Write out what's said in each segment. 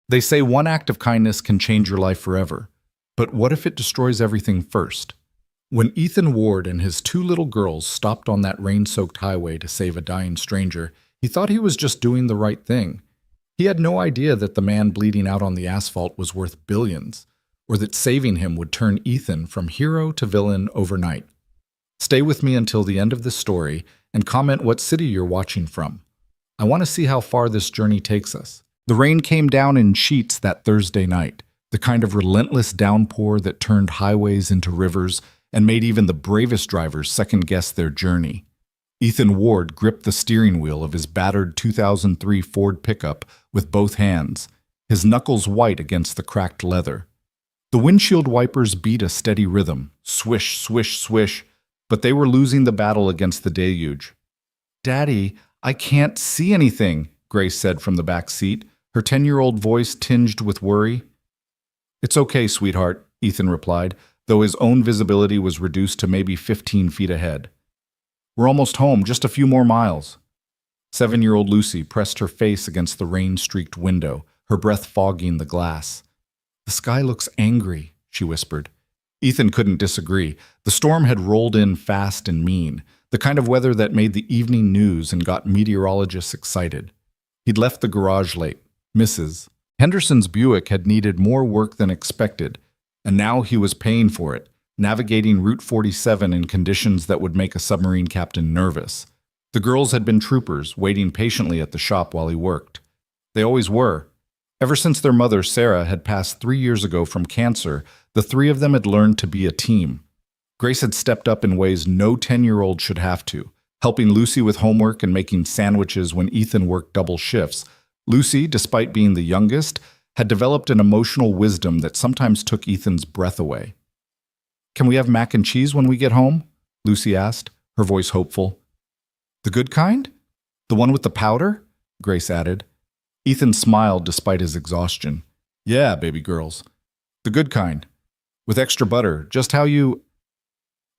They say one act of kindness can change your life forever. But what if it destroys everything first? When Ethan Ward and his two little girls stopped on that rain-soaked highway to save a dying stranger, he thought he was just doing the right thing. He had no idea that the man bleeding out on the asphalt was worth billions, or that saving him would turn Ethan from hero to villain overnight. Stay with me until the end of this story and comment what city you're watching from. I want to see how far this journey takes us. The rain came down in sheets that Thursday night, the kind of relentless downpour that turned highways into rivers and made even the bravest drivers second-guess their journey. Ethan Ward gripped the steering wheel of his battered 2003 Ford pickup with both hands, his knuckles white against the cracked leather. The windshield wipers beat a steady rhythm, swish, swish, swish, but they were losing the battle against the deluge. "Daddy, I can't see anything," Grace said from the back seat, her 10-year-old voice tinged with worry. "It's okay, sweetheart," Ethan replied, though his own visibility was reduced to maybe 15 feet ahead. "We're almost home, just a few more miles." 7-year-old Lucy pressed her face against the rain-streaked window, her breath fogging the glass. "The sky looks angry," she whispered. Ethan couldn't disagree. The storm had rolled in fast and mean, the kind of weather that made the evening news and got meteorologists excited. He'd left the garage late. Mrs. Henderson's Buick had needed more work than expected, and now he was paying for it, navigating Route 47 in conditions that would make a submarine captain nervous. The girls had been troopers, waiting patiently at the shop while he worked. They always were. Ever since their mother, Sarah, had passed 3 years ago from cancer, the three of them had learned to be a team. Grace had stepped up in ways no 10-year-old should have to, helping Lucy with homework and making sandwiches when Ethan worked double shifts. Lucy, despite being the youngest, had developed an emotional wisdom that sometimes took Ethan's breath away. "Can we have mac and cheese when we get home?" Lucy asked, her voice hopeful. "The good kind? The one with the powder?" Grace added. Ethan smiled despite his exhaustion. "Yeah, baby girls. The good kind. With extra butter, just how you—"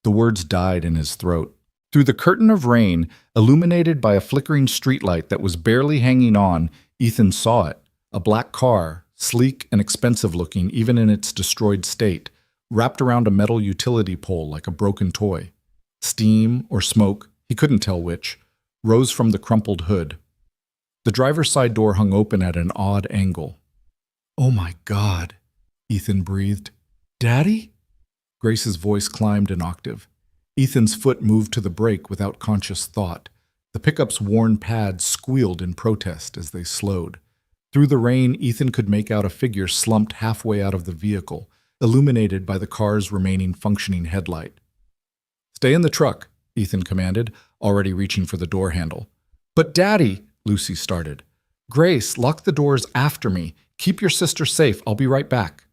The words died in his throat. Through the curtain of rain, illuminated by a flickering streetlight that was barely hanging on, Ethan saw it. A black car, sleek and expensive-looking even in its destroyed state, wrapped around a metal utility pole like a broken toy. Steam or smoke, he couldn't tell which, rose from the crumpled hood. The driver's side door hung open at an odd angle. "Oh my God," Ethan breathed. "Daddy?" Grace's voice climbed an octave. Ethan's foot moved to the brake without conscious thought. The pickup's worn pads squealed in protest as they slowed. Through the rain, Ethan could make out a figure slumped halfway out of the vehicle, illuminated by the car's remaining functioning headlight. "Stay in the truck," Ethan commanded, already reaching for the door handle. "But Daddy," Lucy started. "Grace, lock the doors after me. Keep your sister safe. I'll be right back."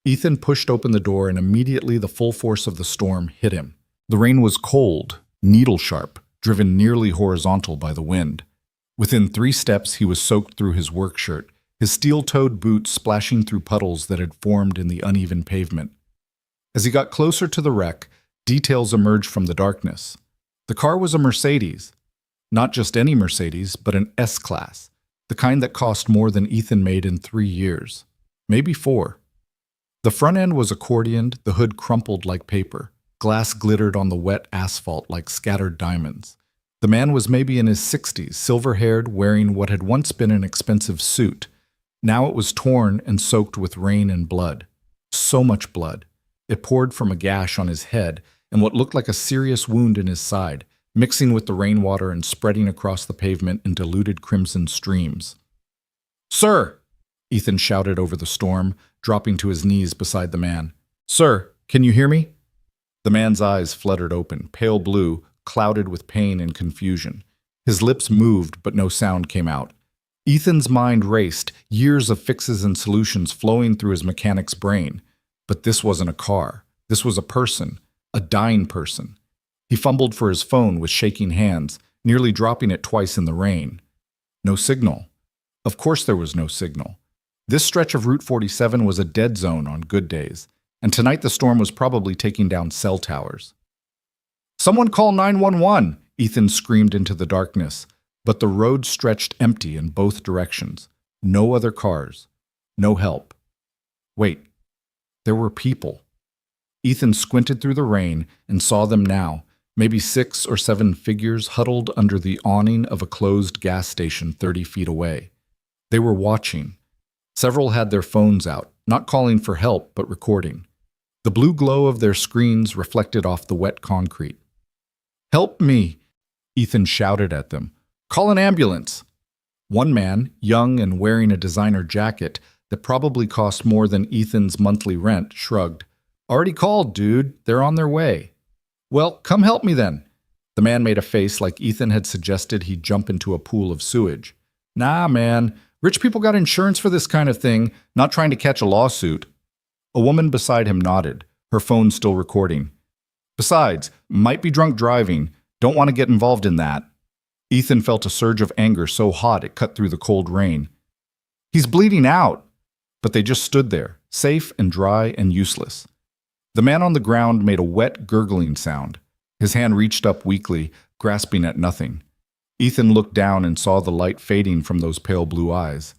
Ethan pushed open the door and immediately the full force of the storm hit him. The rain was cold, needle-sharp, driven nearly horizontal by the wind. Within 3 steps, he was soaked through his work shirt, his steel-toed boots splashing through puddles that had formed in the uneven pavement. As he got closer to the wreck, details emerged from the darkness. The car was a Mercedes. Not just any Mercedes, but an S-Class, the kind that cost more than Ethan made in 3 years. Maybe 4. The front end was accordioned, the hood crumpled like paper. Glass glittered on the wet asphalt like scattered diamonds. The man was maybe in his 60s, silver-haired, wearing what had once been an expensive suit. Now it was torn and soaked with rain and blood. So much blood. It poured from a gash on his head and what looked like a serious wound in his side, mixing with the rainwater and spreading across the pavement in diluted crimson streams. "Sir!" Ethan shouted over the storm, dropping to his knees beside the man. "Sir, can you hear me?" The man's eyes fluttered open, pale blue, clouded with pain and confusion. His lips moved, but no sound came out. Ethan's mind raced, years of fixes and solutions flowing through his mechanic's brain. But this wasn't a car. This was a person, a dying person. He fumbled for his phone with shaking hands, nearly dropping it twice in the rain. No signal. Of course there was no signal. This stretch of Route 47 was a dead zone on good days, and tonight the storm was probably taking down cell towers. "Someone call 911!" Ethan screamed into the darkness, but the road stretched empty in both directions. No other cars. No help. Wait, there were people. Ethan squinted through the rain and saw them now, maybe 6 or 7 figures huddled under the awning of a closed gas station 30 feet away. They were watching. Several had their phones out, not calling for help, but recording. The blue glow of their screens reflected off the wet concrete. "Help me!" Ethan shouted at them. "Call an ambulance!" One man, young and wearing a designer jacket that probably cost more than Ethan's monthly rent, shrugged. "Already called, dude. They're on their way." "Well, come help me then." The man made a face like Ethan had suggested he jump into a pool of sewage. "Nah, man. Rich people got insurance for this kind of thing, not trying to catch a lawsuit." A woman beside him nodded, her phone still recording. "Besides, might be drunk driving. Don't want to get involved in that." Ethan felt a surge of anger so hot it cut through the cold rain. "He's bleeding out." But they just stood there, safe and dry and useless. The man on the ground made a wet, gurgling sound. His hand reached up weakly, grasping at nothing. Ethan looked down and saw the light fading from those pale blue eyes.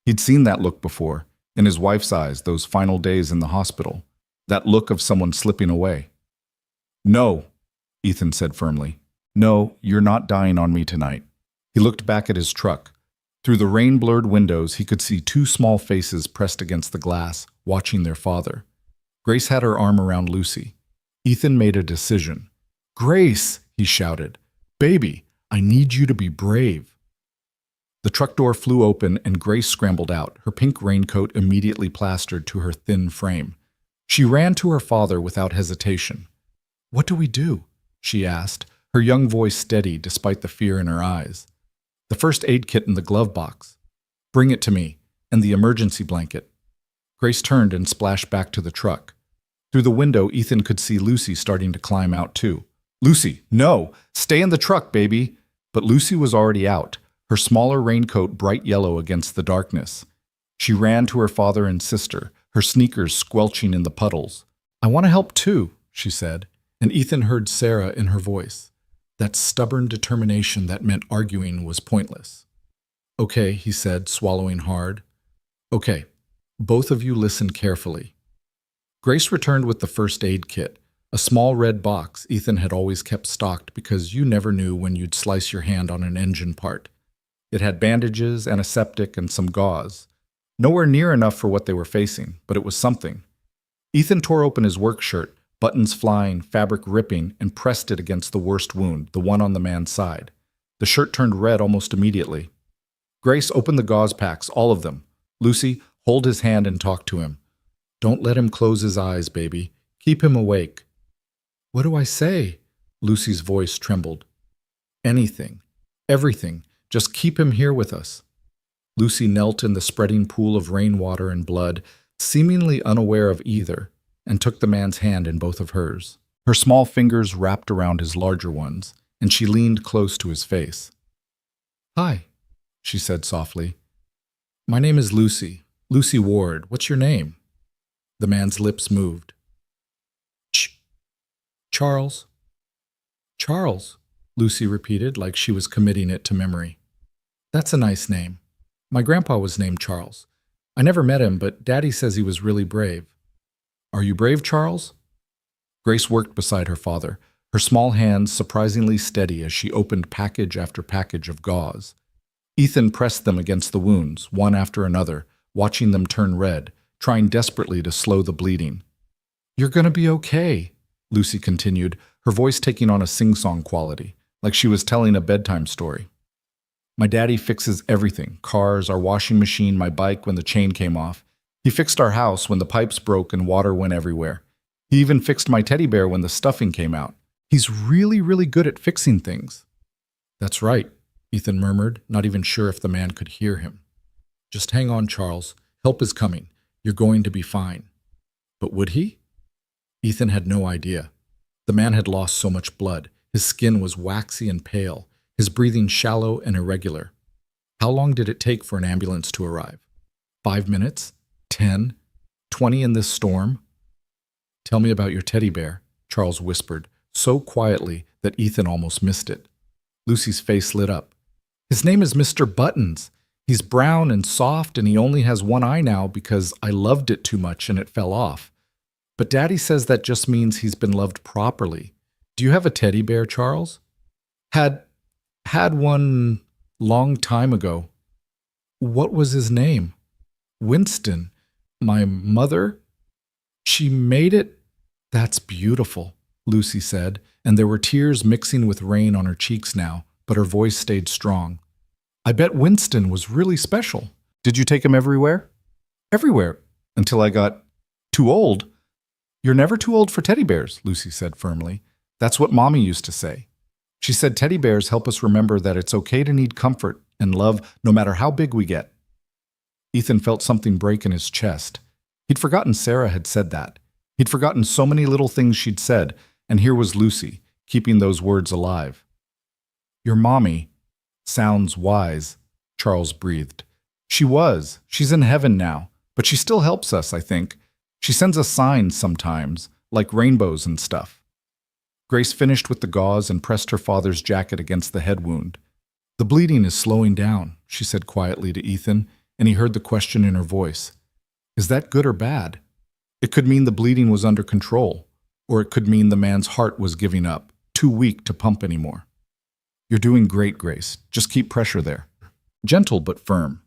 He'd seen that look before, in his wife's eyes those final days in the hospital. That look of someone slipping away. "No," Ethan said firmly. "No, you're not dying on me tonight." He looked back at his truck. Through the rain-blurred windows, he could see 2 small faces pressed against the glass, watching their father. Grace had her arm around Lucy. Ethan made a decision. "Grace," he shouted. "Baby, I need you to be brave." The truck door flew open and Grace scrambled out, her pink raincoat immediately plastered to her thin frame. She ran to her father without hesitation. "What do we do?" she asked, her young voice steady despite the fear in her eyes. "The first aid kit in the glove box. Bring it to me, and the emergency blanket." Grace turned and splashed back to the truck. Through the window, Ethan could see Lucy starting to climb out too. "Lucy, no! Stay in the truck, baby!" But Lucy was already out, her smaller raincoat bright yellow against the darkness. She ran to her father and sister, her sneakers squelching in the puddles. "I want to help too," she said, and Ethan heard Sarah in her voice. That stubborn determination that meant arguing was pointless. "Okay," he said, swallowing hard. "Okay, both of you listen carefully." Grace returned with the first aid kit, a small red box Ethan had always kept stocked because you never knew when you'd slice your hand on an engine part. It had bandages, antiseptic, and some gauze. Nowhere near enough for what they were facing, but it was something. Ethan tore open his work shirt, buttons flying, fabric ripping, and pressed it against the worst wound, the one on the man's side. The shirt turned red almost immediately. Grace opened the gauze packs, all of them. "Lucy, hold his hand and talk to him. Don't let him close his eyes, baby. Keep him awake." "What do I say?" Lucy's voice trembled. "Anything. Everything. Just keep him here with us." Lucy knelt in the spreading pool of rainwater and blood, seemingly unaware of either, and took the man's hand in both of hers. Her small fingers wrapped around his larger ones, and she leaned close to his face. "Hi," she said softly. "My name is Lucy. Lucy Ward. What's your name?" The man's lips moved. Charles." "Charles," Lucy repeated like she was committing it to memory. "That's a nice name. My grandpa was named Charles. I never met him, but Daddy says he was really brave." "Are you brave, Charles?" Grace worked beside her father, her small hands surprisingly steady as she opened package after package of gauze. Ethan pressed them against the wounds, one after another, watching them turn red, trying desperately to slow the bleeding. "You're gonna be okay," Lucy continued, her voice taking on a sing-song quality, like she was telling a bedtime story. "My daddy fixes everything, cars, our washing machine, my bike when the chain came off. He fixed our house when the pipes broke and water went everywhere. He even fixed my teddy bear when the stuffing came out. He's really, really good at fixing things." "That's right," Ethan murmured, not even sure if the man could hear him. "Just hang on, Charles. Help is coming. You're going to be fine." But would he? Ethan had no idea. The man had lost so much blood. His skin was waxy and pale, his breathing shallow and irregular. How long did it take for an ambulance to arrive? 5 minutes? 10? 20 in this storm? "Tell me about your teddy bear," Charles whispered, so quietly that Ethan almost missed it. Lucy's face lit up. "His name is Mr. Buttons. He's brown and soft, and he only has one eye now because I loved it too much and it fell off. But Daddy says that just means he's been loved properly. Do you have a teddy bear, Charles? Had one long time ago. What was his name? Winston. My mother? She made it? That's beautiful, Lucy said, and there were tears mixing with rain on her cheeks now, but her voice stayed strong. I bet Winston was really special. Did you take him everywhere? Everywhere, until I got too old. You're never too old for teddy bears, Lucy said firmly. That's what Mommy used to say. She said teddy bears help us remember that it's okay to need comfort and love no matter how big we get. Ethan felt something break in his chest. He'd forgotten Sarah had said that. He'd forgotten so many little things she'd said, and here was Lucy, keeping those words alive. Your mommy sounds wise, Charles breathed. She was. She's in heaven now, but she still helps us, I think. She sends us signs sometimes, like rainbows and stuff. Grace finished with the gauze and pressed her father's jacket against the head wound. The bleeding is slowing down, she said quietly to Ethan, and he heard the question in her voice. Is that good or bad? It could mean the bleeding was under control, or it could mean the man's heart was giving up, too weak to pump anymore. You're doing great, Grace. Just keep pressure there. Gentle but firm.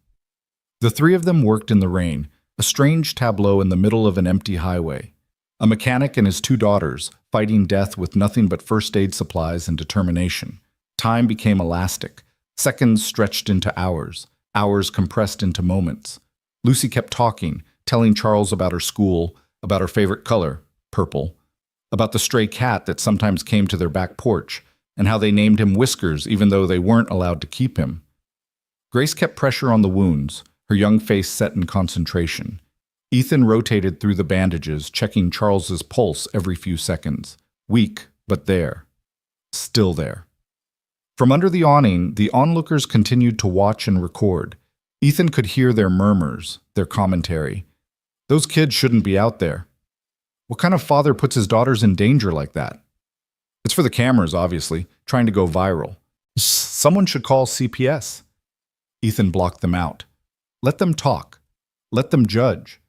The three of them worked in the rain, a strange tableau in the middle of an empty highway. A mechanic and his two daughters, fighting death with nothing but first aid supplies and determination. Time became elastic. Seconds stretched into hours. Hours compressed into moments. Lucy kept talking, telling Charles about her school, about her favorite color, purple, about the stray cat that sometimes came to their back porch, and how they named him Whiskers even though they weren't allowed to keep him. Grace kept pressure on the wounds, her young face set in concentration. Ethan rotated through the bandages, checking Charles's pulse every few seconds. Weak, but there. Still there. From under the awning, the onlookers continued to watch and record. Ethan could hear their murmurs, their commentary. Those kids shouldn't be out there. What kind of father puts his daughters in danger like that? It's for the cameras, obviously, trying to go viral. Someone should call CPS. Ethan blocked them out. Let them talk. Let them judge.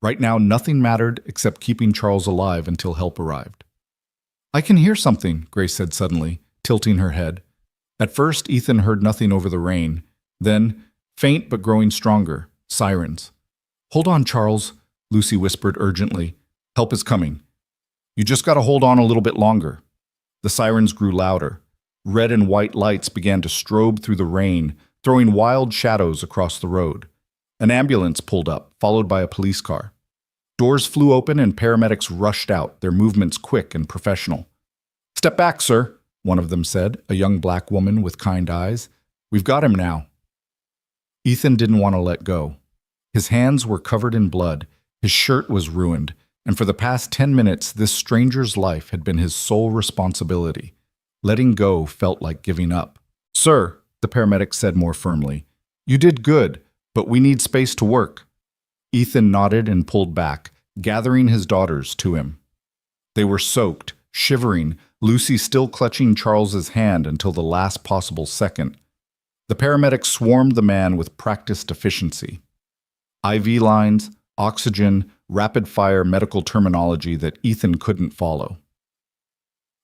Right now, nothing mattered except keeping Charles alive until help arrived. I can hear something, Grace said suddenly, tilting her head. At first, Ethan heard nothing over the rain. Then, faint but growing stronger, sirens. Hold on, Charles, Lucy whispered urgently. Help is coming. You just got to hold on a little bit longer. The sirens grew louder. Red and white lights began to strobe through the rain, throwing wild shadows across the road. An ambulance pulled up, followed by a police car. Doors flew open and paramedics rushed out, their movements quick and professional. Step back, sir, one of them said, a young black woman with kind eyes. We've got him now. Ethan didn't want to let go. His hands were covered in blood, his shirt was ruined, and for the past 10 minutes this stranger's life had been his sole responsibility. Letting go felt like giving up. Sir, the paramedic said more firmly, you did good, but we need space to work. Ethan nodded and pulled back, gathering his daughters to him. They were soaked, shivering, Lucy still clutching Charles's hand until the last possible second. The paramedics swarmed the man with practiced efficiency. IV lines, oxygen, rapid-fire medical terminology that Ethan couldn't follow.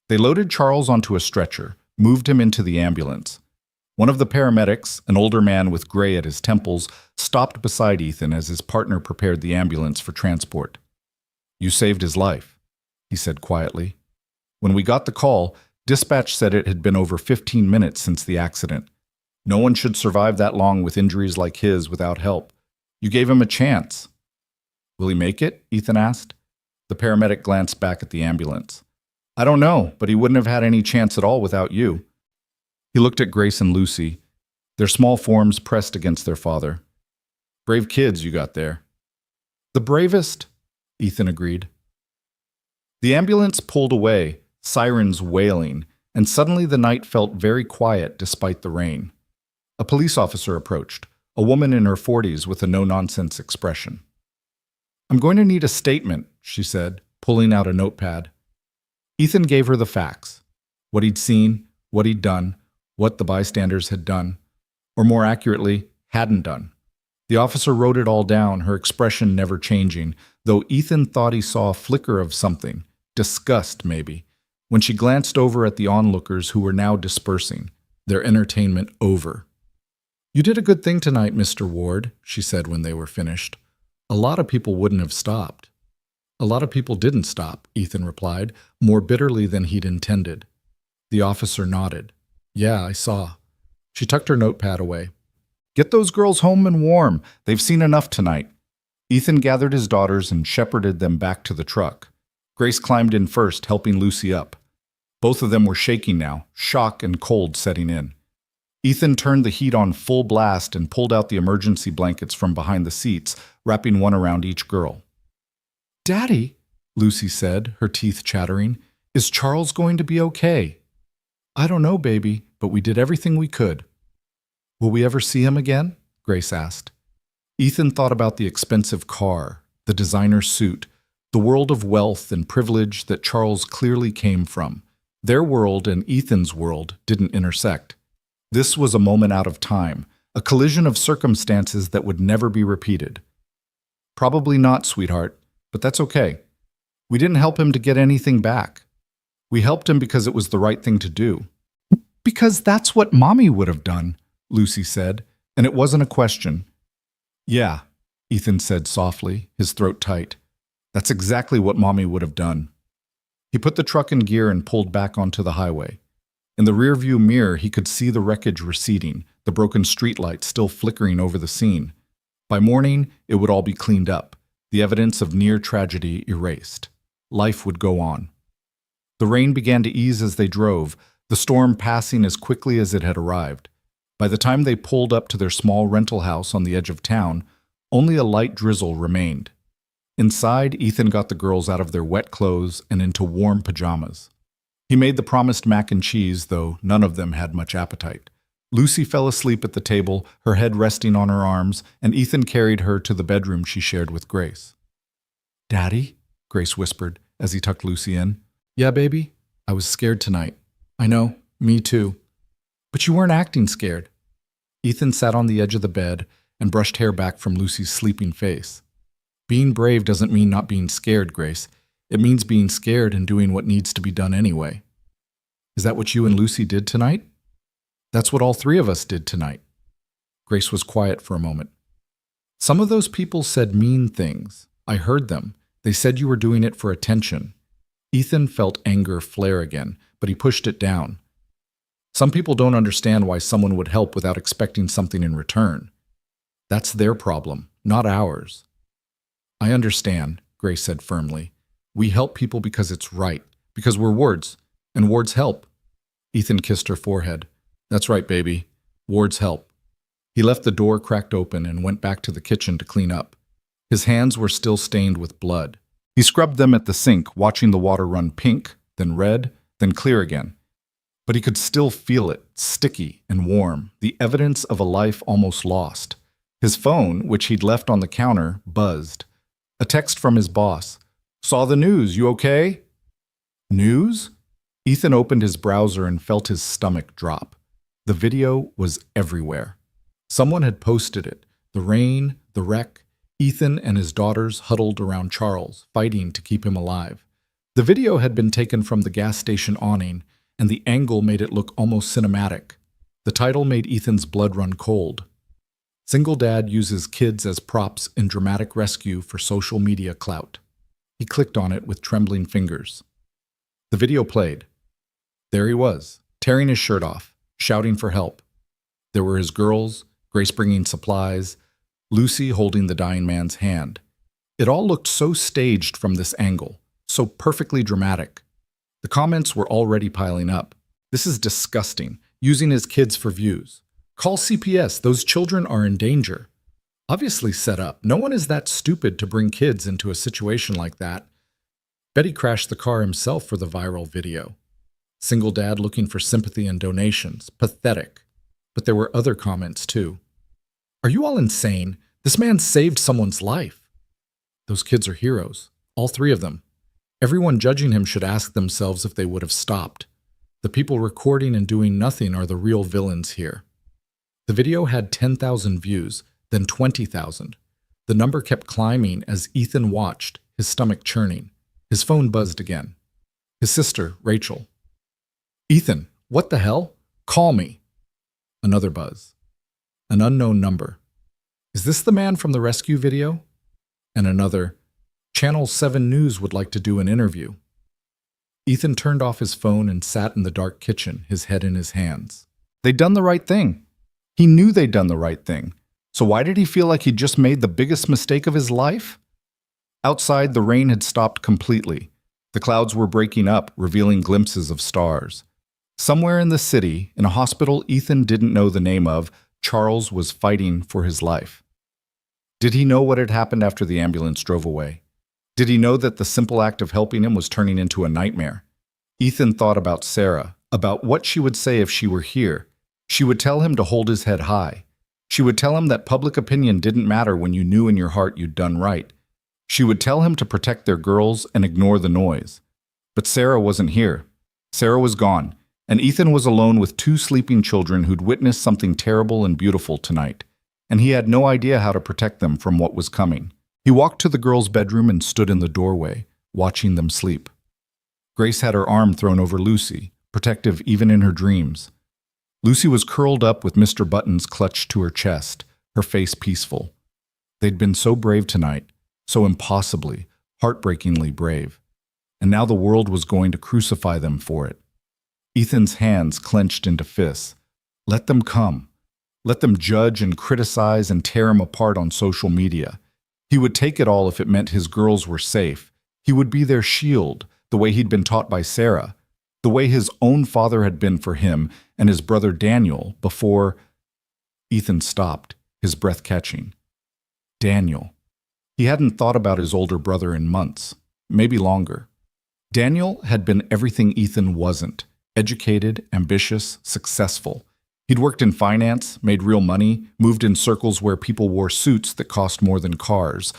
They loaded Charles onto a stretcher, moved him into the ambulance. One of the paramedics, an older man with gray at his temples, stopped beside Ethan as his partner prepared the ambulance for transport. You saved his life, he said quietly. When we got the call, dispatch said it had been over 15 minutes since the accident. No one should survive that long with injuries like his without help. You gave him a chance. Will he make it? Ethan asked. The paramedic glanced back at the ambulance. I don't know, but he wouldn't have had any chance at all without you. He looked at Grace and Lucy, their small forms pressed against their father. Brave kids you got there. The bravest, Ethan agreed. The ambulance pulled away, sirens wailing, and suddenly the night felt very quiet despite the rain. A police officer approached, a woman in her 40s with a no-nonsense expression. I'm going to need a statement, she said, pulling out a notepad. Ethan gave her the facts, what he'd seen, what he'd done, what the bystanders had done, or more accurately, hadn't done. The officer wrote it all down, her expression never changing, though Ethan thought he saw a flicker of something, disgust maybe, when she glanced over at the onlookers who were now dispersing, their entertainment over. "You did a good thing tonight, Mr. Ward," she said when they were finished. "A lot of people wouldn't have stopped." "A lot of people didn't stop," Ethan replied, more bitterly than he'd intended. The officer nodded. "Yeah, I saw." She tucked her notepad away. "Get those girls home and warm. They've seen enough tonight." Ethan gathered his daughters and shepherded them back to the truck. Grace climbed in first, helping Lucy up. Both of them were shaking now, shock and cold setting in. Ethan turned the heat on full blast and pulled out the emergency blankets from behind the seats, wrapping one around each girl. "Daddy," Lucy said, her teeth chattering, "is Charles going to be okay?" "I don't know, baby, but we did everything we could." "Will we ever see him again?" Grace asked. Ethan thought about the expensive car, the designer suit, the world of wealth and privilege that Charles clearly came from. Their world and Ethan's world didn't intersect. This was a moment out of time, a collision of circumstances that would never be repeated. "Probably not, sweetheart, but that's okay. We didn't help him to get anything back. We helped him because it was the right thing to do." "Because that's what Mommy would have done," Lucy said, and it wasn't a question. "Yeah," Ethan said softly, his throat tight. "That's exactly what Mommy would have done." He put the truck in gear and pulled back onto the highway. In the rearview mirror, he could see the wreckage receding, the broken streetlights still flickering over the scene. By morning, it would all be cleaned up, the evidence of near tragedy erased. Life would go on. The rain began to ease as they drove, the storm passing as quickly as it had arrived. By the time they pulled up to their small rental house on the edge of town, only a light drizzle remained. Inside, Ethan got the girls out of their wet clothes and into warm pajamas. He made the promised mac and cheese, though none of them had much appetite. Lucy fell asleep at the table, her head resting on her arms, and Ethan carried her to the bedroom she shared with Grace. "Daddy?" Grace whispered as he tucked Lucy in. "Yeah, baby? I was scared tonight." "I know, me too." "But you weren't acting scared." Ethan sat on the edge of the bed and brushed hair back from Lucy's sleeping face. "Being brave doesn't mean not being scared, Grace. It means being scared and doing what needs to be done anyway." "Is that what you and Lucy did tonight?" "That's what all three of us did tonight." Grace was quiet for a moment. "Some of those people said mean things. I heard them. They said you were doing it for attention." Ethan felt anger flare again, but he pushed it down. "Some people don't understand why someone would help without expecting something in return. That's their problem, not ours." "I understand," Grace said firmly. "We help people because it's right, because we're wards, and wards help." Ethan kissed her forehead. "That's right, baby. Wards help." He left the door cracked open and went back to the kitchen to clean up. His hands were still stained with blood. He scrubbed them at the sink, watching the water run pink, then red, then clear again. But he could still feel it, sticky and warm, the evidence of a life almost lost. His phone, which he'd left on the counter, buzzed. A text from his boss. "Saw the news, you okay?" "News?" Ethan opened his browser and felt his stomach drop. The video was everywhere. Someone had posted it. The rain, the wreck, Ethan and his daughters huddled around Charles, fighting to keep him alive. The video had been taken from the gas station awning, and the angle made it look almost cinematic. The title made Ethan's blood run cold. "Single dad uses kids as props in dramatic rescue for social media clout." He clicked on it with trembling fingers. The video played. There he was, tearing his shirt off, shouting for help. There were his girls, Grace bringing supplies, Lucy holding the dying man's hand. It all looked so staged from this angle, so perfectly dramatic. The comments were already piling up. "This is disgusting, using his kids for views. Call CPS, those children are in danger." Obviously set up. No one is that stupid to bring kids into a situation like that. Betty crashed the car himself for the viral video. Single dad looking for sympathy and donations. Pathetic. But there were other comments too. "Are you all insane? This man saved someone's life." "Those kids are heroes. All three of them. Everyone judging him should ask themselves if they would have stopped. The people recording and doing nothing are the real villains here." The video had 10,000 views, then 20,000. The number kept climbing as Ethan watched, his stomach churning. His phone buzzed again. His sister, Rachel. "Ethan, what the hell? Call me." Another buzz. An unknown number. "Is this the man from the rescue video?" And another, "Channel 7 News would like to do an interview." Ethan turned off his phone and sat in the dark kitchen, his head in his hands. They'd done the right thing. He knew they'd done the right thing. So why did he feel like he'd just made the biggest mistake of his life? Outside, the rain had stopped completely. The clouds were breaking up, revealing glimpses of stars. Somewhere in the city, in a hospital Ethan didn't know the name of, Charles was fighting for his life. Did he know what had happened after the ambulance drove away? Did he know that the simple act of helping him was turning into a nightmare? Ethan thought about Sarah, about what she would say if she were here. She would tell him to hold his head high. She would tell him that public opinion didn't matter when you knew in your heart you'd done right. She would tell him to protect their girls and ignore the noise. But Sarah wasn't here. Sarah was gone, and Ethan was alone with two sleeping children who'd witnessed something terrible and beautiful tonight, and he had no idea how to protect them from what was coming. He walked to the girls' bedroom and stood in the doorway, watching them sleep. Grace had her arm thrown over Lucy, protective even in her dreams. Lucy was curled up with Mr. Buttons clutched to her chest, her face peaceful. They'd been so brave tonight, so impossibly, heartbreakingly brave. And now the world was going to crucify them for it. Ethan's hands clenched into fists. Let them come. Let them judge and criticize and tear him apart on social media. He would take it all if it meant his girls were safe. He would be their shield, the way he'd been taught by Sarah, the way his own father had been for him and his brother Daniel before. Ethan stopped, his breath catching. Daniel. He hadn't thought about his older brother in months, maybe longer. Daniel had been everything Ethan wasn't: educated, ambitious, successful. He'd worked in finance, made real money, moved in circles where people wore suits that cost more than cars.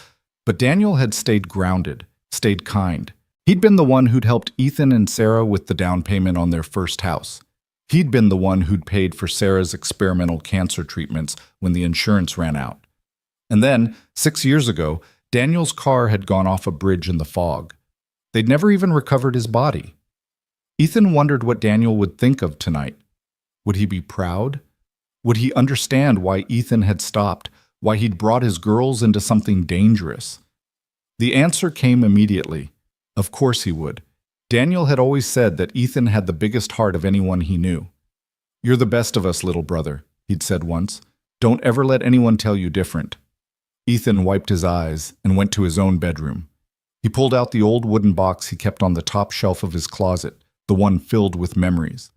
But Daniel had stayed grounded, stayed kind. He'd been the one who'd helped Ethan and Sarah with the down payment on their first house. He'd been the one who'd paid for Sarah's experimental cancer treatments when the insurance ran out. And then, 6 years ago, Daniel's car had gone off a bridge in the fog. They'd never even recovered his body. Ethan wondered what Daniel would think of tonight. Would he be proud? Would he understand why Ethan had stopped, why he'd brought his girls into something dangerous? The answer came immediately. Of course he would. Daniel had always said that Ethan had the biggest heart of anyone he knew. "You're the best of us, little brother," he'd said once. "Don't ever let anyone tell you different." Ethan wiped his eyes and went to his own bedroom. He pulled out the old wooden box he kept on the top shelf of his closet, the one filled with memories.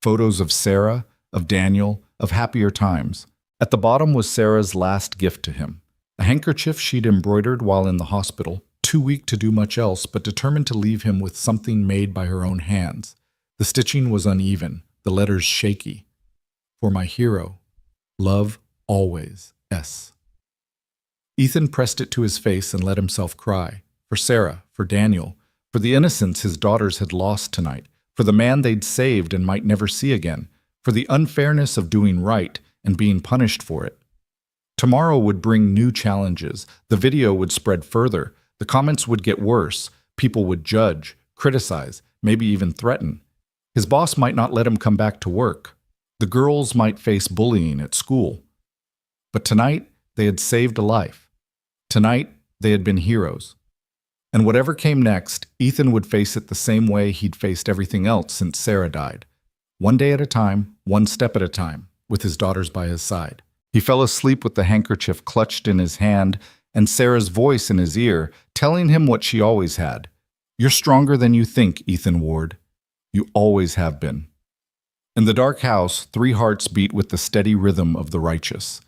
Photos of Sarah, of Daniel, of happier times. At the bottom was Sarah's last gift to him, a handkerchief she'd embroidered while in the hospital, too weak to do much else but determined to leave him with something made by her own hands. The stitching was uneven, the letters shaky. "For my hero, love always, S." Ethan pressed it to his face and let himself cry. For Sarah, for Daniel, for the innocence his daughters had lost tonight, for the man they'd saved and might never see again, for the unfairness of doing right and being punished for it. Tomorrow would bring new challenges. The video would spread further. The comments would get worse. People would judge, criticize, maybe even threaten. His boss might not let him come back to work. The girls might face bullying at school. But tonight, they had saved a life. Tonight, they had been heroes. And whatever came next, Ethan would face it the same way he'd faced everything else since Sarah died. One day at a time, one step at a time, with his daughters by his side. He fell asleep with the handkerchief clutched in his hand and Sarah's voice in his ear, telling him what she always had. "You're stronger than you think, Ethan Ward. You always have been." In the dark house, 3 hearts beat with the steady rhythm of the righteous.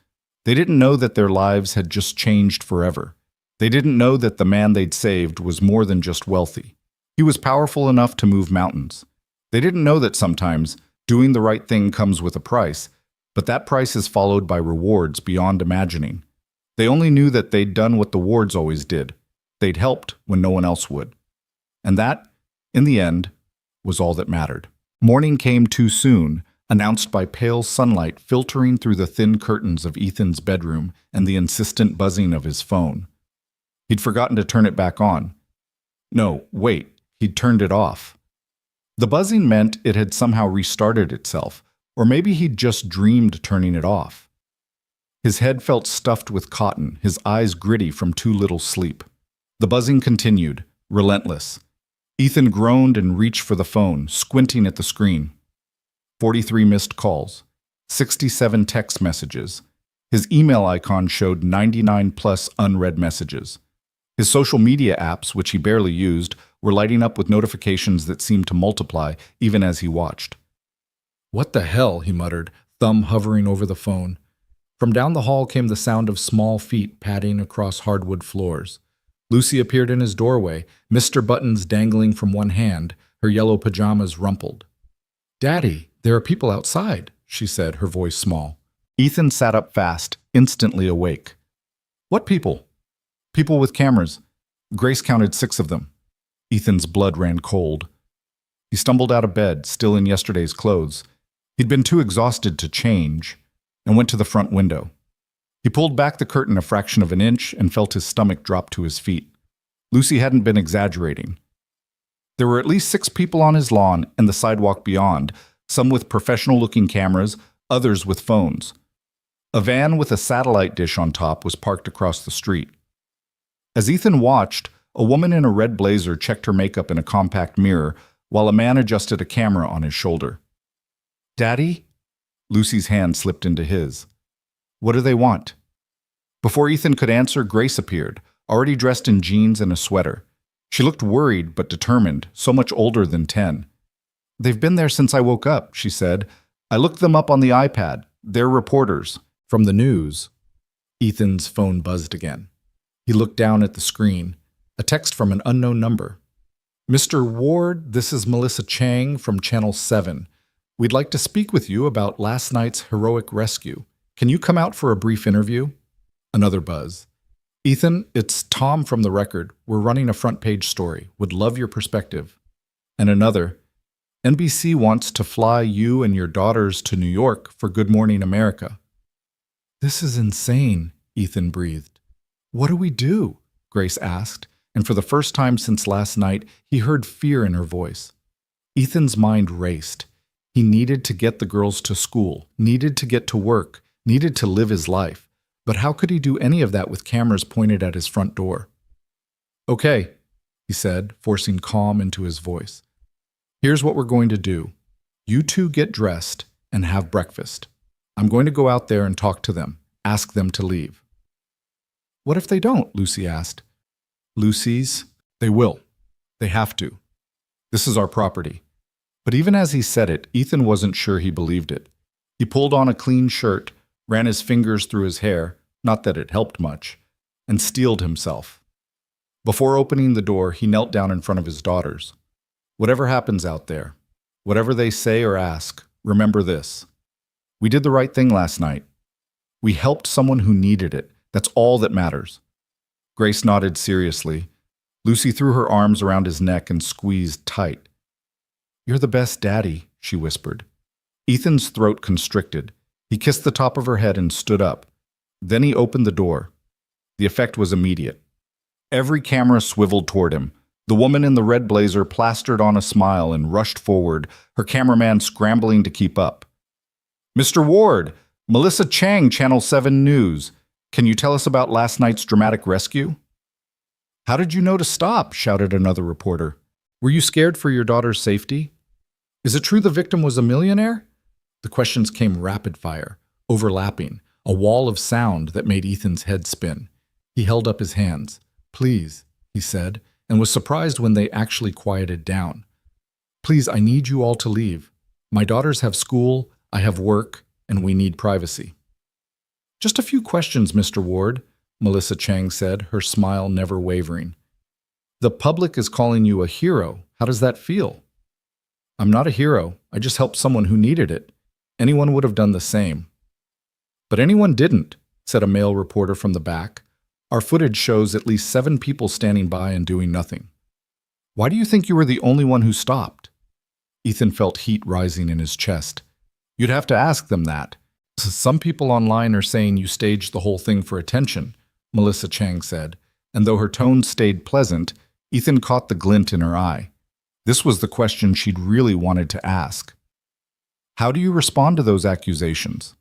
They didn't know that their lives had just changed forever. They didn't know that the man they'd saved was more than just wealthy. He was powerful enough to move mountains. They didn't know that sometimes doing the right thing comes with a price, but that price is followed by rewards beyond imagining. They only knew that they'd done what the Wards always did. They'd helped when no one else would. And that, in the end, was all that mattered. Morning came too soon. announced by pale sunlight filtering through the thin curtains of Ethan's bedroom and the insistent buzzing of his phone. He'd forgotten to turn it back on. No, wait, he'd turned it off. The buzzing meant it had somehow restarted itself, or maybe he'd just dreamed turning it off. His head felt stuffed with cotton, his eyes gritty from too little sleep. The buzzing continued, relentless. Ethan groaned and reached for the phone, squinting at the screen. 43 missed calls, 67 text messages. His email icon showed 99 plus unread messages. His social media apps, which he barely used, were lighting up with notifications that seemed to multiply even as he watched. "What the hell?" he muttered, thumb hovering over the phone. From down the hall came the sound of small feet padding across hardwood floors. Lucy appeared in his doorway, Mr. Buttons dangling from one hand, her yellow pajamas rumpled. "Daddy, there are people outside," she said, her voice small. Ethan sat up fast, instantly awake. "What people?" "People with cameras." Grace counted 6 of them. Ethan's blood ran cold. He stumbled out of bed, still in yesterday's clothes. He'd been too exhausted to change, and went to the front window. He pulled back the curtain a fraction of an inch and felt his stomach drop to his feet. Lucy hadn't been exaggerating. There were at least 6 people on his lawn and the sidewalk beyond, some with professional-looking cameras, others with phones. A van with a satellite dish on top was parked across the street. As Ethan watched, a woman in a red blazer checked her makeup in a compact mirror while a man adjusted a camera on his shoulder. "Daddy?" Lucy's hand slipped into his. "What do they want?" Before Ethan could answer, Grace appeared, already dressed in jeans and a sweater. She looked worried but determined, so much older than 10. "They've been there since I woke up," she said. "I looked them up on the iPad. They're reporters. From the news." Ethan's phone buzzed again. He looked down at the screen. A text from an unknown number. "Mr. Ward, this is Melissa Chang from Channel 7. We'd like to speak with you about last night's heroic rescue. Can you come out for a brief interview?" Another buzz. "Ethan, it's Tom from The Record. We're running a front-page story. Would love your perspective." And another. "NBC wants to fly you and your daughters to New York for Good Morning America." "This is insane," Ethan breathed. "What do we do?" Grace asked, and for the first time since last night, he heard fear in her voice. Ethan's mind raced. He needed to get the girls to school, needed to get to work, needed to live his life. But how could he do any of that with cameras pointed at his front door? "Okay," he said, forcing calm into his voice. "Here's what we're going to do. You two get dressed and have breakfast. I'm going to go out there and talk to them, ask them to leave." "What if they don't?" Lucy asked. "Lucy's, they will. They have to. This is our property." But even as he said it, Ethan wasn't sure he believed it. He pulled on a clean shirt, ran his fingers through his hair, not that it helped much, and steeled himself. Before opening the door, he knelt down in front of his daughters. "Whatever happens out there, whatever they say or ask, remember this. We did the right thing last night. We helped someone who needed it. That's all that matters." Grace nodded seriously. Lucy threw her arms around his neck and squeezed tight. "You're the best daddy," she whispered. Ethan's throat constricted. He kissed the top of her head and stood up. Then he opened the door. The effect was immediate. Every camera swiveled toward him. The woman in the red blazer plastered on a smile and rushed forward, her cameraman scrambling to keep up. "Mr. Ward, Melissa Chang, Channel 7 News. Can you tell us about last night's dramatic rescue?" "How did you know to stop?" shouted another reporter. "Were you scared for your daughter's safety? Is it true the victim was a millionaire?" The questions came rapid fire, overlapping, a wall of sound that made Ethan's head spin. He held up his hands. "Please," he said, and was surprised when they actually quieted down. "Please, I need you all to leave. My daughters have school, I have work, and we need privacy." "Just a few questions, Mr. Ward," Melissa Chang said, her smile never wavering. "The public is calling you a hero. How does that feel?" "I'm not a hero. I just helped someone who needed it. Anyone would have done the same." "But anyone didn't," said a male reporter from the back. "Our footage shows at least 7 people standing by and doing nothing." "Why do you think you were the only one who stopped?" Ethan felt heat rising in his chest. You'd have to ask them that. Some people online are saying you staged the whole thing for attention, Melissa Chang said, and though her tone stayed pleasant, Ethan caught the glint in her eye. This was the question she'd really wanted to ask. How do you respond to those accusations?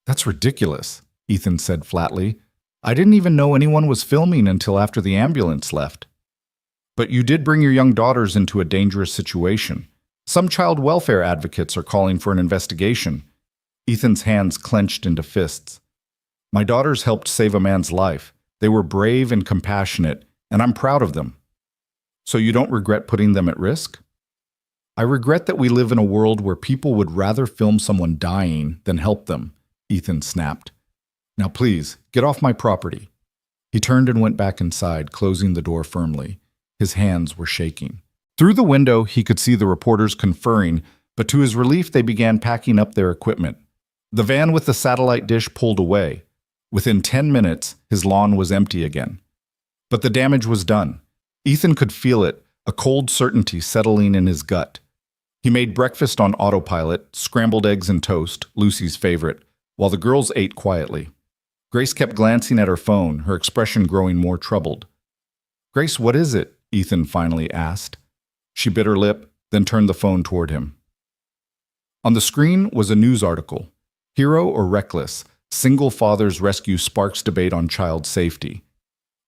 That's ridiculous, Ethan said flatly. I didn't even know anyone was filming until after the ambulance left. But you did bring your young daughters into a dangerous situation. Some child welfare advocates are calling for an investigation. Ethan's hands clenched into fists. My daughters helped save a man's life. They were brave and compassionate, and I'm proud of them. So you don't regret putting them at risk? I regret that we live in a world where people would rather film someone dying than help them, Ethan snapped. Now please, get off my property. He turned and went back inside, closing the door firmly. His hands were shaking. Through the window, he could see the reporters conferring, but to his relief, they began packing up their equipment. The van with the satellite dish pulled away. Within 10 minutes, his lawn was empty again. But the damage was done. Ethan could feel it, a cold certainty settling in his gut. He made breakfast on autopilot, scrambled eggs and toast, Lucy's favorite, while the girls ate quietly. Grace kept glancing at her phone, her expression growing more troubled. Grace, what is it? Ethan finally asked. She bit her lip, then turned the phone toward him. On the screen was a news article. Hero or reckless? Single fathers rescue sparks debate on child safety.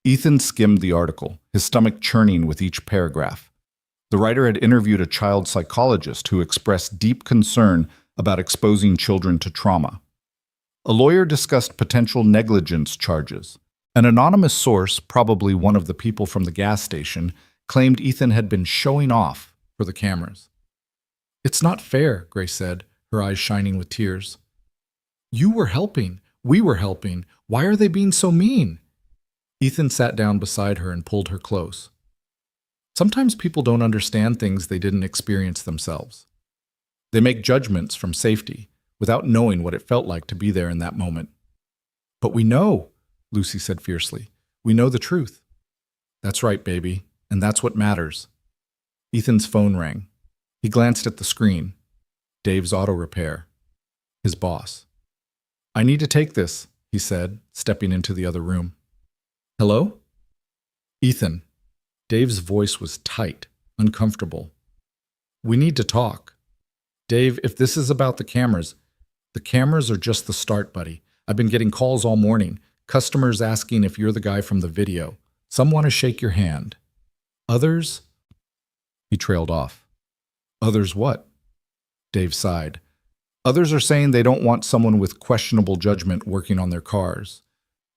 Ethan skimmed the article, his stomach churning with each paragraph. The writer had interviewed a child psychologist who expressed deep concern about exposing children to trauma. A lawyer discussed potential negligence charges. An anonymous source, probably one of the people from the gas station, claimed Ethan had been showing off for the cameras. It's not fair, Grace said, her eyes shining with tears. You were helping. We were helping. Why are they being so mean? Ethan sat down beside her and pulled her close. Sometimes people don't understand things they didn't experience themselves. They make judgments from safety, without knowing what it felt like to be there in that moment. But we know, Lucy said fiercely. We know the truth. That's right, baby, and that's what matters. Ethan's phone rang. He glanced at the screen. Dave's auto repair. His boss. I need to take this, he said, stepping into the other room. Hello? Ethan. Dave's voice was tight, uncomfortable. We need to talk. Dave, if this is about the cameras are just the start, buddy. I've been getting calls all morning. Customers asking if you're the guy from the video. Some want to shake your hand. Others? He trailed off. Others what? Dave sighed. Others are saying they don't want someone with questionable judgment working on their cars.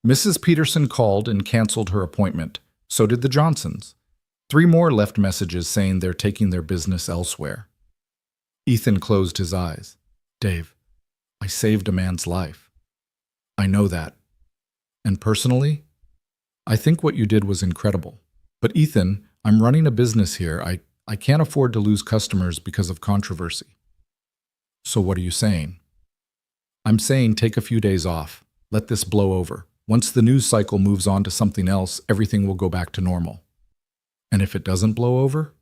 Mrs. Peterson called and canceled her appointment. So did the Johnsons. 3 more left messages saying they're taking their business elsewhere. Ethan closed his eyes. Dave, I saved a man's life. I know that. And personally, I think what you did was incredible. But Ethan, I'm running a business here. I can't afford to lose customers because of controversy. So what are you saying? I'm saying take a few days off. Let this blow over. Once the news cycle moves on to something else, everything will go back to normal. And if it doesn't blow over?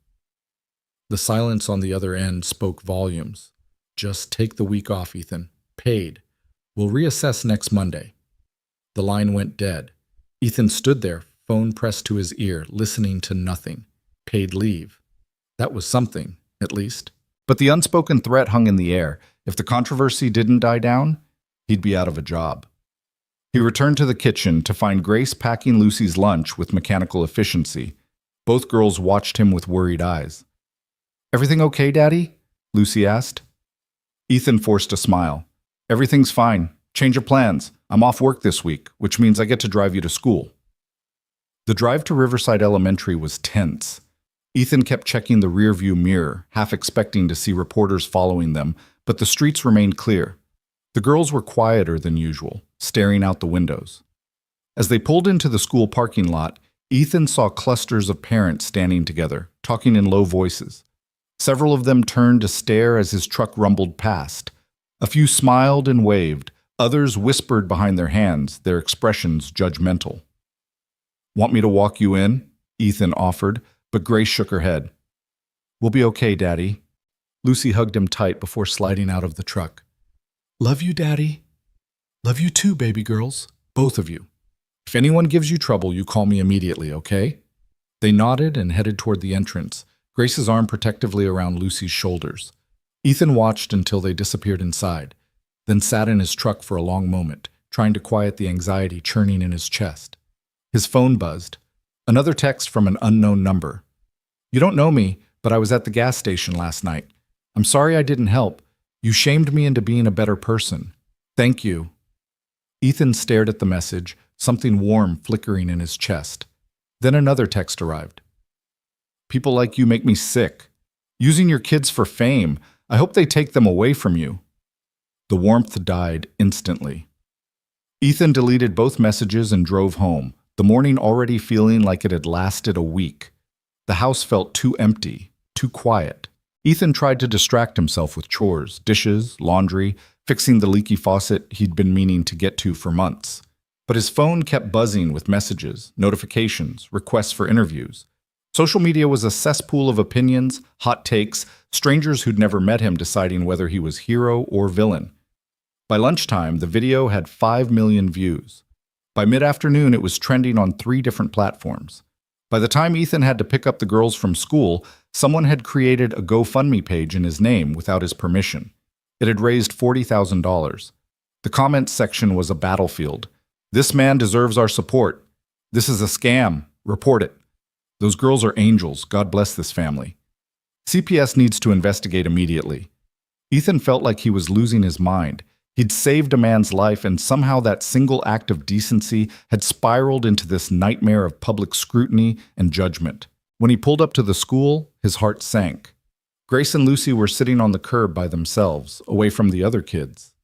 The silence on the other end spoke volumes. Just take the week off, Ethan. Paid. We'll reassess next Monday. The line went dead. Ethan stood there, phone pressed to his ear, listening to nothing. Paid leave. That was something, at least. But the unspoken threat hung in the air. If the controversy didn't die down, he'd be out of a job. He returned to the kitchen to find Grace packing Lucy's lunch with mechanical efficiency. Both girls watched him with worried eyes. Everything okay, Daddy? Lucy asked. Ethan forced a smile. Everything's fine. Change of plans. I'm off work this week, which means I get to drive you to school. The drive to Riverside Elementary was tense. Ethan kept checking the rearview mirror, half expecting to see reporters following them, but the streets remained clear. The girls were quieter than usual, staring out the windows. As they pulled into the school parking lot, Ethan saw clusters of parents standing together, talking in low voices. Several of them turned to stare as his truck rumbled past. A few smiled and waved. Others whispered behind their hands, their expressions judgmental. Want me to walk you in? Ethan offered, but Grace shook her head. We'll be okay, Daddy. Lucy hugged him tight before sliding out of the truck. Love you, Daddy. Love you too, baby girls. Both of you. If anyone gives you trouble, you call me immediately, okay? They nodded and headed toward the entrance, Grace's arm protectively around Lucy's shoulders. Ethan watched until they disappeared inside, then sat in his truck for a long moment, trying to quiet the anxiety churning in his chest. His phone buzzed. Another text from an unknown number. You don't know me, but I was at the gas station last night. I'm sorry I didn't help. You shamed me into being a better person. Thank you. Ethan stared at the message, something warm flickering in his chest. Then another text arrived. People like you make me sick. Using your kids for fame. I hope they take them away from you. The warmth died instantly. Ethan deleted both messages and drove home, the morning already feeling like it had lasted a week. The house felt too empty, too quiet. Ethan tried to distract himself with chores, dishes, laundry, fixing the leaky faucet he'd been meaning to get to for months. But his phone kept buzzing with messages, notifications, requests for interviews. Social media was a cesspool of opinions, hot takes, strangers who'd never met him deciding whether he was hero or villain. By lunchtime, the video had 5 million views. By mid-afternoon, it was trending on 3 different platforms. By the time Ethan had to pick up the girls from school, someone had created a GoFundMe page in his name without his permission. It had raised $40,000. The comments section was a battlefield. This man deserves our support. This is a scam. Report it. Those girls are angels. God bless this family. CPS needs to investigate immediately. Ethan felt like he was losing his mind. He'd saved a man's life, and somehow that single act of decency had spiraled into this nightmare of public scrutiny and judgment. When he pulled up to the school, his heart sank. Grace and Lucy were sitting on the curb by themselves, away from the other kids.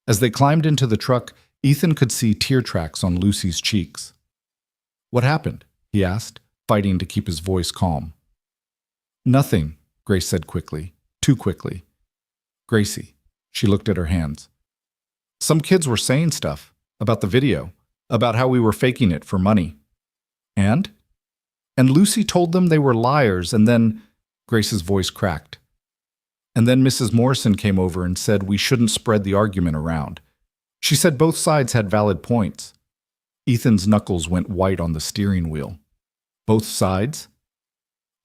As they climbed into the truck, Ethan could see tear tracks on Lucy's cheeks. What happened? He asked, fighting to keep his voice calm. Nothing, Grace said quickly, too quickly. Gracie, she looked at her hands. Some kids were saying stuff about the video, about how we were faking it for money. And Lucy told them they were liars, and then Grace's voice cracked. And then Mrs. Morrison came over and said we shouldn't spread the argument around. She said both sides had valid points. Ethan's knuckles went white on the steering wheel. Both sides?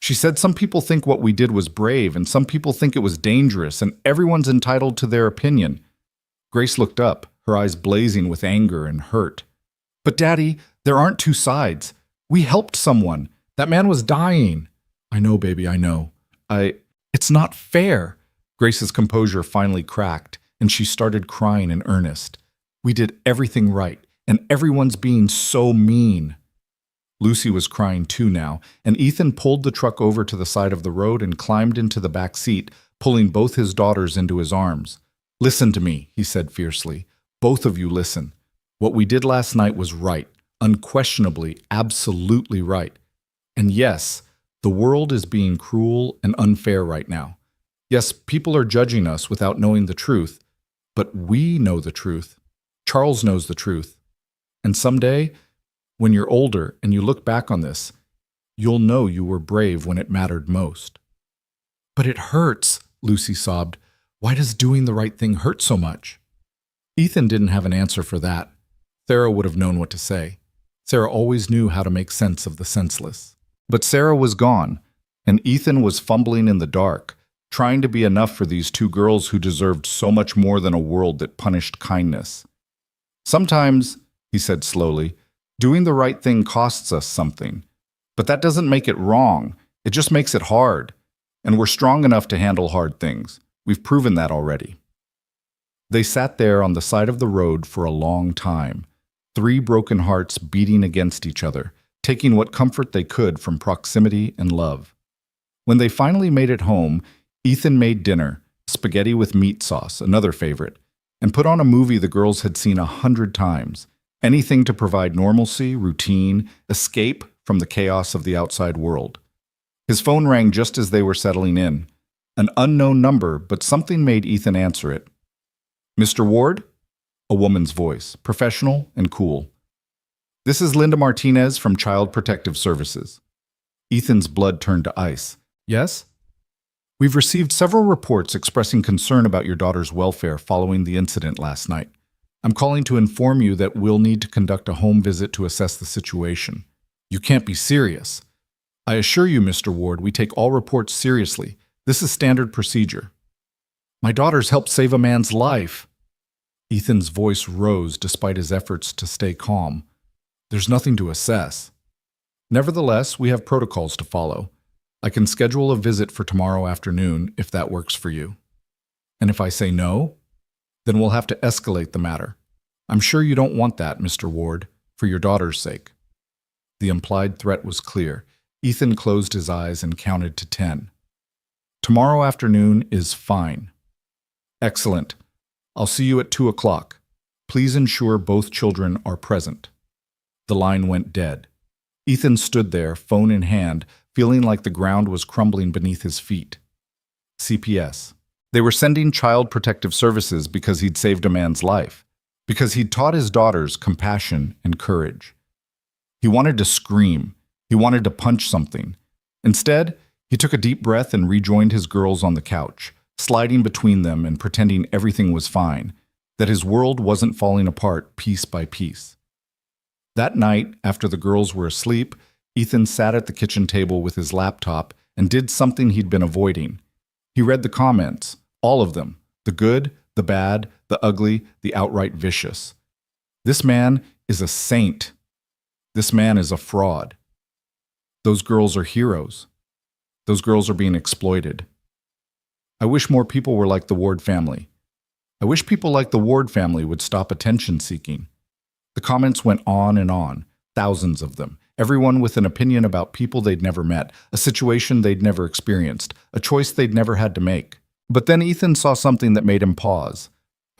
She said some people think what we did was brave, and some people think it was dangerous, and everyone's entitled to their opinion. Grace looked up, her eyes blazing with anger and hurt. But Daddy, there aren't two sides. We helped someone. That man was dying. I know, baby, I know. It's not fair. Grace's composure finally cracked, and she started crying in earnest. We did everything right, and everyone's being so mean. Lucy was crying too now, and Ethan pulled the truck over to the side of the road and climbed into the back seat, pulling both his daughters into his arms. Listen to me, he said fiercely. Both of you listen. What we did last night was right, unquestionably, absolutely right. And yes, the world is being cruel and unfair right now. Yes, people are judging us without knowing the truth, but we know the truth. Charles knows the truth. And someday, when you're older and you look back on this, you'll know you were brave when it mattered most. But it hurts, Lucy sobbed. Why does doing the right thing hurt so much? Ethan didn't have an answer for that. Sarah would have known what to say. Sarah always knew how to make sense of the senseless. But Sarah was gone, and Ethan was fumbling in the dark, trying to be enough for these 2 girls who deserved so much more than a world that punished kindness. Sometimes, he said slowly, doing the right thing costs us something. But that doesn't make it wrong. It just makes it hard. And we're strong enough to handle hard things. We've proven that already. They sat there on the side of the road for a long time, 3 broken hearts beating against each other, taking what comfort they could from proximity and love. When they finally made it home, Ethan made dinner, spaghetti with meat sauce, another favorite, and put on a movie the girls had seen 100 times, anything to provide normalcy, routine, escape from the chaos of the outside world. His phone rang just as they were settling in. An unknown number, but something made Ethan answer it. Mr. Ward? A woman's voice, professional and cool. This is Linda Martinez from Child Protective Services. Ethan's blood turned to ice. Yes? We've received several reports expressing concern about your daughter's welfare following the incident last night. I'm calling to inform you that we'll need to conduct a home visit to assess the situation. You can't be serious. I assure you, Mr. Ward, we take all reports seriously. This is standard procedure. My daughter's helped save a man's life. Ethan's voice rose despite his efforts to stay calm. There's nothing to assess. Nevertheless, we have protocols to follow. I can schedule a visit for tomorrow afternoon if that works for you. And if I say no, then we'll have to escalate the matter. I'm sure you don't want that, Mr. Ward, for your daughter's sake. The implied threat was clear. Ethan closed his eyes and counted to 10. Tomorrow afternoon is fine. Excellent. I'll see you at 2 o'clock. Please ensure both children are present. The line went dead. Ethan stood there, phone in hand, feeling like the ground was crumbling beneath his feet. CPS. They were sending Child Protective Services because he'd saved a man's life, because he'd taught his daughters compassion and courage. He wanted to scream. He wanted to punch something. Instead, he took a deep breath and rejoined his girls on the couch, sliding between them and pretending everything was fine, that his world wasn't falling apart piece by piece. That night, after the girls were asleep, Ethan sat at the kitchen table with his laptop and did something he'd been avoiding. He read the comments, all of them, the good, the bad, the ugly, the outright vicious. This man is a saint. This man is a fraud. Those girls are heroes. Those girls are being exploited. I wish more people were like the Ward family. I wish people like the Ward family would stop attention-seeking. The comments went on, thousands of them, everyone with an opinion about people they'd never met, a situation they'd never experienced, a choice they'd never had to make. But then Ethan saw something that made him pause.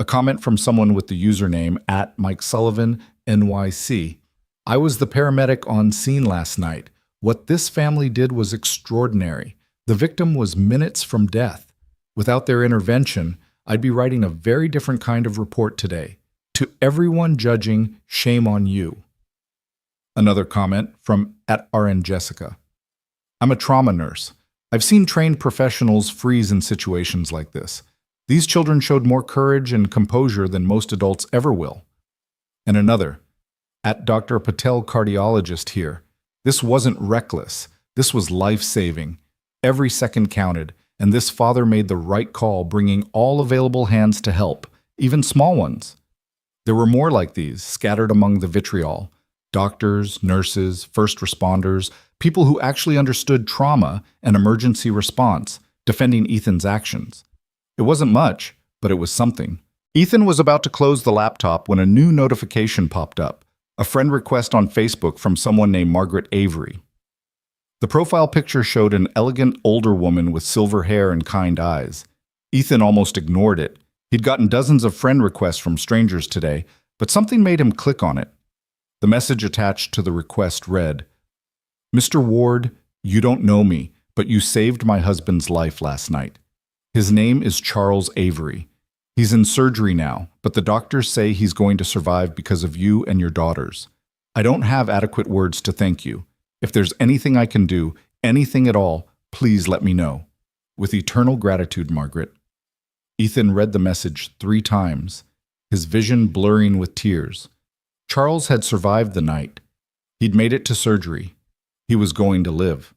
A comment from someone with the username @MikeSullivanNYC. I was the paramedic on scene last night. What this family did was extraordinary. The victim was minutes from death. Without their intervention, I'd be writing a very different kind of report today. To everyone judging, shame on you. Another comment from @RNJessica. I'm a trauma nurse. I've seen trained professionals freeze in situations like this. These children showed more courage and composure than most adults ever will. And another, @Dr. Patel cardiologist here. This wasn't reckless. This was life-saving. Every second counted, and this father made the right call, bringing all available hands to help, even small ones. There were more like these, scattered among the vitriol. Doctors, nurses, first responders, people who actually understood trauma and emergency response, defending Ethan's actions. It wasn't much, but it was something. Ethan was about to close the laptop when a new notification popped up, a friend request on Facebook from someone named Margaret Avery. The profile picture showed an elegant older woman with silver hair and kind eyes. Ethan almost ignored it. He'd gotten dozens of friend requests from strangers today, but something made him click on it. The message attached to the request read, Mr. Ward, you don't know me, but you saved my husband's life last night. His name is Charles Avery. He's in surgery now, but the doctors say he's going to survive because of you and your daughters. I don't have adequate words to thank you. If there's anything I can do, anything at all, please let me know. With eternal gratitude, Margaret. Ethan read the message 3 times, his vision blurring with tears. Charles had survived the night. He'd made it to surgery. He was going to live.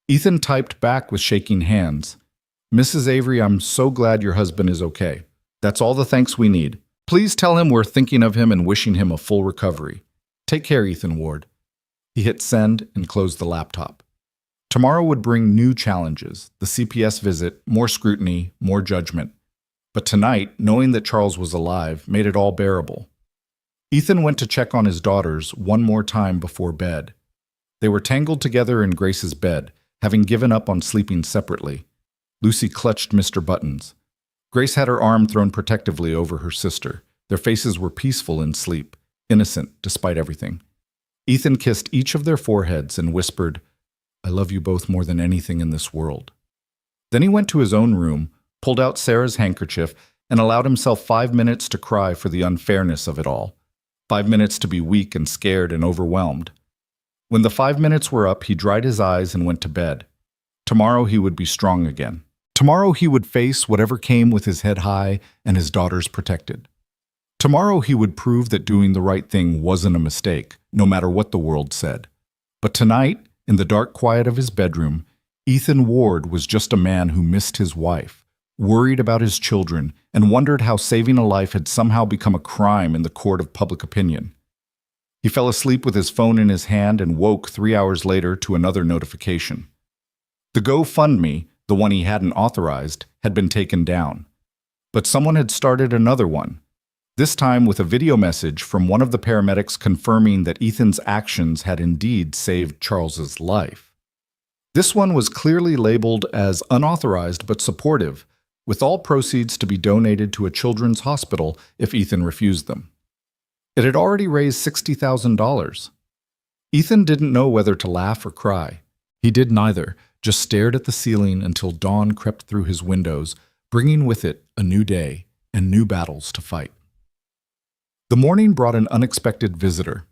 Ethan typed back with shaking hands. Mrs. Avery, I'm so glad your husband is okay. That's all the thanks we need. Please tell him we're thinking of him and wishing him a full recovery. Take care, Ethan Ward. He hit send and closed the laptop. Tomorrow would bring new challenges, the CPS visit, more scrutiny, more judgment. But tonight, knowing that Charles was alive, made it all bearable. Ethan went to check on his daughters one more time before bed. They were tangled together in Grace's bed, having given up on sleeping separately. Lucy clutched Mr. Buttons. Grace had her arm thrown protectively over her sister. Their faces were peaceful in sleep, innocent despite everything. Ethan kissed each of their foreheads and whispered, I love you both more than anything in this world. Then he went to his own room, pulled out Sarah's handkerchief, and allowed himself 5 minutes to cry for the unfairness of it all. 5 minutes to be weak and scared and overwhelmed. When the 5 minutes were up, he dried his eyes and went to bed. Tomorrow he would be strong again. Tomorrow he would face whatever came with his head high and his daughters protected. Tomorrow he would prove that doing the right thing wasn't a mistake, no matter what the world said. But tonight, in the dark quiet of his bedroom, Ethan Ward was just a man who missed his wife, worried about his children, and wondered how saving a life had somehow become a crime in the court of public opinion. He fell asleep with his phone in his hand and woke 3 hours later to another notification. The GoFundMe, the one he hadn't authorized, had been taken down. But someone had started another one, this time with a video message from one of the paramedics confirming that Ethan's actions had indeed saved Charles's life. This one was clearly labeled as unauthorized but supportive, with all proceeds to be donated to a children's hospital if Ethan refused them. It had already raised $60,000. Ethan didn't know whether to laugh or cry. He did neither, just stared at the ceiling until dawn crept through his windows, bringing with it a new day and new battles to fight. The morning brought an unexpected visitor.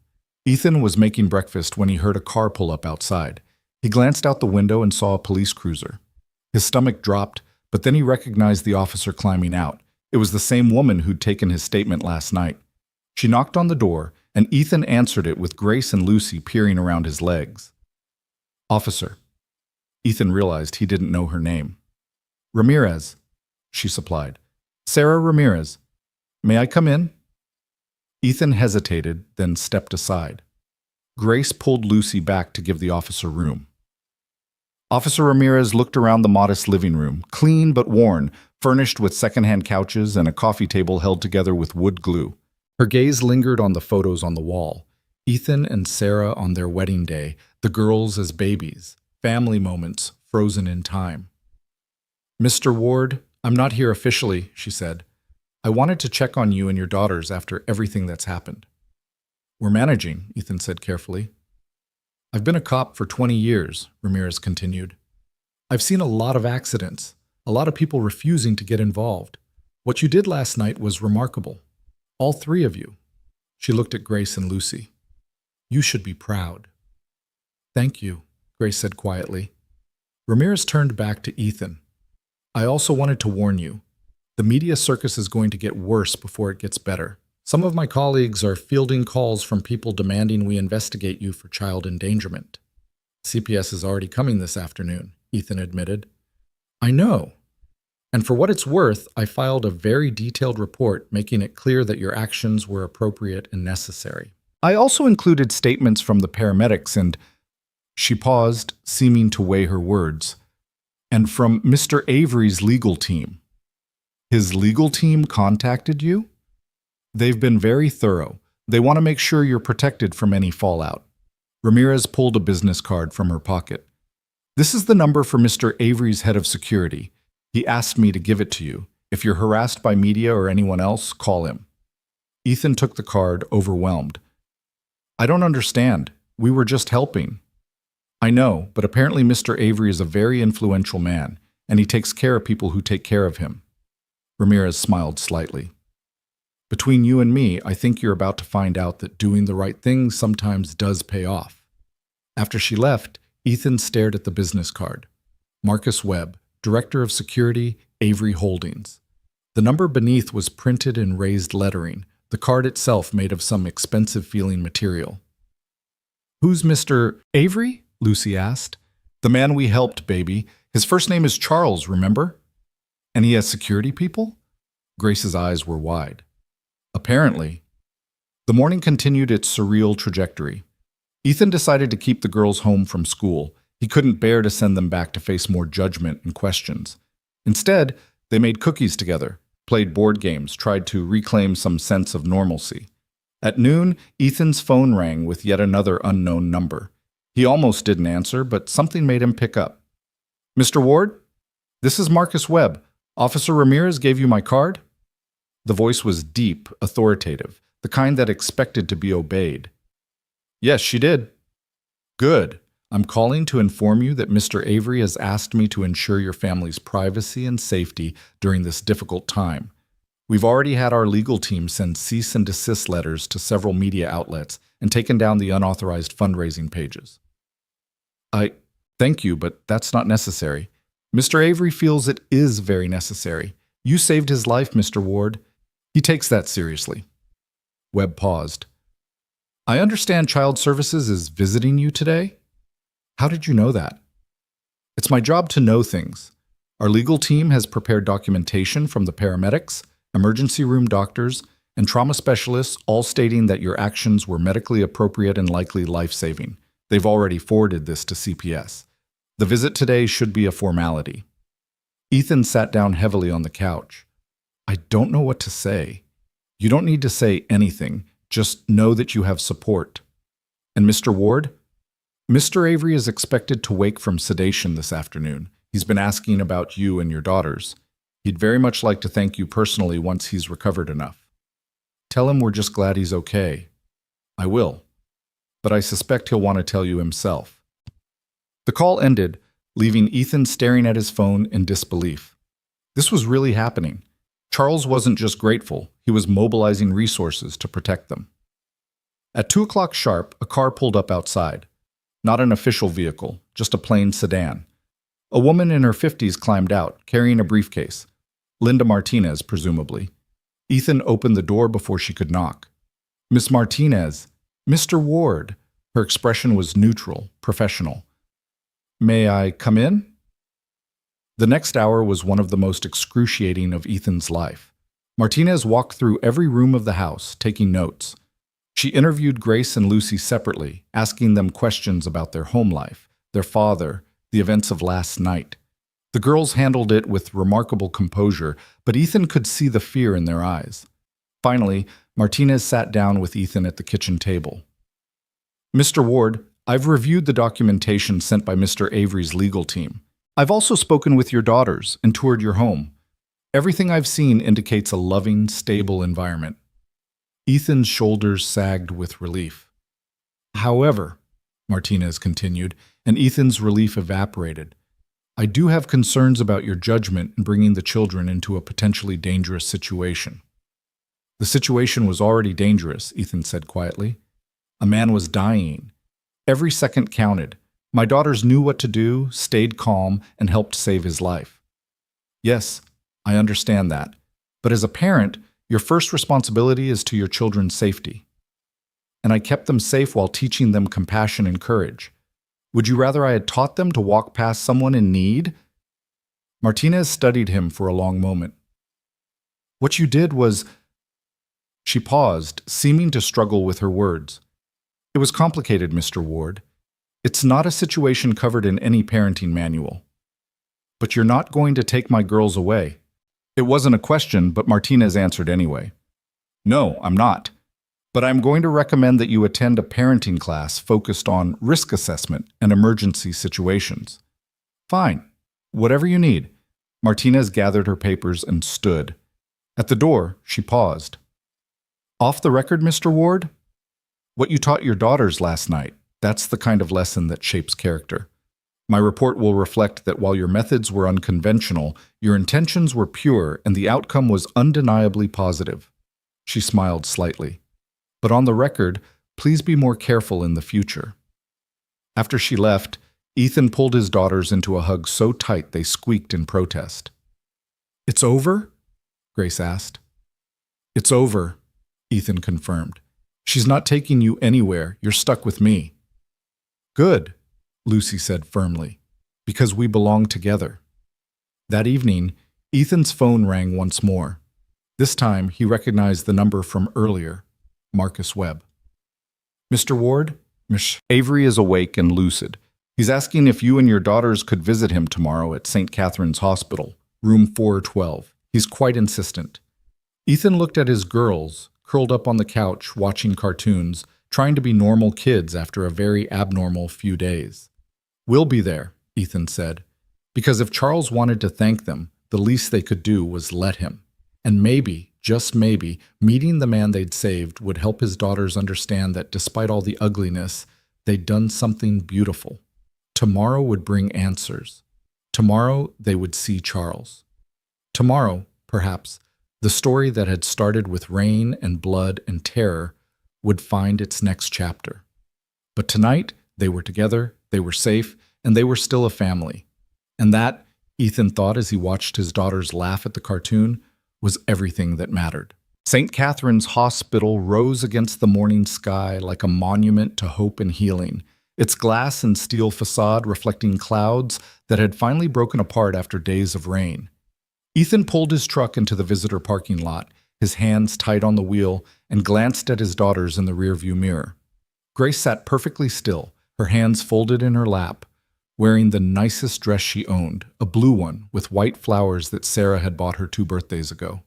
Ethan was making breakfast when he heard a car pull up outside. He glanced out the window and saw a police cruiser. His stomach dropped, but then he recognized the officer climbing out. It was the same woman who'd taken his statement last night. She knocked on the door, and Ethan answered it with Grace and Lucy peering around his legs. "Officer." Ethan realized he didn't know her name. "Ramirez," she supplied. "Sarah Ramirez. May I come in?" Ethan hesitated, then stepped aside. Grace pulled Lucy back to give the officer room. Officer Ramirez looked around the modest living room, clean but worn, furnished with secondhand couches and a coffee table held together with wood glue. Her gaze lingered on the photos on the wall. Ethan and Sarah on their wedding day, the girls as babies, family moments frozen in time. "Mr. Ward, I'm not here officially," she said. "I wanted to check on you and your daughters after everything that's happened." "We're managing," Ethan said carefully. "I've been a cop for 20 years, Ramirez continued. "I've seen a lot of accidents, a lot of people refusing to get involved. What you did last night was remarkable. All three of you." She looked at Grace and Lucy. "You should be proud." "Thank you," Grace said quietly. Ramirez turned back to Ethan. "I also wanted to warn you. The media circus is going to get worse before it gets better. Some of my colleagues are fielding calls from people demanding we investigate you for child endangerment." "CPS is already coming this afternoon," Ethan admitted. "I know. And for what it's worth, I filed a very detailed report making it clear that your actions were appropriate and necessary. I also included statements from the paramedics and—" She paused, seeming to weigh her words. "And from Mr. Avery's legal team." "His legal team contacted you?" "They've been very thorough. They want to make sure you're protected from any fallout." Ramirez pulled a business card from her pocket. "This is the number for Mr. Avery's head of security. He asked me to give it to you. If you're harassed by media or anyone else, call him." Ethan took the card, overwhelmed. "I don't understand. We were just helping." "I know, but apparently Mr. Avery is a very influential man, and he takes care of people who take care of him." Ramirez smiled slightly. "Between you and me, I think you're about to find out that doing the right thing sometimes does pay off." After she left, Ethan stared at the business card. Marcus Webb, Director of Security, Avery Holdings. The number beneath was printed in raised lettering, the card itself made of some expensive-feeling material. "Who's Mr. Avery?" Lucy asked. "The man we helped, baby. His first name is Charles, remember? And he has security people?" Grace's eyes were wide. "Apparently." The morning continued its surreal trajectory. Ethan decided to keep the girls home from school. He couldn't bear to send them back to face more judgment and questions. Instead, they made cookies together, played board games, tried to reclaim some sense of normalcy. At noon, Ethan's phone rang with yet another unknown number. He almost didn't answer, but something made him pick up. "Mr. Ward? This is Marcus Webb. Officer Ramirez gave you my card?" The voice was deep, authoritative, the kind that expected to be obeyed. "Yes, she did." "Good. I'm calling to inform you that Mr. Avery has asked me to ensure your family's privacy and safety during this difficult time. We've already had our legal team send cease and desist letters to several media outlets and taken down the unauthorized fundraising pages." Thank you, but that's not necessary." Mr. Avery feels it is very necessary. You saved his life, Mr. Ward. He takes that seriously. Webb paused. I understand Child Services is visiting you today? How did you know that? It's my job to know things. Our legal team has prepared documentation from the paramedics, emergency room doctors, and trauma specialists, all stating that your actions were medically appropriate and likely life-saving. They've already forwarded this to CPS. The visit today should be a formality. Ethan sat down heavily on the couch. I don't know what to say. You don't need to say anything. Just know that you have support. And Mr. Ward? Mr. Avery is expected to wake from sedation this afternoon. He's been asking about you and your daughters. He'd very much like to thank you personally once he's recovered enough. Tell him we're just glad he's okay. I will. But I suspect he'll want to tell you himself. The call ended, leaving Ethan staring at his phone in disbelief. This was really happening. Charles wasn't just grateful, he was mobilizing resources to protect them. At 2 o'clock sharp, a car pulled up outside. Not an official vehicle, just a plain sedan. A woman in her 50s climbed out, carrying a briefcase. Linda Martinez, presumably. Ethan opened the door before she could knock. Miss Martinez, Mr. Ward. Her expression was neutral, professional. May I come in? The next hour was one of the most excruciating of Ethan's life. Martinez walked through every room of the house, taking notes. She interviewed Grace and Lucy separately, asking them questions about their home life, their father, the events of last night. The girls handled it with remarkable composure, but Ethan could see the fear in their eyes. Finally, Martinez sat down with Ethan at the kitchen table. Mr. Ward, I've reviewed the documentation sent by Mr. Avery's legal team. I've also spoken with your daughters and toured your home. Everything I've seen indicates a loving, stable environment. Ethan's shoulders sagged with relief. However, Martinez continued, and Ethan's relief evaporated. I do have concerns about your judgment in bringing the children into a potentially dangerous situation. The situation was already dangerous, Ethan said quietly. A man was dying. Every second counted. My daughters knew what to do, stayed calm, and helped save his life. Yes, I understand that. But as a parent, your first responsibility is to your children's safety. And I kept them safe while teaching them compassion and courage. Would you rather I had taught them to walk past someone in need? Martinez studied him for a long moment. What you did was... She paused, seeming to struggle with her words. It was complicated, Mr. Ward. It's not a situation covered in any parenting manual. But you're not going to take my girls away. It wasn't a question, but Martinez answered anyway. No, I'm not. But I'm going to recommend that you attend a parenting class focused on risk assessment and emergency situations. Fine. Whatever you need. Martinez gathered her papers and stood. At the door, she paused. Off the record, Mr. Ward? What you taught your daughters last night, that's the kind of lesson that shapes character. My report will reflect that while your methods were unconventional, your intentions were pure and the outcome was undeniably positive. She smiled slightly. But on the record, please be more careful in the future. After she left, Ethan pulled his daughters into a hug so tight they squeaked in protest. It's over? Grace asked. It's over, Ethan confirmed. She's not taking you anywhere. You're stuck with me. Good, Lucy said firmly, because we belong together. That evening, Ethan's phone rang once more. This time, he recognized the number from earlier, Marcus Webb. Mr. Ward, Miss Avery is awake and lucid. He's asking if you and your daughters could visit him tomorrow at St. Catherine's Hospital, room 412. He's quite insistent. Ethan looked at his girls, curled up on the couch watching cartoons, trying to be normal kids after a very abnormal few days. We'll be there, Ethan said, because if Charles wanted to thank them, the least they could do was let him. And maybe, just maybe, meeting the man they'd saved would help his daughters understand that despite all the ugliness, they'd done something beautiful. Tomorrow would bring answers. Tomorrow they would see Charles. Tomorrow, perhaps, the story that had started with rain and blood and terror would find its next chapter. But tonight, they were together, they were safe, and they were still a family. And that, Ethan thought as he watched his daughters laugh at the cartoon, was everything that mattered. St. Catherine's Hospital rose against the morning sky like a monument to hope and healing, its glass and steel facade reflecting clouds that had finally broken apart after days of rain. Ethan pulled his truck into the visitor parking lot, his hands tight on the wheel, and glanced at his daughters in the rearview mirror. Grace sat perfectly still, her hands folded in her lap, wearing the nicest dress she owned, a blue one with white flowers that Sarah had bought her 2 birthdays ago.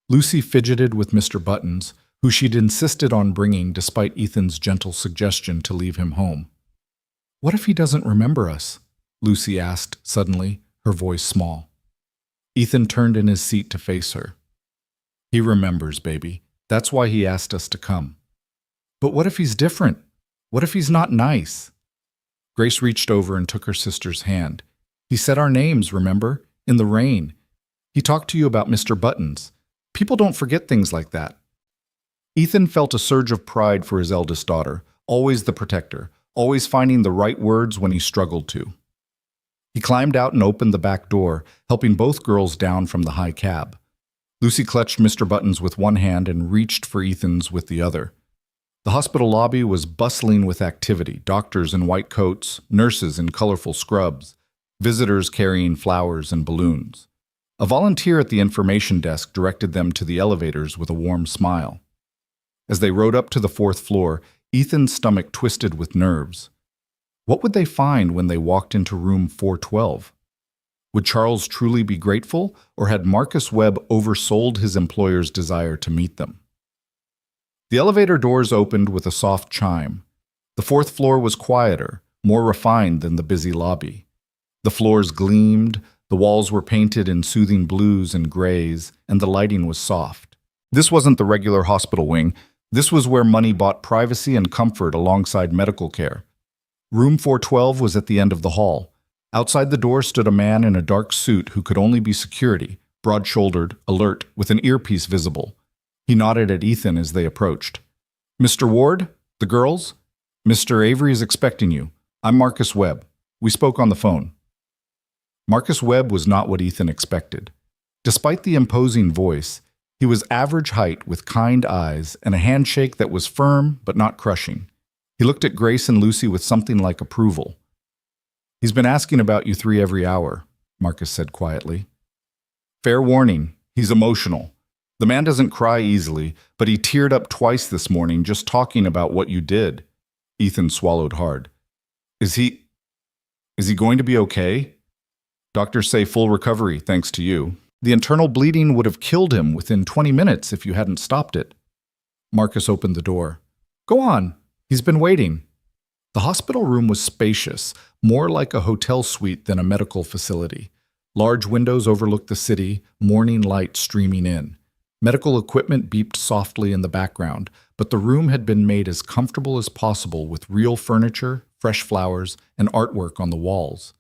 Lucy fidgeted with Mr. Buttons, who she'd insisted on bringing despite Ethan's gentle suggestion to leave him home. "What if he doesn't remember us?" Lucy asked suddenly, her voice small. Ethan turned in his seat to face her. "He remembers, baby. That's why he asked us to come." "But what if he's different? What if he's not nice?" Grace reached over and took her sister's hand. "He said our names, remember? In the rain. He talked to you about Mr. Buttons. People don't forget things like that." Ethan felt a surge of pride for his eldest daughter, always the protector, always finding the right words when he struggled to. He climbed out and opened the back door, helping both girls down from the high cab. Lucy clutched Mr. Buttons with one hand and reached for Ethan's with the other. The hospital lobby was bustling with activity, doctors in white coats, nurses in colorful scrubs, visitors carrying flowers and balloons. A volunteer at the information desk directed them to the elevators with a warm smile. As they rode up to the 4th floor, Ethan's stomach twisted with nerves. What would they find when they walked into room 412? Would Charles truly be grateful, or had Marcus Webb oversold his employer's desire to meet them? The elevator doors opened with a soft chime. The 4th floor was quieter, more refined than the busy lobby. The floors gleamed, the walls were painted in soothing blues and grays, and the lighting was soft. This wasn't the regular hospital wing. This was where money bought privacy and comfort alongside medical care. Room 412 was at the end of the hall. Outside the door stood a man in a dark suit who could only be security, broad-shouldered, alert, with an earpiece visible. He nodded at Ethan as they approached. "Mr. Ward? The girls? Mr. Avery is expecting you. I'm Marcus Webb. We spoke on the phone." Marcus Webb was not what Ethan expected. Despite the imposing voice, he was average height with kind eyes and a handshake that was firm but not crushing. He looked at Grace and Lucy with something like approval. "He's been asking about you 3 every hour," Marcus said quietly. "Fair warning, he's emotional. The man doesn't cry easily, but he teared up twice this morning just talking about what you did." Ethan swallowed hard. Is he going to be okay?" "Doctors say full recovery, thanks to you. The internal bleeding would have killed him within 20 minutes if you hadn't stopped it." Marcus opened the door. "Go on. He's been waiting." The hospital room was spacious, more like a hotel suite than a medical facility. Large windows overlooked the city, morning light streaming in. Medical equipment beeped softly in the background, but the room had been made as comfortable as possible with real furniture, fresh flowers, and artwork on the walls.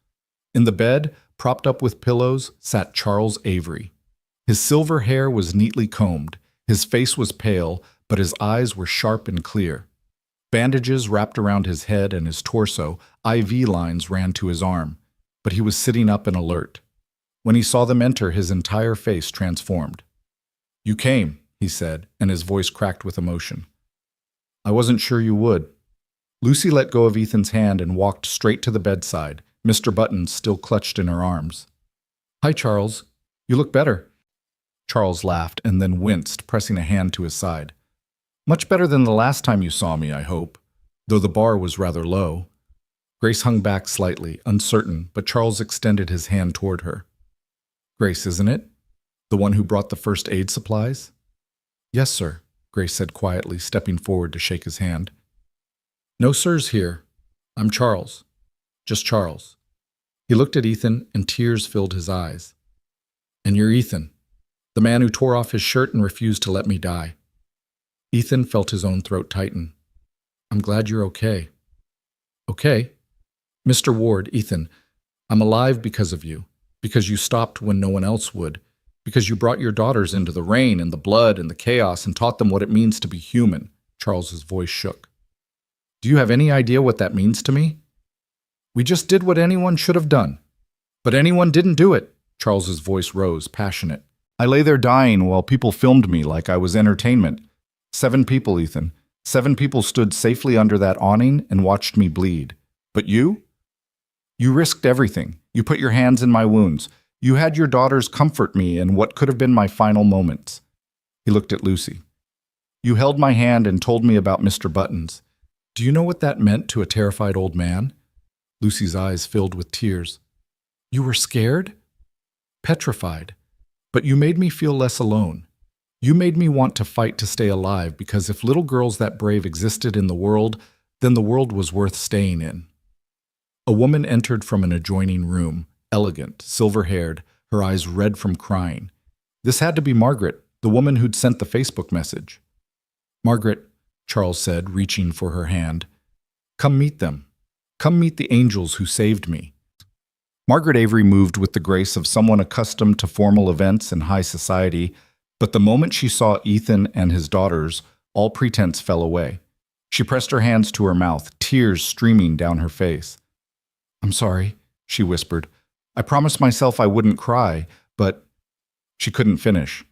In the bed, propped up with pillows, sat Charles Avery. His silver hair was neatly combed, his face was pale, but his eyes were sharp and clear. Bandages wrapped around his head and his torso, IV lines ran to his arm, but he was sitting up and alert. When he saw them enter, his entire face transformed. "You came," he said, and his voice cracked with emotion. "I wasn't sure you would." Lucy let go of Ethan's hand and walked straight to the bedside, Mr. Buttons still clutched in her arms. "Hi, Charles. You look better." Charles laughed and then winced, pressing a hand to his side. "Much better than the last time you saw me, I hope, though the bar was rather low." Grace hung back slightly, uncertain, but Charles extended his hand toward her. "Grace, isn't it? The one who brought the first aid supplies?" "Yes, sir," Grace said quietly, stepping forward to shake his hand. "No sirs here. I'm Charles. Just Charles." He looked at Ethan, and tears filled his eyes. "And you're Ethan, the man who tore off his shirt and refused to let me die." Ethan felt his own throat tighten. "I'm glad you're okay." "Okay? Mr. Ward, Ethan, I'm alive because of you, because you stopped when no one else would, because you brought your daughters into the rain and the blood and the chaos and taught them what it means to be human." Charles's voice shook. "Do you have any idea what that means to me? We just did what anyone should have done. But anyone didn't do it. Charles's voice rose, passionate. I lay there dying while people filmed me like I was entertainment. 7 people, Ethan. 7 people stood safely under that awning and watched me bleed. But you? You risked everything. You put your hands in my wounds. You had your daughters comfort me in what could have been my final moments. He looked at Lucy. You held my hand and told me about Mr. Buttons. Do you know what that meant to a terrified old man? Lucy's eyes filled with tears. You were scared? Petrified. But you made me feel less alone. You made me want to fight to stay alive, because if little girls that brave existed in the world, then the world was worth staying in. A woman entered from an adjoining room, elegant, silver-haired, her eyes red from crying. This had to be Margaret, the woman who'd sent the Facebook message. Margaret, Charles said, reaching for her hand, come meet them. Come meet the angels who saved me. Margaret Avery moved with the grace of someone accustomed to formal events in high society, but the moment she saw Ethan and his daughters, all pretense fell away. She pressed her hands to her mouth, tears streaming down her face. I'm sorry, she whispered. I promised myself I wouldn't cry, but… She couldn't finish.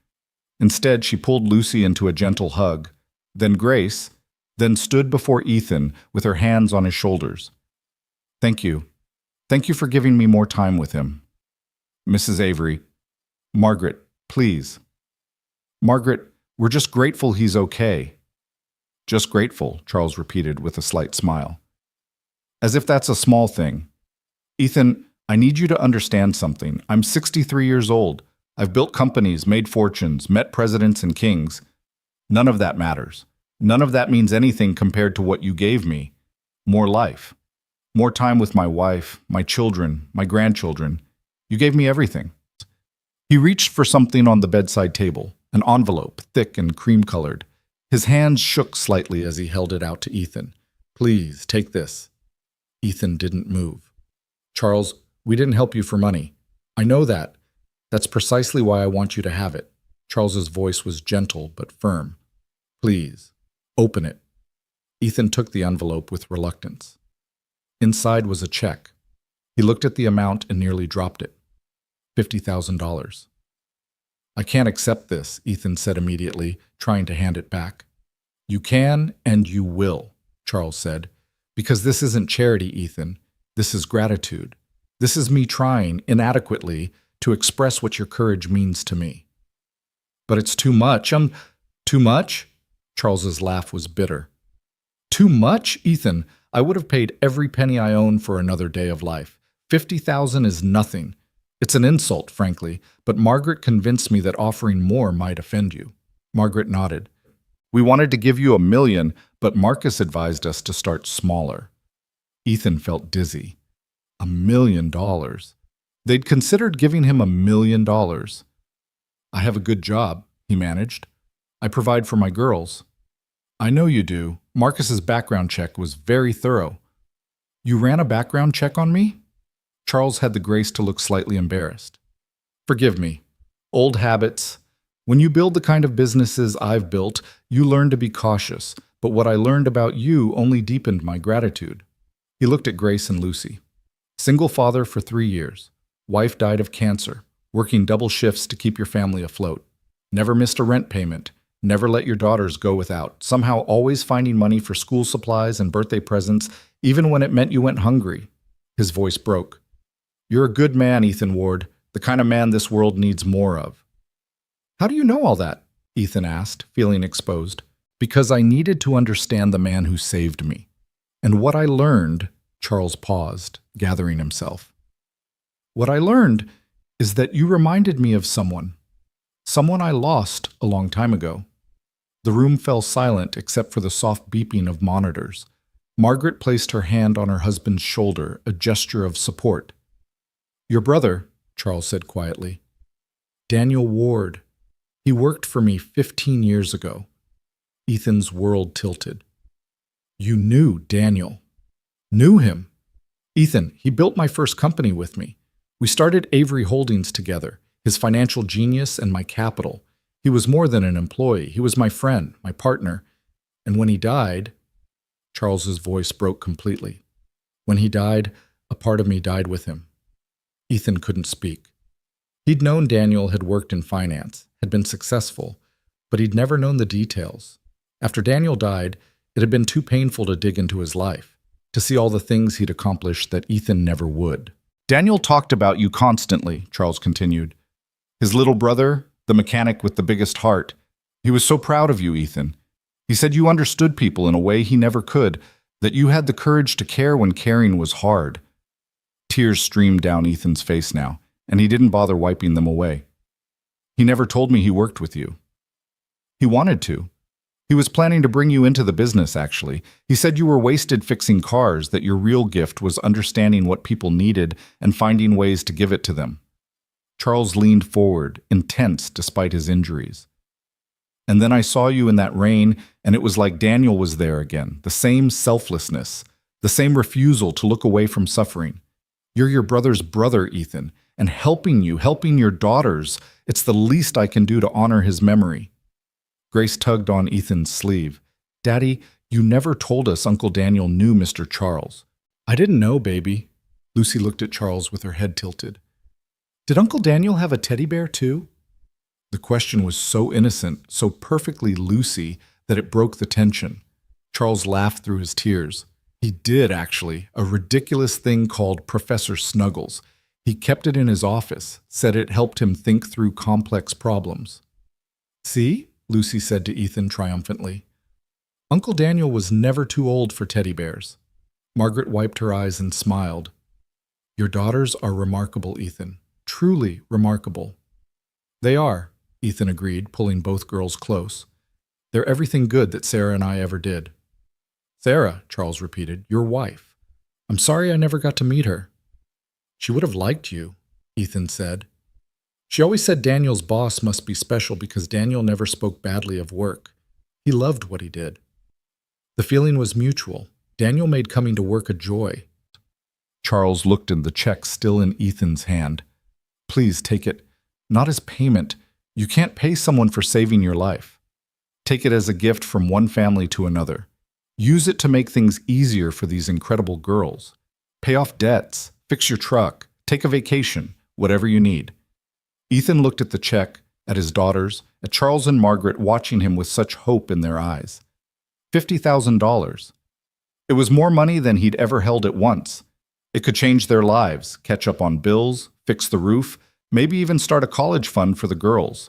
Instead, she pulled Lucy into a gentle hug, then Grace, then stood before Ethan with her hands on his shoulders. Thank you. Thank you for giving me more time with him. Mrs. Avery. Margaret, please. Margaret, we're just grateful he's okay. Just grateful, Charles repeated with a slight smile. As if that's a small thing. Ethan, I need you to understand something. I'm 63 years old. I've built companies, made fortunes, met presidents and kings. None of that matters. None of that means anything compared to what you gave me. More life. More time with my wife, my children, my grandchildren. You gave me everything. He reached for something on the bedside table, an envelope, thick and cream-colored. His hands shook slightly as he held it out to Ethan. Please, take this. Ethan didn't move. Charles, we didn't help you for money. I know that. That's precisely why I want you to have it. Charles's voice was gentle but firm. Please, open it. Ethan took the envelope with reluctance. Inside was a check. He looked at the amount and nearly dropped it. $50,000. I can't accept this, Ethan said immediately, trying to hand it back. You can and you will, Charles said, because this isn't charity, Ethan. This is gratitude. This is me trying, inadequately, to express what your courage means to me. But it's too much. Too much? Charles's laugh was bitter. Too much, Ethan? I would have paid every penny I own for another day of life. $50,000 is nothing. It's an insult, frankly, but Margaret convinced me that offering more might offend you. Margaret nodded. We wanted to give you $1 million, but Marcus advised us to start smaller. Ethan felt dizzy. $1 million. They'd considered giving him $1 million. I have a good job, he managed. I provide for my girls. I know you do. Marcus's background check was very thorough. You ran a background check on me? Charles had the grace to look slightly embarrassed. Forgive me. Old habits. When you build the kind of businesses I've built, you learn to be cautious, but what I learned about you only deepened my gratitude. He looked at Grace and Lucy. Single father for 3 years. Wife died of cancer, working double shifts to keep your family afloat. Never missed a rent payment. Never let your daughters go without. Somehow always finding money for school supplies and birthday presents, even when it meant you went hungry. His voice broke. You're a good man, Ethan Ward, the kind of man this world needs more of. How do you know all that? Ethan asked, feeling exposed. Because I needed to understand the man who saved me. And what I learned, Charles paused, gathering himself. What I learned is that you reminded me of someone I lost a long time ago. The room fell silent except for the soft beeping of monitors. Margaret placed her hand on her husband's shoulder, a gesture of support. Your brother, Charles said quietly. Daniel Ward. He worked for me 15 years ago. Ethan's world tilted. You knew Daniel. Knew him. Ethan, he built my first company with me. We started Avery Holdings together, his financial genius and my capital. He was more than an employee. He was my friend, my partner. And when he died, Charles's voice broke completely. When he died, a part of me died with him. Ethan couldn't speak. He'd known Daniel had worked in finance, had been successful, but he'd never known the details. After Daniel died, it had been too painful to dig into his life, to see all the things he'd accomplished that Ethan never would. Daniel talked about you constantly, Charles continued. His little brother, the mechanic with the biggest heart. He was so proud of you, Ethan. He said you understood people in a way he never could, that you had the courage to care when caring was hard. Tears streamed down Ethan's face now, and he didn't bother wiping them away. He never told me he worked with you. He wanted to. He was planning to bring you into the business, actually. He said you were wasted fixing cars, that your real gift was understanding what people needed and finding ways to give it to them. Charles leaned forward, intense despite his injuries. And then I saw you in that rain, and it was like Daniel was there again, the same selflessness, the same refusal to look away from suffering. You're your brother's brother, Ethan, and helping you, helping your daughters, it's the least I can do to honor his memory. Grace tugged on Ethan's sleeve. Daddy, you never told us Uncle Daniel knew Mr. Charles. I didn't know, baby. Lucy looked at Charles with her head tilted. Did Uncle Daniel have a teddy bear too? The question was so innocent, so perfectly Lucy, that it broke the tension. Charles laughed through his tears. He did, actually, a ridiculous thing called Professor Snuggles. He kept it in his office, said it helped him think through complex problems. See? Lucy said to Ethan triumphantly. Uncle Daniel was never too old for teddy bears. Margaret wiped her eyes and smiled. Your daughters are remarkable, Ethan. Truly remarkable. They are, Ethan agreed, pulling both girls close. They're everything good that Sarah and I ever did. Sarah, Charles repeated, your wife. I'm sorry I never got to meet her. She would have liked you, Ethan said. She always said Daniel's boss must be special because Daniel never spoke badly of work. He loved what he did. The feeling was mutual. Daniel made coming to work a joy. Charles looked at the check still in Ethan's hand. Please take it. Not as payment. You can't pay someone for saving your life. Take it as a gift from one family to another. Use it to make things easier for these incredible girls. Pay off debts, fix your truck, take a vacation, whatever you need. Ethan looked at the check, at his daughters, at Charles and Margaret watching him with such hope in their eyes. $50,000. It was more money than he'd ever held at once. It could change their lives, catch up on bills, fix the roof, maybe even start a college fund for the girls.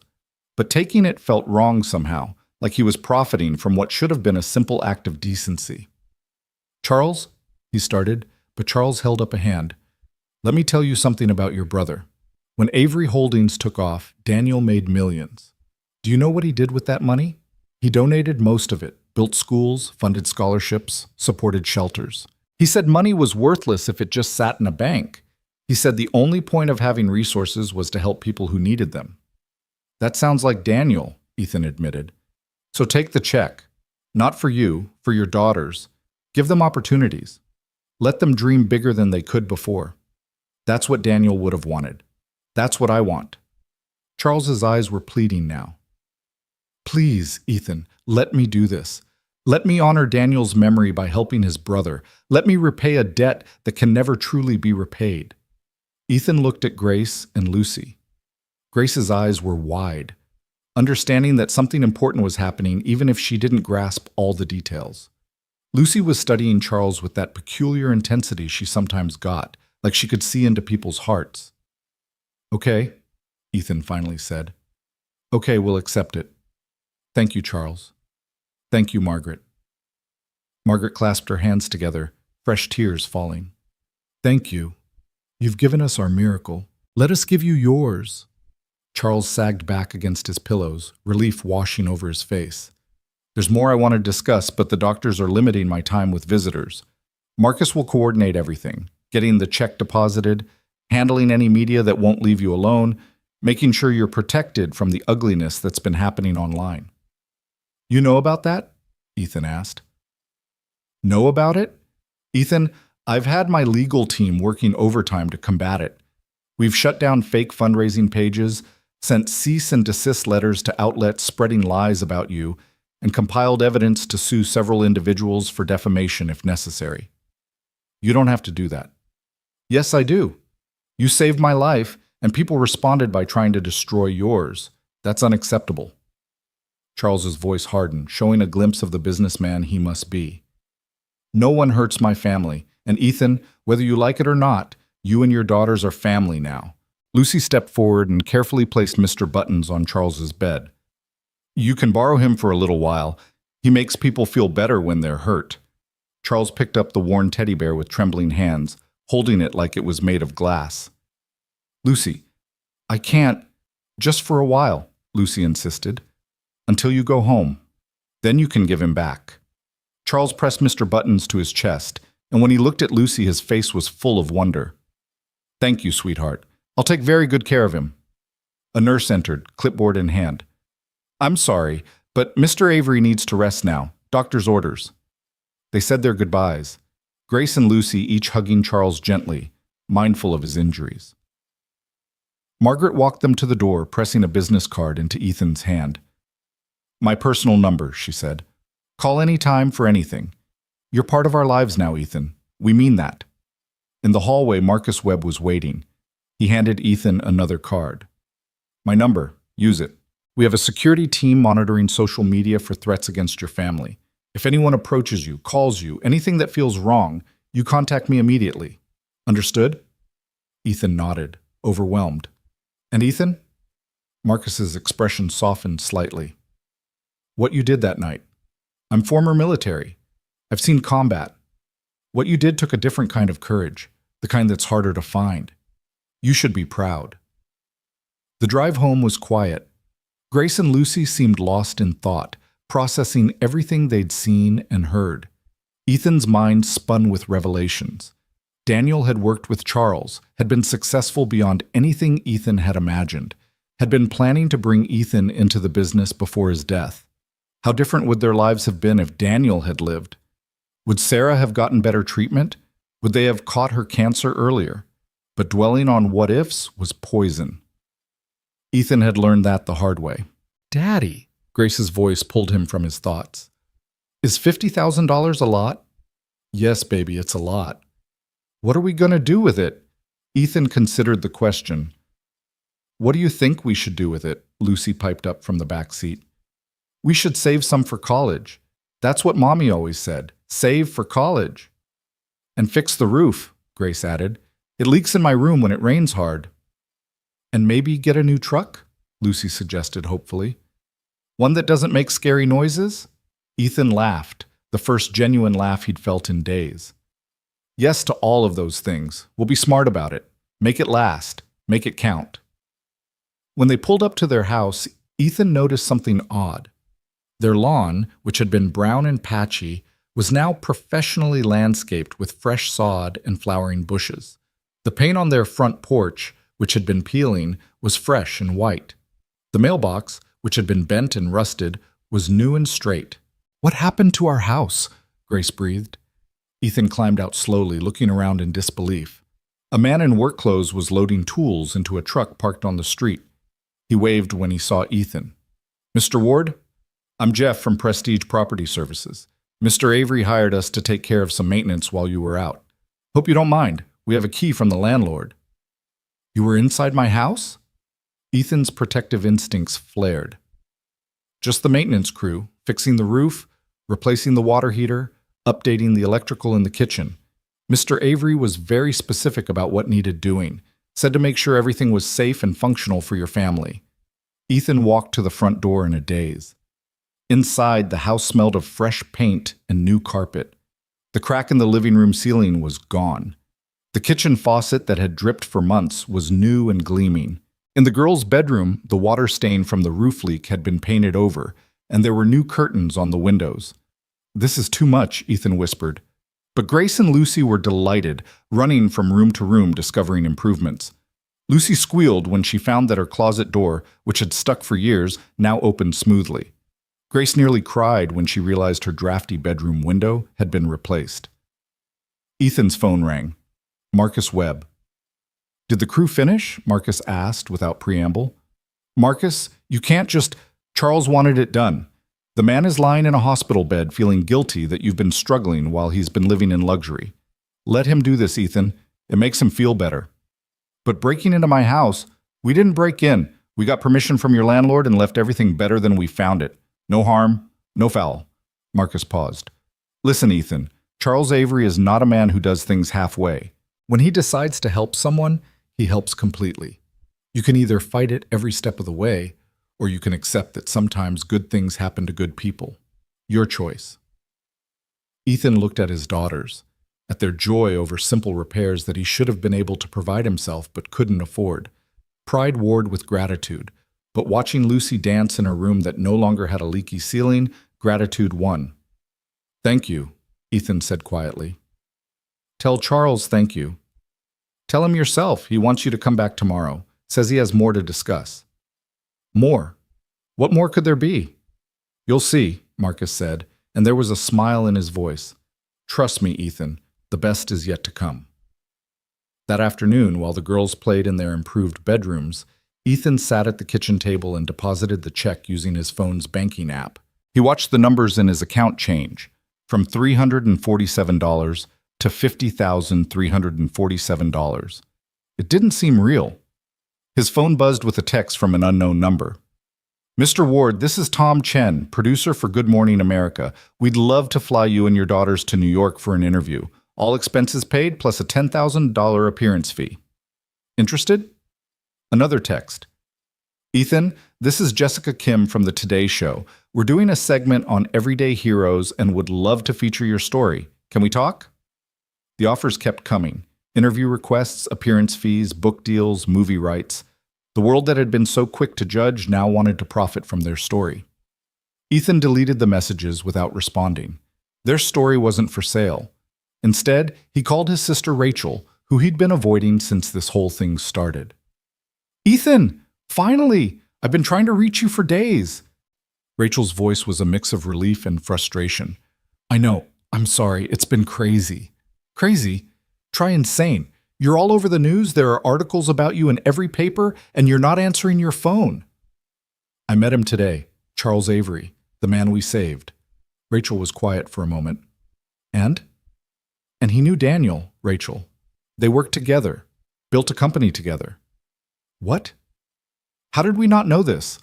But taking it felt wrong somehow, like he was profiting from what should have been a simple act of decency. Charles, he started, but Charles held up a hand. Let me tell you something about your brother. When Avery Holdings took off, Daniel made millions. Do you know what he did with that money? He donated most of it, built schools, funded scholarships, supported shelters. He said money was worthless if it just sat in a bank. He said the only point of having resources was to help people who needed them. That sounds like Daniel, Ethan admitted. So take the check. Not for you, for your daughters. Give them opportunities. Let them dream bigger than they could before. That's what Daniel would have wanted. That's what I want. Charles's eyes were pleading now. Please, Ethan, let me do this. Let me honor Daniel's memory by helping his brother. Let me repay a debt that can never truly be repaid. Ethan looked at Grace and Lucy. Grace's eyes were wide, understanding that something important was happening even if she didn't grasp all the details. Lucy was studying Charles with that peculiar intensity she sometimes got, like she could see into people's hearts. Okay, Ethan finally said. Okay, we'll accept it. Thank you, Charles. Thank you, Margaret. Margaret clasped her hands together, fresh tears falling. Thank you. You've given us our miracle. Let us give you yours. Charles sagged back against his pillows, relief washing over his face. There's more I want to discuss, but the doctors are limiting my time with visitors. Marcus will coordinate everything, getting the check deposited, handling any media that won't leave you alone, making sure you're protected from the ugliness that's been happening online. You know about that? Ethan asked. Know about it? Ethan, I've had my legal team working overtime to combat it. We've shut down fake fundraising pages, sent cease and desist letters to outlets spreading lies about you, and compiled evidence to sue several individuals for defamation if necessary. You don't have to do that. Yes, I do. You saved my life, and people responded by trying to destroy yours. That's unacceptable. Charles's voice hardened, showing a glimpse of the businessman he must be. No one hurts my family, and Ethan, whether you like it or not, you and your daughters are family now. Lucy stepped forward and carefully placed Mr. Buttons on Charles's bed. You can borrow him for a little while. He makes people feel better when they're hurt. Charles picked up the worn teddy bear with trembling hands, holding it like it was made of glass. Lucy, I can't. Just for a while, Lucy insisted. Until you go home. Then you can give him back. Charles pressed Mr. Buttons to his chest, and when he looked at Lucy, his face was full of wonder. Thank you, sweetheart. I'll take very good care of him. A nurse entered, clipboard in hand. I'm sorry, but Mr. Avery needs to rest now. Doctor's orders. They said their goodbyes, Grace and Lucy each hugging Charles gently, mindful of his injuries. Margaret walked them to the door, pressing a business card into Ethan's hand. My personal number, she said. Call any time for anything. You're part of our lives now, Ethan. We mean that. In the hallway, Marcus Webb was waiting. He handed Ethan another card. My number. Use it. We have a security team monitoring social media for threats against your family. If anyone approaches you, calls you, anything that feels wrong, you contact me immediately. Understood? Ethan nodded, overwhelmed. And Ethan? Marcus's expression softened slightly. What you did that night. I'm former military. I've seen combat. What you did took a different kind of courage, the kind that's harder to find. You should be proud. The drive home was quiet. Grace and Lucy seemed lost in thought, processing everything they'd seen and heard. Ethan's mind spun with revelations. Daniel had worked with Charles, had been successful beyond anything Ethan had imagined, had been planning to bring Ethan into the business before his death. How different would their lives have been if Daniel had lived? Would Sarah have gotten better treatment? Would they have caught her cancer earlier? But dwelling on what-ifs was poison. Ethan had learned that the hard way. Daddy, Grace's voice pulled him from his thoughts. Is $50,000 a lot? Yes, baby, it's a lot. What are we going to do with it? Ethan considered the question. What do you think we should do with it? Lucy piped up from the back seat. We should save some for college. That's what Mommy always said. Save for college. And fix the roof, Grace added. It leaks in my room when it rains hard. And maybe get a new truck? Lucy suggested hopefully. One that doesn't make scary noises? Ethan laughed, the first genuine laugh he'd felt in days. Yes to all of those things. We'll be smart about it. Make it last. Make it count. When they pulled up to their house, Ethan noticed something odd. Their lawn, which had been brown and patchy, was now professionally landscaped with fresh sod and flowering bushes. The paint on their front porch, which had been peeling, was fresh and white. The mailbox, which had been bent and rusted, was new and straight. What happened to our house? Grace breathed. Ethan climbed out slowly, looking around in disbelief. A man in work clothes was loading tools into a truck parked on the street. He waved when he saw Ethan. Mr. Ward? I'm Jeff from Prestige Property Services. Mr. Avery hired us to take care of some maintenance while you were out. Hope you don't mind. We have a key from the landlord. You were inside my house? Ethan's protective instincts flared. Just the maintenance crew, fixing the roof, replacing the water heater, updating the electrical in the kitchen. Mr. Avery was very specific about what needed doing, said to make sure everything was safe and functional for your family. Ethan walked to the front door in a daze. Inside, the house smelled of fresh paint and new carpet. The crack in the living room ceiling was gone. The kitchen faucet that had dripped for months was new and gleaming. In the girls' bedroom, the water stain from the roof leak had been painted over, and there were new curtains on the windows. This is too much, Ethan whispered. But Grace and Lucy were delighted, running from room to room discovering improvements. Lucy squealed when she found that her closet door, which had stuck for years, now opened smoothly. Grace nearly cried when she realized her drafty bedroom window had been replaced. Ethan's phone rang. Marcus Webb. Did the crew finish? Marcus asked without preamble. Marcus, you can't just... Charles wanted it done. The man is lying in a hospital bed feeling guilty that you've been struggling while he's been living in luxury. Let him do this, Ethan. It makes him feel better. But breaking into my house, we didn't break in. We got permission from your landlord and left everything better than we found it. No harm, no foul. Marcus paused. Listen, Ethan, Charles Avery is not a man who does things halfway. When he decides to help someone, he helps completely. You can either fight it every step of the way, or you can accept that sometimes good things happen to good people. Your choice. Ethan looked at his daughters, at their joy over simple repairs that he should have been able to provide himself but couldn't afford. Pride warred with gratitude, but watching Lucy dance in a room that no longer had a leaky ceiling, gratitude won. Thank you, Ethan said quietly. Tell Charles thank you. Tell him yourself he wants you to come back tomorrow. Says he has more to discuss. More? What more could there be? You'll see, Marcus said, and there was a smile in his voice. Trust me, Ethan, the best is yet to come. That afternoon, while the girls played in their improved bedrooms, Ethan sat at the kitchen table and deposited the check using his phone's banking app. He watched the numbers in his account change, from $347 to $50,347. It didn't seem real. His phone buzzed with a text from an unknown number. Mr. Ward, this is Tom Chen, producer for Good Morning America. We'd love to fly you and your daughters to New York for an interview. All expenses paid plus a $10,000 appearance fee. Interested? Another text. Ethan, this is Jessica Kim from the Today Show. We're doing a segment on everyday heroes and would love to feature your story. Can we talk? The offers kept coming. Interview requests, appearance fees, book deals, movie rights. The world that had been so quick to judge now wanted to profit from their story. Ethan deleted the messages without responding. Their story wasn't for sale. Instead, he called his sister Rachel, who he'd been avoiding since this whole thing started. Ethan, finally! I've been trying to reach you for days. Rachel's voice was a mix of relief and frustration. I know. I'm sorry. It's been crazy. Crazy? Try insane. You're all over the news. There are articles about you in every paper, and you're not answering your phone. I met him today, Charles Avery, the man we saved. Rachel was quiet for a moment. And he knew Daniel, Rachel. They worked together, built a company together. What? How did we not know this?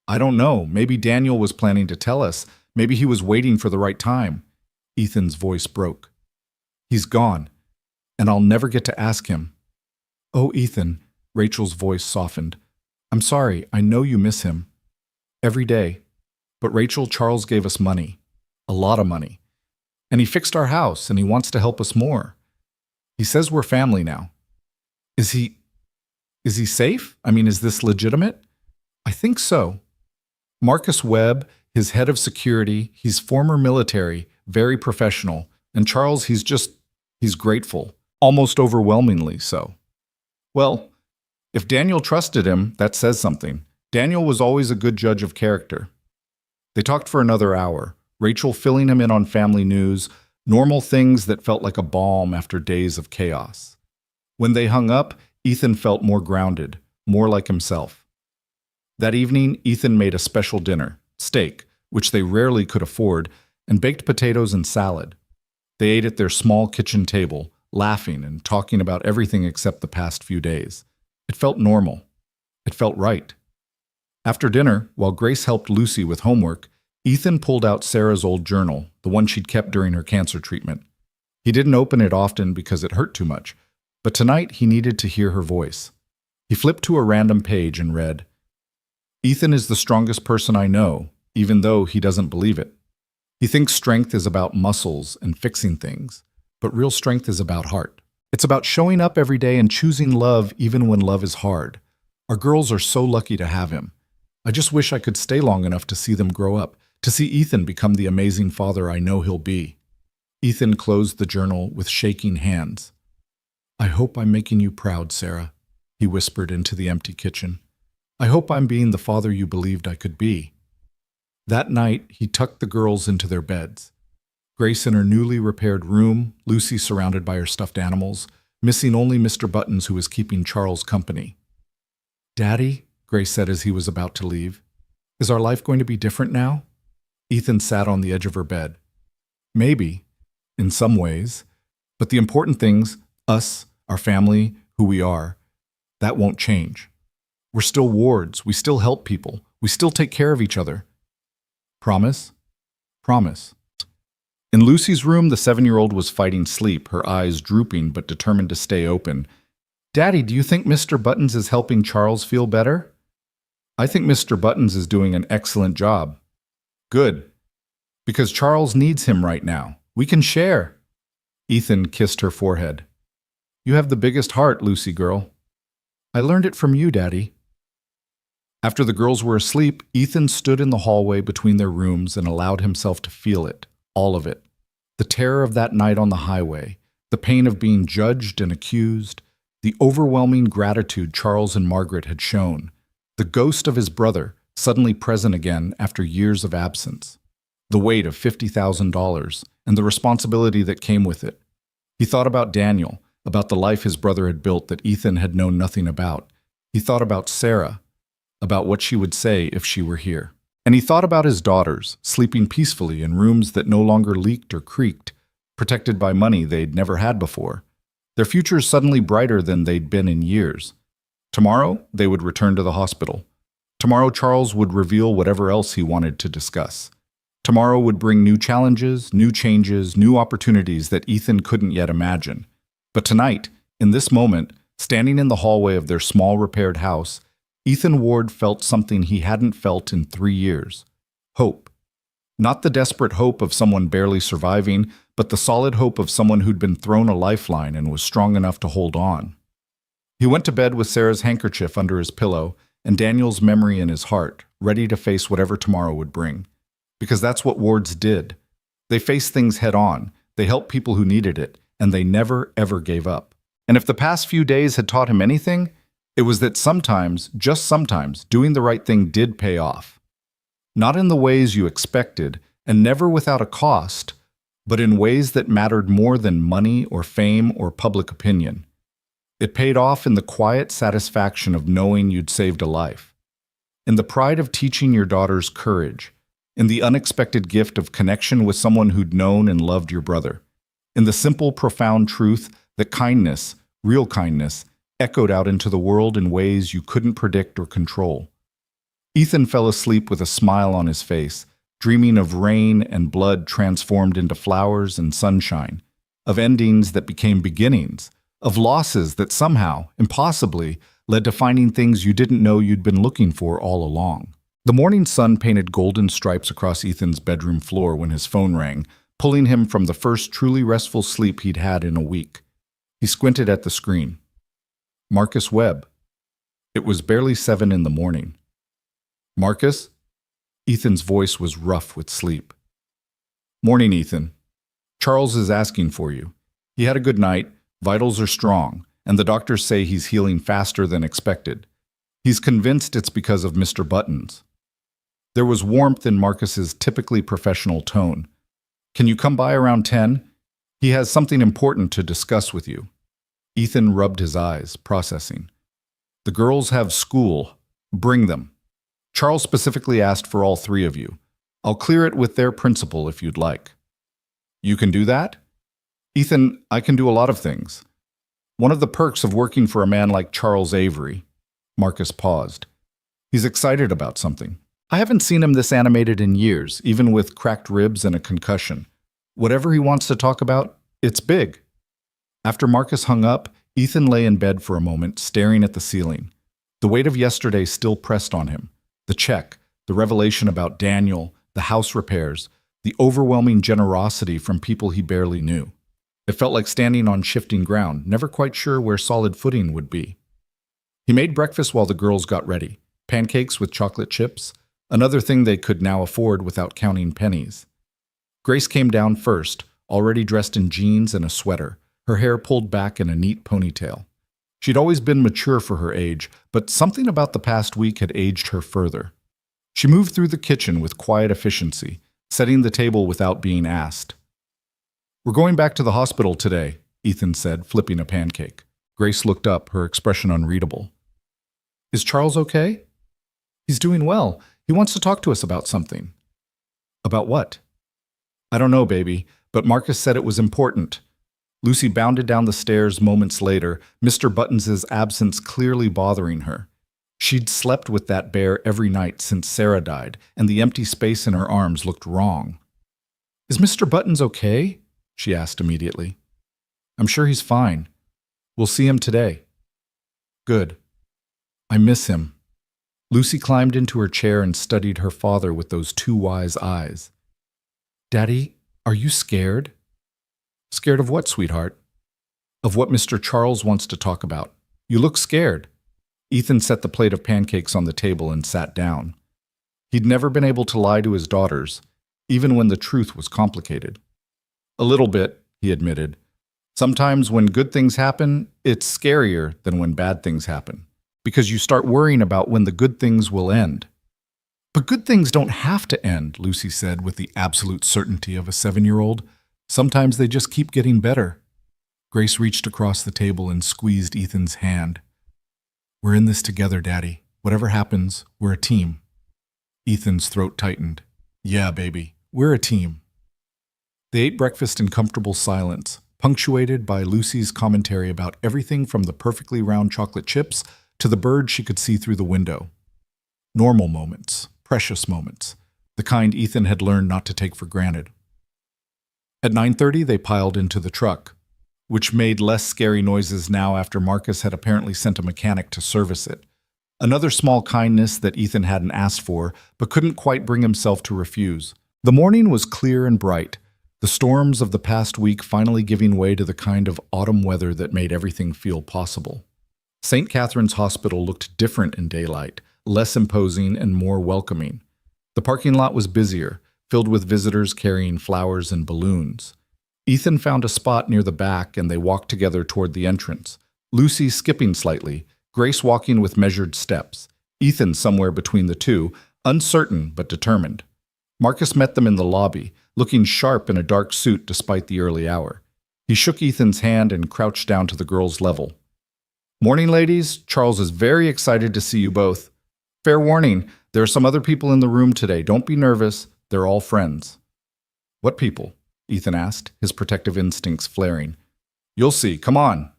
I don't know. Maybe Daniel was planning to tell us. Maybe he was waiting for the right time. Ethan's voice broke. He's gone, and I'll never get to ask him. Oh, Ethan, Rachel's voice softened. I'm sorry, I know you miss him. Every day. But Rachel, Charles gave us money. A lot of money. And he fixed our house, and he wants to help us more. He says we're family now. Is he safe? I mean, is this legitimate? I think so. Marcus Webb, his head of security, he's former military, very professional. And Charles, he's grateful, almost overwhelmingly so. Well, if Daniel trusted him, that says something. Daniel was always a good judge of character. They talked for another hour, Rachel filling him in on family news, normal things that felt like a balm after days of chaos. When they hung up, Ethan felt more grounded, more like himself. That evening, Ethan made a special dinner, steak, which they rarely could afford, and baked potatoes and salad. They ate at their small kitchen table, laughing and talking about everything except the past few days. It felt normal. It felt right. After dinner, while Grace helped Lucy with homework, Ethan pulled out Sarah's old journal, the one she'd kept during her cancer treatment. He didn't open it often because it hurt too much, but tonight he needed to hear her voice. He flipped to a random page and read, Ethan is the strongest person I know, even though he doesn't believe it. He thinks strength is about muscles and fixing things, but real strength is about heart. It's about showing up every day and choosing love even when love is hard. Our girls are so lucky to have him. I just wish I could stay long enough to see them grow up, to see Ethan become the amazing father I know he'll be. Ethan closed the journal with shaking hands. I hope I'm making you proud, Sarah, he whispered into the empty kitchen. I hope I'm being the father you believed I could be. That night, he tucked the girls into their beds. Grace in her newly repaired room, Lucy surrounded by her stuffed animals, missing only Mr. Buttons who was keeping Charles company. Daddy, Grace said as he was about to leave, is our life going to be different now? Ethan sat on the edge of her bed. Maybe, in some ways, but the important things, us, our family, who we are, That won't change. We're still wards. We still help people. We still take care of each other. Promise? Promise. In Lucy's room, the 7-year-old was fighting sleep, her eyes drooping but determined to stay open. Daddy, do you think Mr. Buttons is helping Charles feel better? I think Mr. Buttons is doing an excellent job. Good. Because Charles needs him right now. We can share. Ethan kissed her forehead. You have the biggest heart, Lucy girl. I learned it from you, Daddy. After the girls were asleep, Ethan stood in the hallway between their rooms and allowed himself to feel it, all of it. The terror of that night on the highway, the pain of being judged and accused, the overwhelming gratitude Charles and Margaret had shown, the ghost of his brother suddenly present again after years of absence, the weight of $50,000 and the responsibility that came with it. He thought about Daniel, about the life his brother had built that Ethan had known nothing about. He thought about Sarah, about what she would say if she were here. And he thought about his daughters, sleeping peacefully in rooms that no longer leaked or creaked, protected by money they'd never had before. Their futures suddenly brighter than they'd been in years. Tomorrow, they would return to the hospital. Tomorrow, Charles would reveal whatever else he wanted to discuss. Tomorrow would bring new challenges, new changes, new opportunities that Ethan couldn't yet imagine. But tonight, in this moment, standing in the hallway of their small repaired house, Ethan Ward felt something he hadn't felt in 3 years. Hope. Not the desperate hope of someone barely surviving, but the solid hope of someone who'd been thrown a lifeline and was strong enough to hold on. He went to bed with Sarah's handkerchief under his pillow and Daniel's memory in his heart, ready to face whatever tomorrow would bring. Because that's what wards did. They faced things head on, they helped people who needed it, and they never, ever gave up. And if the past few days had taught him anything, it was that sometimes, just sometimes, doing the right thing did pay off. Not in the ways you expected, and never without a cost, but in ways that mattered more than money or fame or public opinion. It paid off in the quiet satisfaction of knowing you'd saved a life, in the pride of teaching your daughters courage, in the unexpected gift of connection with someone who'd known and loved your brother, in the simple, profound truth that kindness, real kindness, echoed out into the world in ways you couldn't predict or control. Ethan fell asleep with a smile on his face, dreaming of rain and blood transformed into flowers and sunshine, of endings that became beginnings, of losses that somehow, impossibly, led to finding things you didn't know you'd been looking for all along. The morning sun painted golden stripes across Ethan's bedroom floor when his phone rang, pulling him from the first truly restful sleep he'd had in a week. He squinted at the screen. Marcus Webb. It was barely 7 in the morning. Marcus? Ethan's voice was rough with sleep. Morning, Ethan. Charles is asking for you. He had a good night, vitals are strong, and the doctors say he's healing faster than expected. He's convinced it's because of Mr. Buttons. There was warmth in Marcus's typically professional tone. Can you come by around 10? He has something important to discuss with you. Ethan rubbed his eyes, processing. The girls have school. Bring them. Charles specifically asked for all 3 of you. I'll clear it with their principal if you'd like. You can do that? Ethan, I can do a lot of things. One of the perks of working for a man like Charles Avery. Marcus paused. He's excited about something. I haven't seen him this animated in years, even with cracked ribs and a concussion. Whatever he wants to talk about, it's big. After Marcus hung up, Ethan lay in bed for a moment, staring at the ceiling. The weight of yesterday still pressed on him. The check, the revelation about Daniel, the house repairs, the overwhelming generosity from people he barely knew. It felt like standing on shifting ground, never quite sure where solid footing would be. He made breakfast while the girls got ready. Pancakes with chocolate chips, another thing they could now afford without counting pennies. Grace came down first, already dressed in jeans and a sweater, her hair pulled back in a neat ponytail. She'd always been mature for her age, but something about the past week had aged her further. She moved through the kitchen with quiet efficiency, setting the table without being asked. We're going back to the hospital today, Ethan said, flipping a pancake. Grace looked up, her expression unreadable. Is Charles okay? He's doing well. He wants to talk to us about something. About what? I don't know, baby, but Marcus said it was important. Lucy bounded down the stairs moments later, Mr. Buttons's absence clearly bothering her. She'd slept with that bear every night since Sarah died, and the empty space in her arms looked wrong. "Is Mr. Buttons okay?" she asked immediately. "I'm sure he's fine. We'll see him today." "Good. I miss him." Lucy climbed into her chair and studied her father with those two wise eyes. "Daddy, are you scared?" "Scared of what, sweetheart?" "Of what Mr. Charles wants to talk about. You look scared." Ethan set the plate of pancakes on the table and sat down. He'd never been able to lie to his daughters, even when the truth was complicated. "A little bit," he admitted. "Sometimes when good things happen, it's scarier than when bad things happen, because you start worrying about when the good things will end." "But good things don't have to end," Lucy said with the absolute certainty of a 7-year-old. "Sometimes they just keep getting better." Grace reached across the table and squeezed Ethan's hand. "We're in this together, Daddy. Whatever happens, we're a team." Ethan's throat tightened. "Yeah, baby, we're a team." They ate breakfast in comfortable silence, punctuated by Lucy's commentary about everything from the perfectly round chocolate chips to the bird she could see through the window. Normal moments, precious moments, the kind Ethan had learned not to take for granted. At 9:30, they piled into the truck, which made less scary noises now after Marcus had apparently sent a mechanic to service it. Another small kindness that Ethan hadn't asked for, but couldn't quite bring himself to refuse. The morning was clear and bright, the storms of the past week finally giving way to the kind of autumn weather that made everything feel possible. St. Catherine's Hospital looked different in daylight, less imposing and more welcoming. The parking lot was busier, filled with visitors carrying flowers and balloons. Ethan found a spot near the back and they walked together toward the entrance. Lucy skipping slightly, Grace walking with measured steps, Ethan somewhere between the two, uncertain but determined. Marcus met them in the lobby, looking sharp in a dark suit despite the early hour. He shook Ethan's hand and crouched down to the girls' level. "Morning, ladies. Charles is very excited to see you both. Fair warning, there are some other people in the room today. Don't be nervous. They're all friends." "What people?" Ethan asked, his protective instincts flaring. "You'll see. Come on."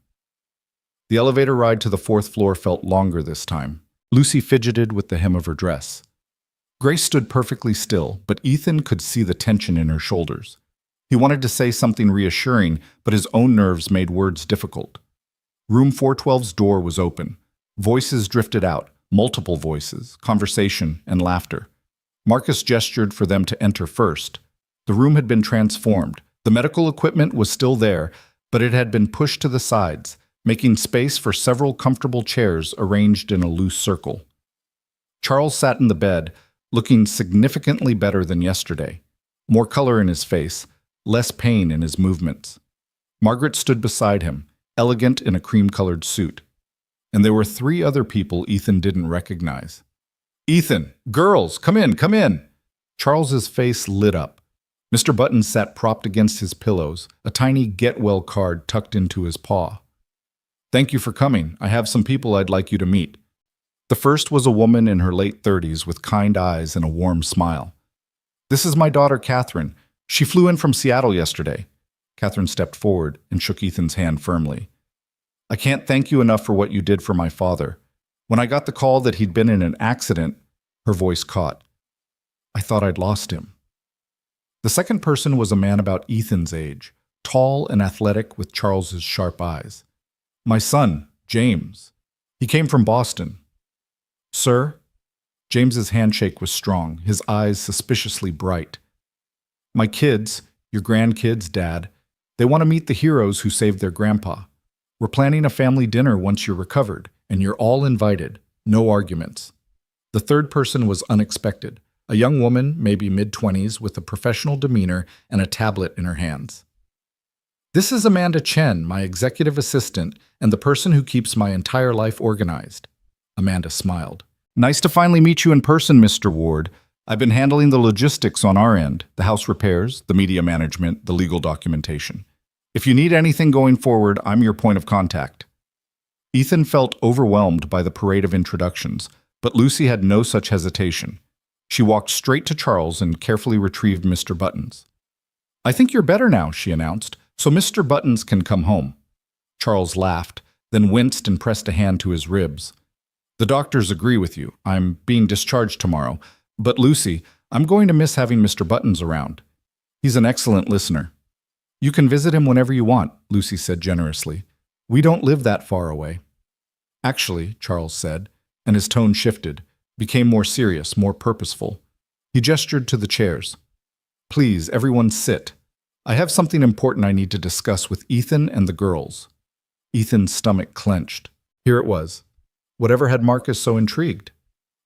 The elevator ride to the 4th floor felt longer this time. Lucy fidgeted with the hem of her dress. Grace stood perfectly still, but Ethan could see the tension in her shoulders. He wanted to say something reassuring, but his own nerves made words difficult. Room 412's door was open. Voices drifted out, multiple voices, conversation, and laughter. Marcus gestured for them to enter first. The room had been transformed. The medical equipment was still there, but it had been pushed to the sides, making space for several comfortable chairs arranged in a loose circle. Charles sat in the bed, looking significantly better than yesterday. More color in his face, less pain in his movements. Margaret stood beside him, elegant in a cream-colored suit. And there were 3 other people Ethan didn't recognize. "Ethan, girls, come in, come in!" Charles's face lit up. Mr. Buttons sat propped against his pillows, a tiny get-well card tucked into his paw. "Thank you for coming. I have some people I'd like you to meet." The first was a woman in her late 30s with kind eyes and a warm smile. "This is my daughter, Catherine. She flew in from Seattle yesterday." Catherine stepped forward and shook Ethan's hand firmly. "I can't thank you enough for what you did for my father. When I got the call that he'd been in an accident," her voice caught. "I thought I'd lost him." The second person was a man about Ethan's age, tall and athletic with Charles's sharp eyes. "My son, James. He came from Boston." "Sir?" James's handshake was strong, his eyes suspiciously bright. "My kids, your grandkids, Dad, they want to meet the heroes who saved their grandpa. We're planning a family dinner once you're recovered, and you're all invited. No arguments." The third person was unexpected. A young woman, maybe mid-20s, with a professional demeanor and a tablet in her hands. "This is Amanda Chen, my executive assistant, and the person who keeps my entire life organized." Amanda smiled. "Nice to finally meet you in person, Mr. Ward. I've been handling the logistics on our end, the house repairs, the media management, the legal documentation. If you need anything going forward, I'm your point of contact." Ethan felt overwhelmed by the parade of introductions, but Lucy had no such hesitation. She walked straight to Charles and carefully retrieved Mr. Buttons. "I think you're better now," she announced, So Mr. Buttons can come home. Charles laughed, then winced and pressed a hand to his ribs. The doctors agree with you. I'm being discharged tomorrow. But Lucy, I'm going to miss having Mr. Buttons around. He's an excellent listener. You can visit him whenever you want, Lucy said generously. We don't live that far away. Actually, Charles said, and his tone shifted, became more serious, more purposeful. He gestured to the chairs. Please, everyone sit. I have something important I need to discuss with Ethan and the girls. Ethan's stomach clenched. Here it was. Whatever had Marcus so intrigued?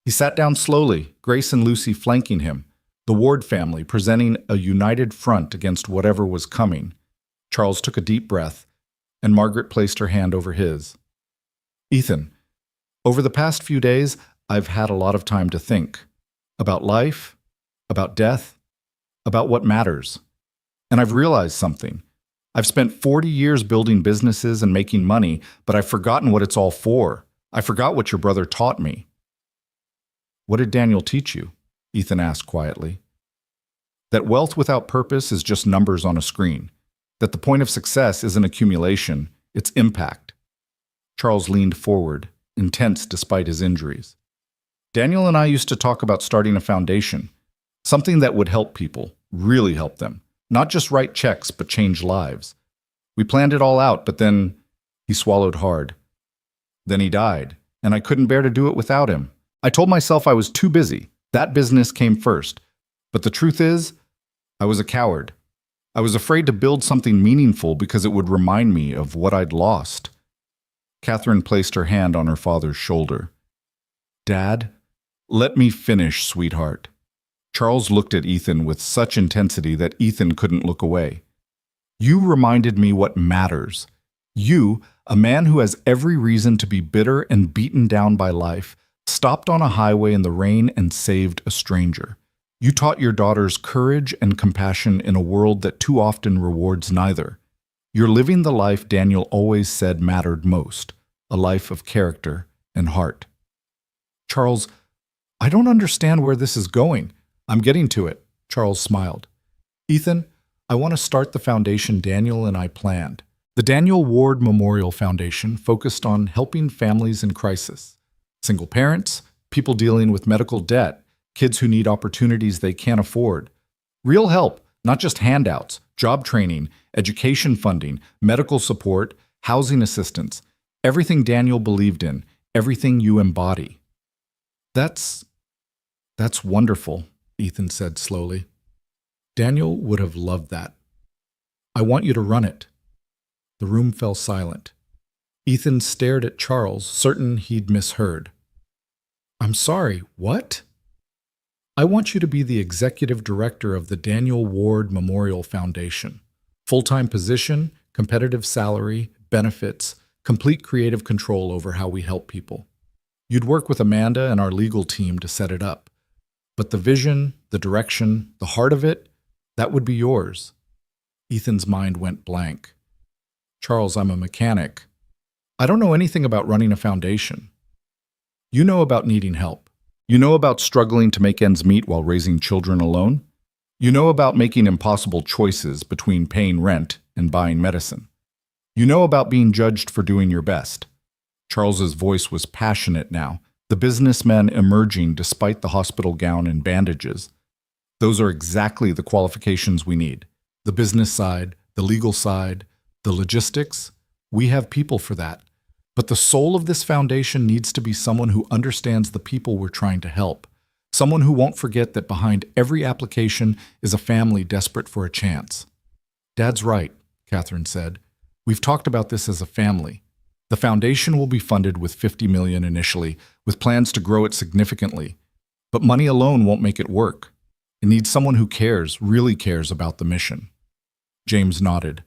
He sat down slowly, Grace and Lucy flanking him, the Ward family presenting a united front against whatever was coming. Charles took a deep breath, and Margaret placed her hand over his. Ethan, over the past few days, I've had a lot of time to think. About life, about death, about what matters. And I've realized something. I've spent 40 years building businesses and making money, but I've forgotten what it's all for. I forgot what your brother taught me. What did Daniel teach you? Ethan asked quietly. That wealth without purpose is just numbers on a screen. That the point of success isn't accumulation, it's impact. Charles leaned forward, intense despite his injuries. Daniel and I used to talk about starting a foundation, something that would help people, really help them. Not just write checks, but change lives. We planned it all out, but then he swallowed hard. Then he died, and I couldn't bear to do it without him. I told myself I was too busy. That business came first. But the truth is, I was a coward. I was afraid to build something meaningful because it would remind me of what I'd lost. Catherine placed her hand on her father's shoulder. Dad, let me finish, sweetheart. Charles looked at Ethan with such intensity that Ethan couldn't look away. You reminded me what matters. You, a man who has every reason to be bitter and beaten down by life, stopped on a highway in the rain and saved a stranger. You taught your daughters courage and compassion in a world that too often rewards neither. You're living the life Daniel always said mattered most, a life of character and heart. Charles, I don't understand where this is going. I'm getting to it, Charles smiled. Ethan, I want to start the foundation Daniel and I planned. The Daniel Ward Memorial Foundation focused on helping families in crisis. Single parents, people dealing with medical debt, kids who need opportunities they can't afford. Real help, not just handouts, job training, education funding, medical support, housing assistance. Everything Daniel believed in, everything you embody. That's wonderful, Ethan said slowly. Daniel would have loved that. I want you to run it. The room fell silent. Ethan stared at Charles, certain he'd misheard. I'm sorry, what? I want you to be the executive director of the Daniel Ward Memorial Foundation. Full-time position, competitive salary, benefits, complete creative control over how we help people. You'd work with Amanda and our legal team to set it up. But the vision, the direction, the heart of it, that would be yours. Ethan's mind went blank. Charles, I'm a mechanic. I don't know anything about running a foundation. You know about needing help. You know about struggling to make ends meet while raising children alone. You know about making impossible choices between paying rent and buying medicine. You know about being judged for doing your best. Charles's voice was passionate now, the businessman emerging despite the hospital gown and bandages. Those are exactly the qualifications we need. The business side, the legal side, the logistics. We have people for that. But the soul of this foundation needs to be someone who understands the people we're trying to help. Someone who won't forget that behind every application is a family desperate for a chance. Dad's right, Catherine said. We've talked about this as a family. The foundation will be funded with $50 million initially, with plans to grow it significantly. But money alone won't make it work. It needs someone who cares, really cares about the mission. James nodded.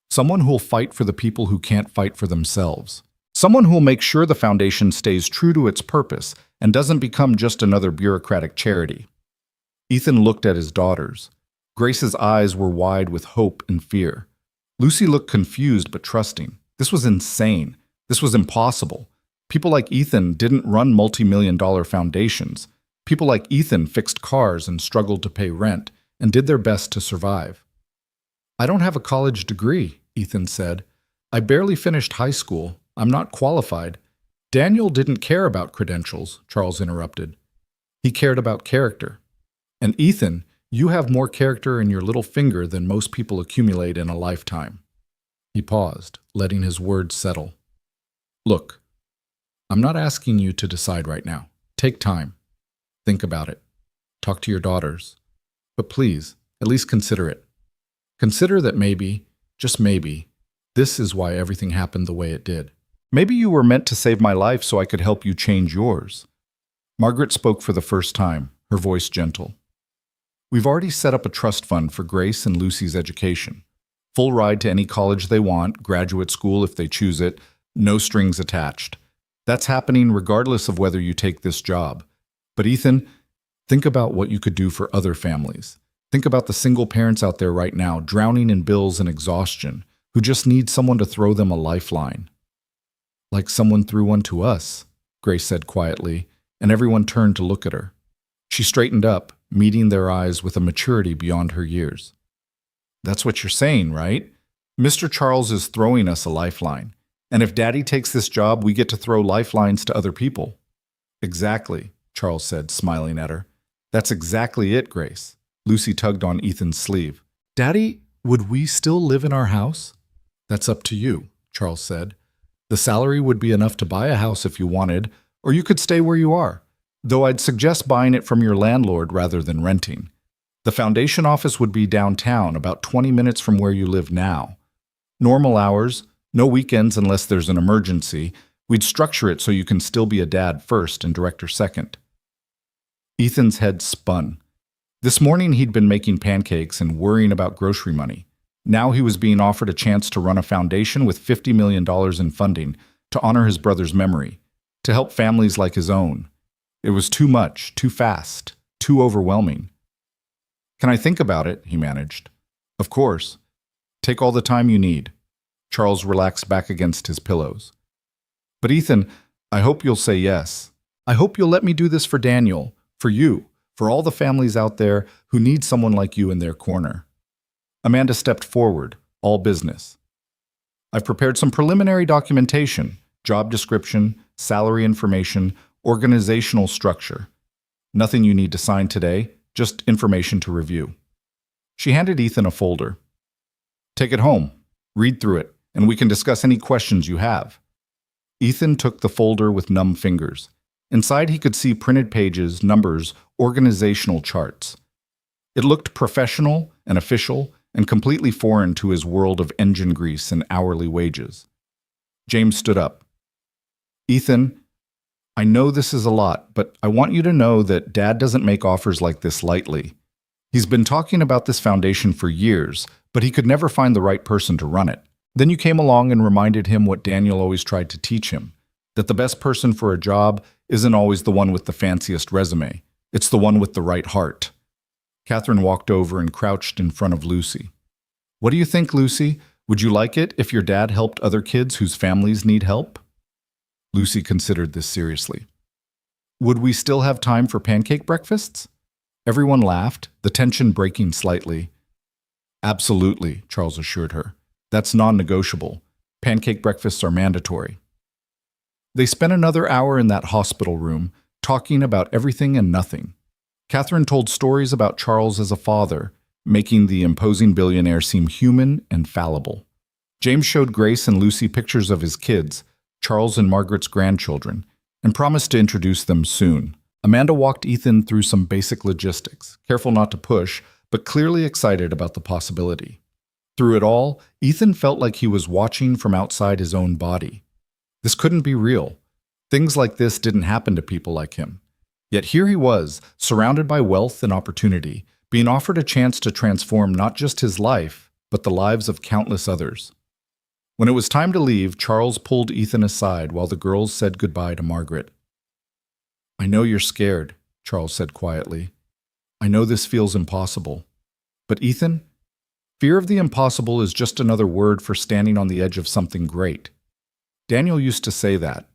Someone who'll fight for the people who can't fight for themselves. Someone who'll make sure the foundation stays true to its purpose and doesn't become just another bureaucratic charity. Ethan looked at his daughters. Grace's eyes were wide with hope and fear. Lucy looked confused but trusting. This was insane. This was impossible. People like Ethan didn't run multi-million-dollar foundations. People like Ethan fixed cars and struggled to pay rent and did their best to survive. I don't have a college degree, Ethan said. I barely finished high school. I'm not qualified. Daniel didn't care about credentials, Charles interrupted. He cared about character. And Ethan, you have more character in your little finger than most people accumulate in a lifetime. He paused, letting his words settle. Look, I'm not asking you to decide right now. Take time. Think about it. Talk to your daughters. But please, at least consider it. Consider that maybe, just maybe, this is why everything happened the way it did. Maybe you were meant to save my life so I could help you change yours. Margaret spoke for the first time, her voice gentle. We've already set up a trust fund for Grace and Lucy's education. Full ride to any college they want, graduate school if they choose it, no strings attached. That's happening regardless of whether you take this job. But Ethan, think about what you could do for other families. Think about the single parents out there right now, drowning in bills and exhaustion, who just need someone to throw them a lifeline. Like someone threw one to us, Grace said quietly, and everyone turned to look at her. She straightened up, meeting their eyes with a maturity beyond her years. That's what you're saying, right? Mr. Charles is throwing us a lifeline. And if Daddy takes this job, we get to throw lifelines to other people. Exactly, Charles said, smiling at her. That's exactly it, Grace. Lucy tugged on Ethan's sleeve. Daddy, would we still live in our house? That's up to you, Charles said. The salary would be enough to buy a house if you wanted, or you could stay where you are, though I'd suggest buying it from your landlord rather than renting. The foundation office would be downtown, about 20 minutes from where you live now. Normal hours, no weekends unless there's an emergency. We'd structure it so you can still be a dad first and director second. Ethan's head spun. This morning he'd been making pancakes and worrying about grocery money. Now he was being offered a chance to run a foundation with $50 million in funding to honor his brother's memory, to help families like his own. It was too much, too fast, too overwhelming. Can I think about it? He managed. Of course. Take all the time you need. Charles relaxed back against his pillows. But Ethan, I hope you'll say yes. I hope you'll let me do this for Daniel, for you, for all the families out there who need someone like you in their corner. Amanda stepped forward, all business. I've prepared some preliminary documentation, job description, salary information, organizational structure. Nothing you need to sign today, just information to review. She handed Ethan a folder. Take it home, read through it, and we can discuss any questions you have. Ethan took the folder with numb fingers. Inside he could see printed pages, numbers, organizational charts. It looked professional and official and completely foreign to his world of engine grease and hourly wages. James stood up. Ethan, I know this is a lot, but I want you to know that Dad doesn't make offers like this lightly. He's been talking about this foundation for years, but he could never find the right person to run it. Then you came along and reminded him what Daniel always tried to teach him, that the best person for a job isn't always the one with the fanciest resume. It's the one with the right heart. Catherine walked over and crouched in front of Lucy. What do you think, Lucy? Would you like it if your dad helped other kids whose families need help? Lucy considered this seriously. Would we still have time for pancake breakfasts? Everyone laughed, the tension breaking slightly. Absolutely, Charles assured her. That's non-negotiable. Pancake breakfasts are mandatory. They spent another hour in that hospital room, talking about everything and nothing. Catherine told stories about Charles as a father, making the imposing billionaire seem human and fallible. James showed Grace and Lucy pictures of his kids, Charles and Margaret's grandchildren, and promised to introduce them soon. Amanda walked Ethan through some basic logistics, careful not to push, but clearly excited about the possibility. Through it all, Ethan felt like he was watching from outside his own body. This couldn't be real. Things like this didn't happen to people like him. Yet here he was, surrounded by wealth and opportunity, being offered a chance to transform not just his life, but the lives of countless others. When it was time to leave, Charles pulled Ethan aside while the girls said goodbye to Margaret. I know you're scared, Charles said quietly. I know this feels impossible. But Ethan, fear of the impossible is just another word for standing on the edge of something great. Daniel used to say that.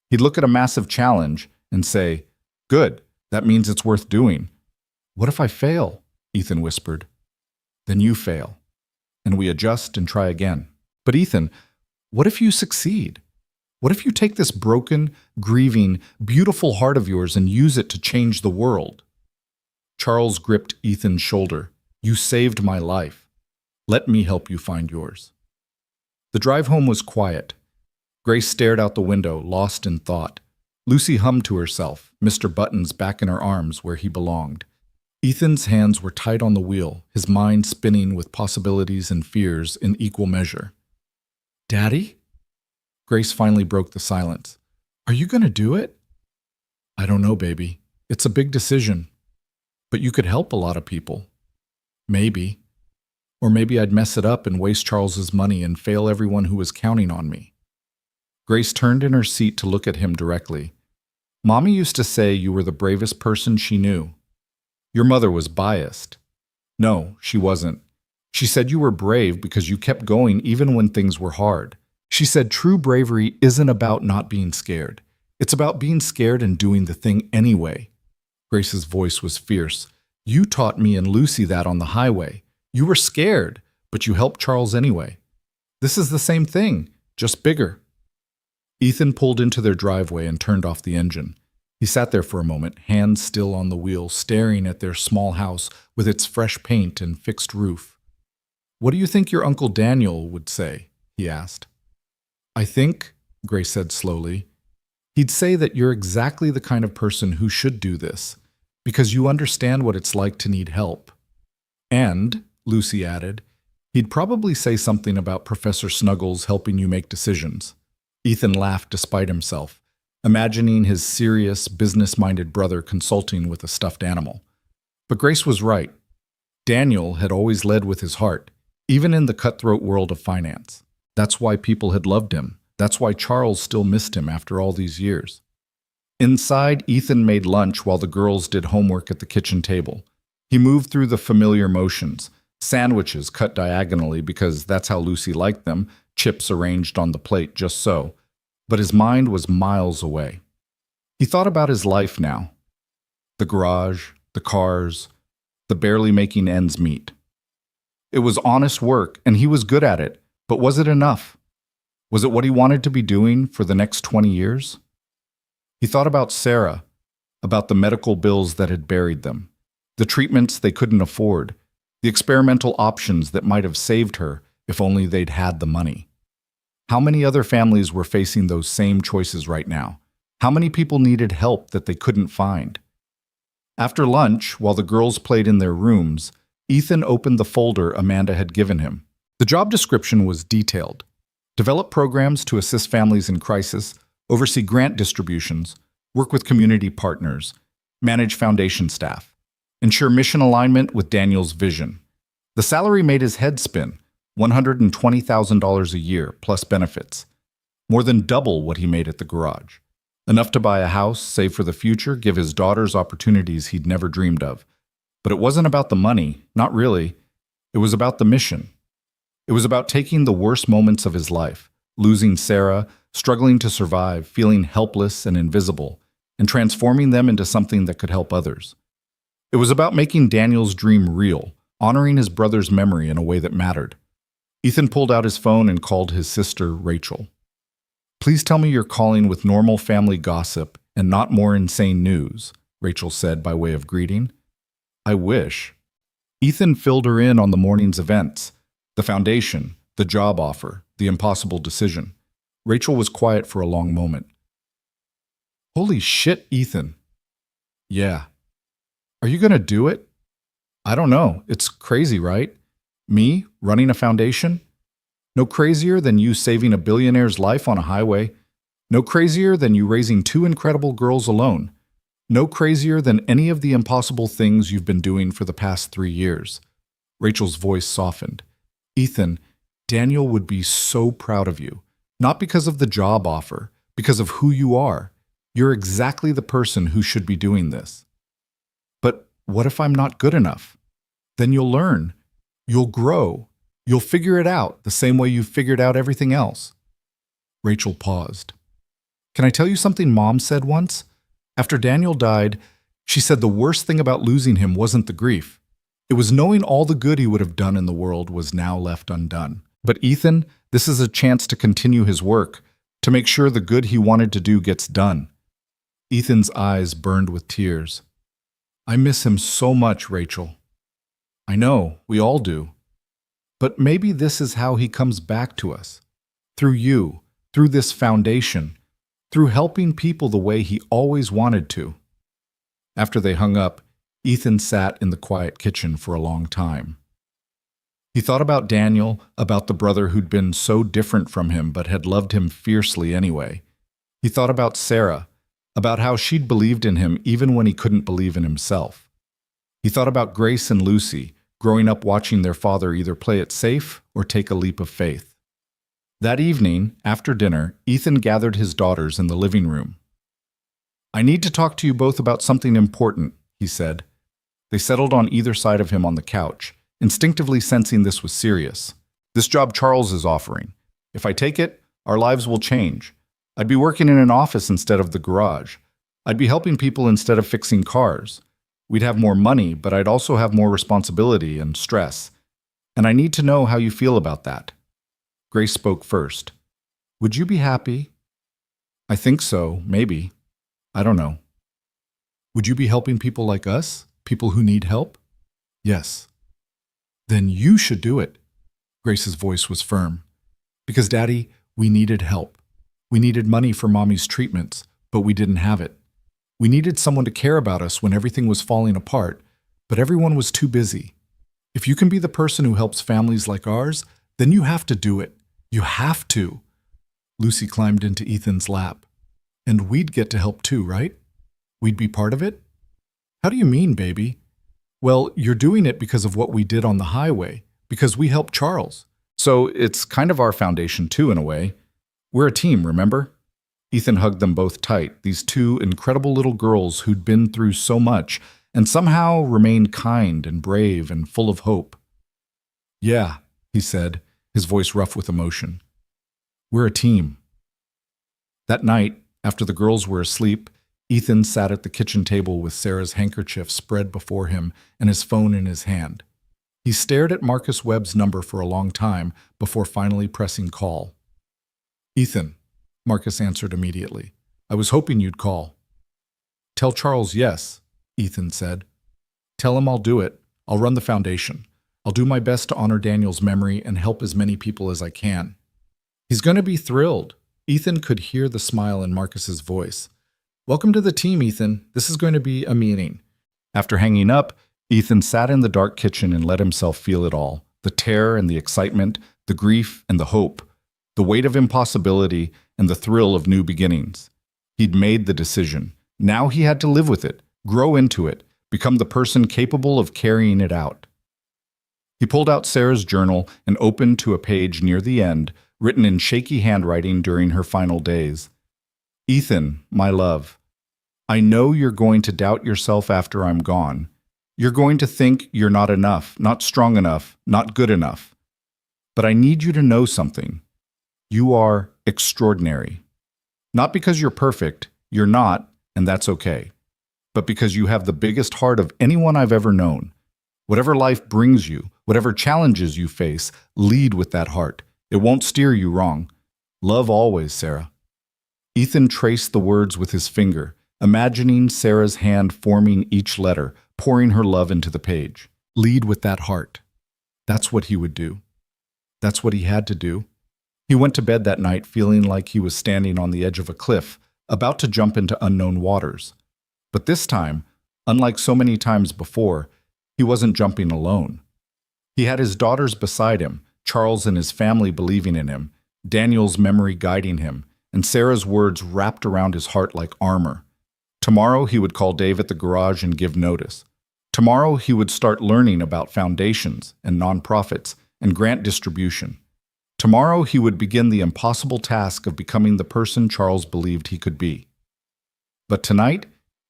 He'd look at a massive challenge and say, good, that means it's worth doing. What if I fail? Ethan whispered. Then you fail. and we adjust and try again. But Ethan, what if you succeed? What if you take this broken, grieving, beautiful heart of yours and use it to change the world? Charles gripped Ethan's shoulder. You saved my life. Let me help you find yours. The drive home was quiet. Grace stared out the window, lost in thought. Lucy hummed to herself, Mr. Buttons back in her arms where he belonged. Ethan's hands were tight on the wheel, his mind spinning with possibilities and fears in equal measure. Daddy? Grace finally broke the silence. Are you going to do it? I don't know, baby. It's a big decision. But you could help a lot of people. Maybe. Or maybe I'd mess it up and waste Charles's money and fail everyone who was counting on me. Grace turned in her seat to look at him directly. Mommy used to say you were the bravest person she knew. Your mother was biased. No, she wasn't. She said you were brave because you kept going even when things were hard. She said true bravery isn't about not being scared. It's about being scared and doing the thing anyway. Grace's voice was fierce. You taught me and Lucy that on the highway. You were scared, but you helped Charles anyway. This is the same thing, just bigger. Ethan pulled into their driveway and turned off the engine. He sat there for a moment, hands still on the wheel, staring at their small house with its fresh paint and fixed roof. What do you think your Uncle Daniel would say? He asked. I think, Grace said slowly, he'd say that you're exactly the kind of person who should do this, because you understand what it's like to need help. And, Lucy added, he'd probably say something about Professor Snuggles helping you make decisions. Ethan laughed despite himself, imagining his serious, business-minded brother consulting with a stuffed animal. But Grace was right. Daniel had always led with his heart, even in the cutthroat world of finance. That's why people had loved him. That's why Charles still missed him after all these years. Inside, Ethan made lunch while the girls did homework at the kitchen table. He moved through the familiar motions, sandwiches cut diagonally because that's how Lucy liked them, chips arranged on the plate just so. But his mind was miles away. He thought about his life now. The garage, the cars, the barely making ends meet. It was honest work, and he was good at it, but was it enough? Was it what he wanted to be doing for the next 20 years? He thought about Sarah, about the medical bills that had buried them, the treatments they couldn't afford, the experimental options that might have saved her if only they'd had the money. How many other families were facing those same choices right now? How many people needed help that they couldn't find? After lunch, while the girls played in their rooms, Ethan opened the folder Amanda had given him. The job description was detailed. Develop programs to assist families in crisis, oversee grant distributions, work with community partners, manage foundation staff, ensure mission alignment with Daniel's vision. The salary made his head spin, $120,000 a year plus benefits, more than double what he made at the garage. Enough to buy a house, save for the future, give his daughters opportunities he'd never dreamed of. But it wasn't about the money, not really. It was about the mission. It was about taking the worst moments of his life, losing Sarah, struggling to survive, feeling helpless and invisible, and transforming them into something that could help others. It was about making Daniel's dream real, honoring his brother's memory in a way that mattered. Ethan pulled out his phone and called his sister, Rachel. Please tell me you're calling with normal family gossip and not more insane news, Rachel said by way of greeting. I wish. Ethan filled her in on the morning's events, the foundation, the job offer, the impossible decision. Rachel was quiet for a long moment. Holy shit, Ethan. Yeah. Are you going to do it? I don't know. It's crazy, right? Me, running a foundation? No crazier than you saving a billionaire's life on a highway. No crazier than you raising two incredible girls alone. No crazier than any of the impossible things you've been doing for the past 3 years. Rachel's voice softened. Ethan, Daniel would be so proud of you. Not because of the job offer, because of who you are. You're exactly the person who should be doing this. But what if I'm not good enough? Then you'll learn. You'll grow. You'll figure it out the same way you've figured out everything else. Rachel paused. Can I tell you something Mom said once? After Daniel died, she said the worst thing about losing him wasn't the grief. It was knowing all the good he would have done in the world was now left undone. But Ethan, this is a chance to continue his work, to make sure the good he wanted to do gets done. Ethan's eyes burned with tears. I miss him so much, Rachel. I know, we all do. But maybe this is how he comes back to us. Through you, through this foundation, through helping people the way he always wanted to. After they hung up, Ethan sat in the quiet kitchen for a long time. He thought about Daniel, about the brother who'd been so different from him but had loved him fiercely anyway. He thought about Sarah, about how she'd believed in him even when he couldn't believe in himself. He thought about Grace and Lucy, growing up watching their father either play it safe or take a leap of faith. That evening, after dinner, Ethan gathered his daughters in the living room. I need to talk to you both about something important, he said. They settled on either side of him on the couch, instinctively sensing this was serious. This job Charles is offering. If I take it, our lives will change. I'd be working in an office instead of the garage. I'd be helping people instead of fixing cars. We'd have more money, but I'd also have more responsibility and stress. And I need to know how you feel about that. Grace spoke first. Would you be happy? I think so, maybe. I don't know. Would you be helping people like us? People who need help? Yes. Then you should do it. Grace's voice was firm. Because, Daddy, we needed help. We needed money for Mommy's treatments, but we didn't have it. We needed someone to care about us when everything was falling apart, but everyone was too busy. If you can be the person who helps families like ours, then you have to do it. You have to. Lucy climbed into Ethan's lap. And we'd get to help too, right? We'd be part of it? How do you mean, baby? Well, you're doing it because of what we did on the highway, because we helped Charles. So it's kind of our foundation too, in a way. We're a team, remember? Ethan hugged them both tight, these two incredible little girls who'd been through so much and somehow remained kind and brave and full of hope. Yeah, he said, his voice rough with emotion. We're a team. That night, after the girls were asleep, Ethan sat at the kitchen table with Sarah's handkerchief spread before him and his phone in his hand. He stared at Marcus Webb's number for a long time before finally pressing call. Ethan, Marcus answered immediately. I was hoping you'd call. Tell Charles yes, Ethan said. Tell him I'll do it. I'll run the foundation. I'll do my best to honor Daniel's memory and help as many people as I can. He's going to be thrilled. Ethan could hear the smile in Marcus's voice. Welcome to the team, Ethan. This is going to be a meeting. After hanging up, Ethan sat in the dark kitchen and let himself feel it all. The terror and the excitement, the grief and the hope, the weight of impossibility and the thrill of new beginnings. He'd made the decision. Now he had to live with it, grow into it, become the person capable of carrying it out. He pulled out Sarah's journal and opened to a page near the end, written in shaky handwriting during her final days. Ethan, my love, I know you're going to doubt yourself after I'm gone. You're going to think you're not enough, not strong enough, not good enough. But I need you to know something. You are extraordinary. Not because you're perfect, you're not, and that's okay. But because you have the biggest heart of anyone I've ever known. Whatever life brings you, whatever challenges you face, lead with that heart. It won't steer you wrong. Love always, Sarah. Ethan traced the words with his finger, imagining Sarah's hand forming each letter, pouring her love into the page. Lead with that heart. That's what he would do. That's what he had to do. He went to bed that night feeling like he was standing on the edge of a cliff, about to jump into unknown waters. But this time, unlike so many times before, he wasn't jumping alone. He had his daughters beside him, Charles and his family believing in him, Daniel's memory guiding him, and Sarah's words wrapped around his heart like armor. Tomorrow he would call Dave at the garage and give notice. Tomorrow he would start learning about foundations and nonprofits and grant distribution. Tomorrow he would begin the impossible task of becoming the person Charles believed he could be. But tonight,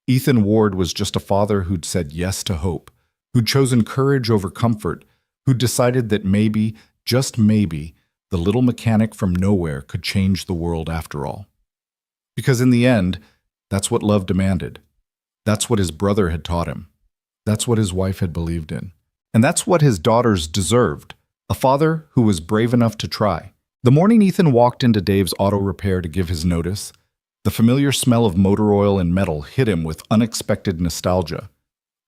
Ethan Ward was just a father who'd said yes to hope, who'd chosen courage over comfort, who'd decided that maybe, just maybe, the little mechanic from nowhere could change the world after all. Because in the end, that's what love demanded. That's what his brother had taught him. That's what his wife had believed in. And that's what his daughters deserved, a father who was brave enough to try. The morning Ethan walked into Dave's auto repair to give his notice, the familiar smell of motor oil and metal hit him with unexpected nostalgia.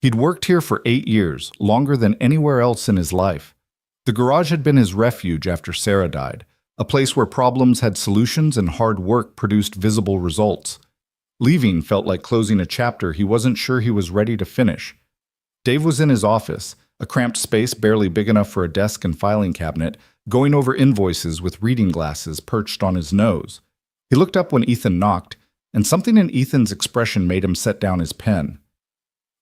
He'd worked here for 8 years, longer than anywhere else in his life. The garage had been his refuge after Sarah died, a place where problems had solutions and hard work produced visible results. Leaving felt like closing a chapter he wasn't sure he was ready to finish. Dave was in his office, a cramped space barely big enough for a desk and filing cabinet, going over invoices with reading glasses perched on his nose. He looked up when Ethan knocked, and something in Ethan's expression made him set down his pen.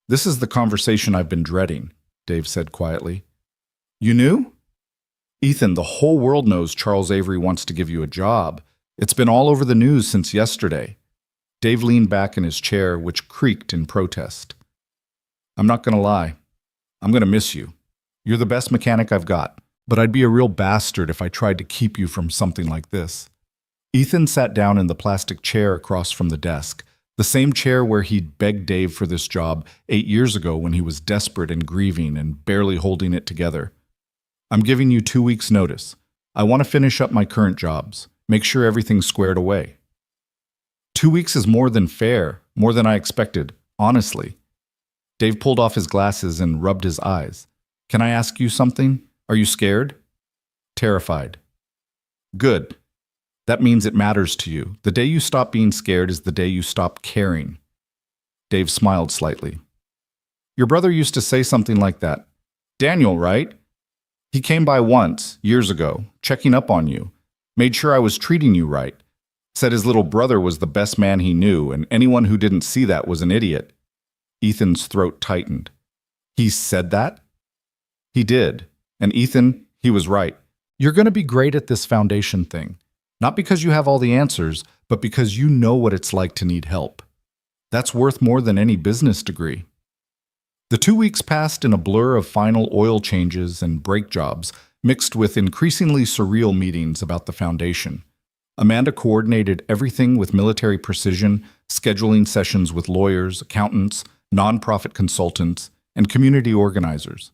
"This is the conversation I've been dreading," Dave said quietly. "You knew?" "Ethan, the whole world knows Charles Avery wants to give you a job. It's been all over the news since yesterday." Dave leaned back in his chair, which creaked in protest. "I'm not going to lie. I'm going to miss you. You're the best mechanic I've got, but I'd be a real bastard if I tried to keep you from something like this." Ethan sat down in the plastic chair across from the desk, the same chair where he'd begged Dave for this job 8 years ago when he was desperate and grieving and barely holding it together. "I'm giving you 2 weeks' notice. I want to finish up my current jobs, make sure everything's squared away." 2 weeks is more than fair, more than I expected, honestly. Dave pulled off his glasses and rubbed his eyes. "Can I ask you something? Are you scared?" "Terrified." "Good. That means it matters to you. The day you stop being scared is the day you stop caring." Dave smiled slightly. "Your brother used to say something like that. Daniel, right? He came by once, years ago, checking up on you, made sure I was treating you right. Said his little brother was the best man he knew, and anyone who didn't see that was an idiot." Ethan's throat tightened. "He said that?" "He did. And Ethan, he was right. You're going to be great at this foundation thing. Not because you have all the answers, but because you know what it's like to need help. That's worth more than any business degree." The 2 weeks passed in a blur of final oil changes and brake jobs, mixed with increasingly surreal meetings about the foundation. Amanda coordinated everything with military precision, scheduling sessions with lawyers, accountants, nonprofit consultants, and community organizers.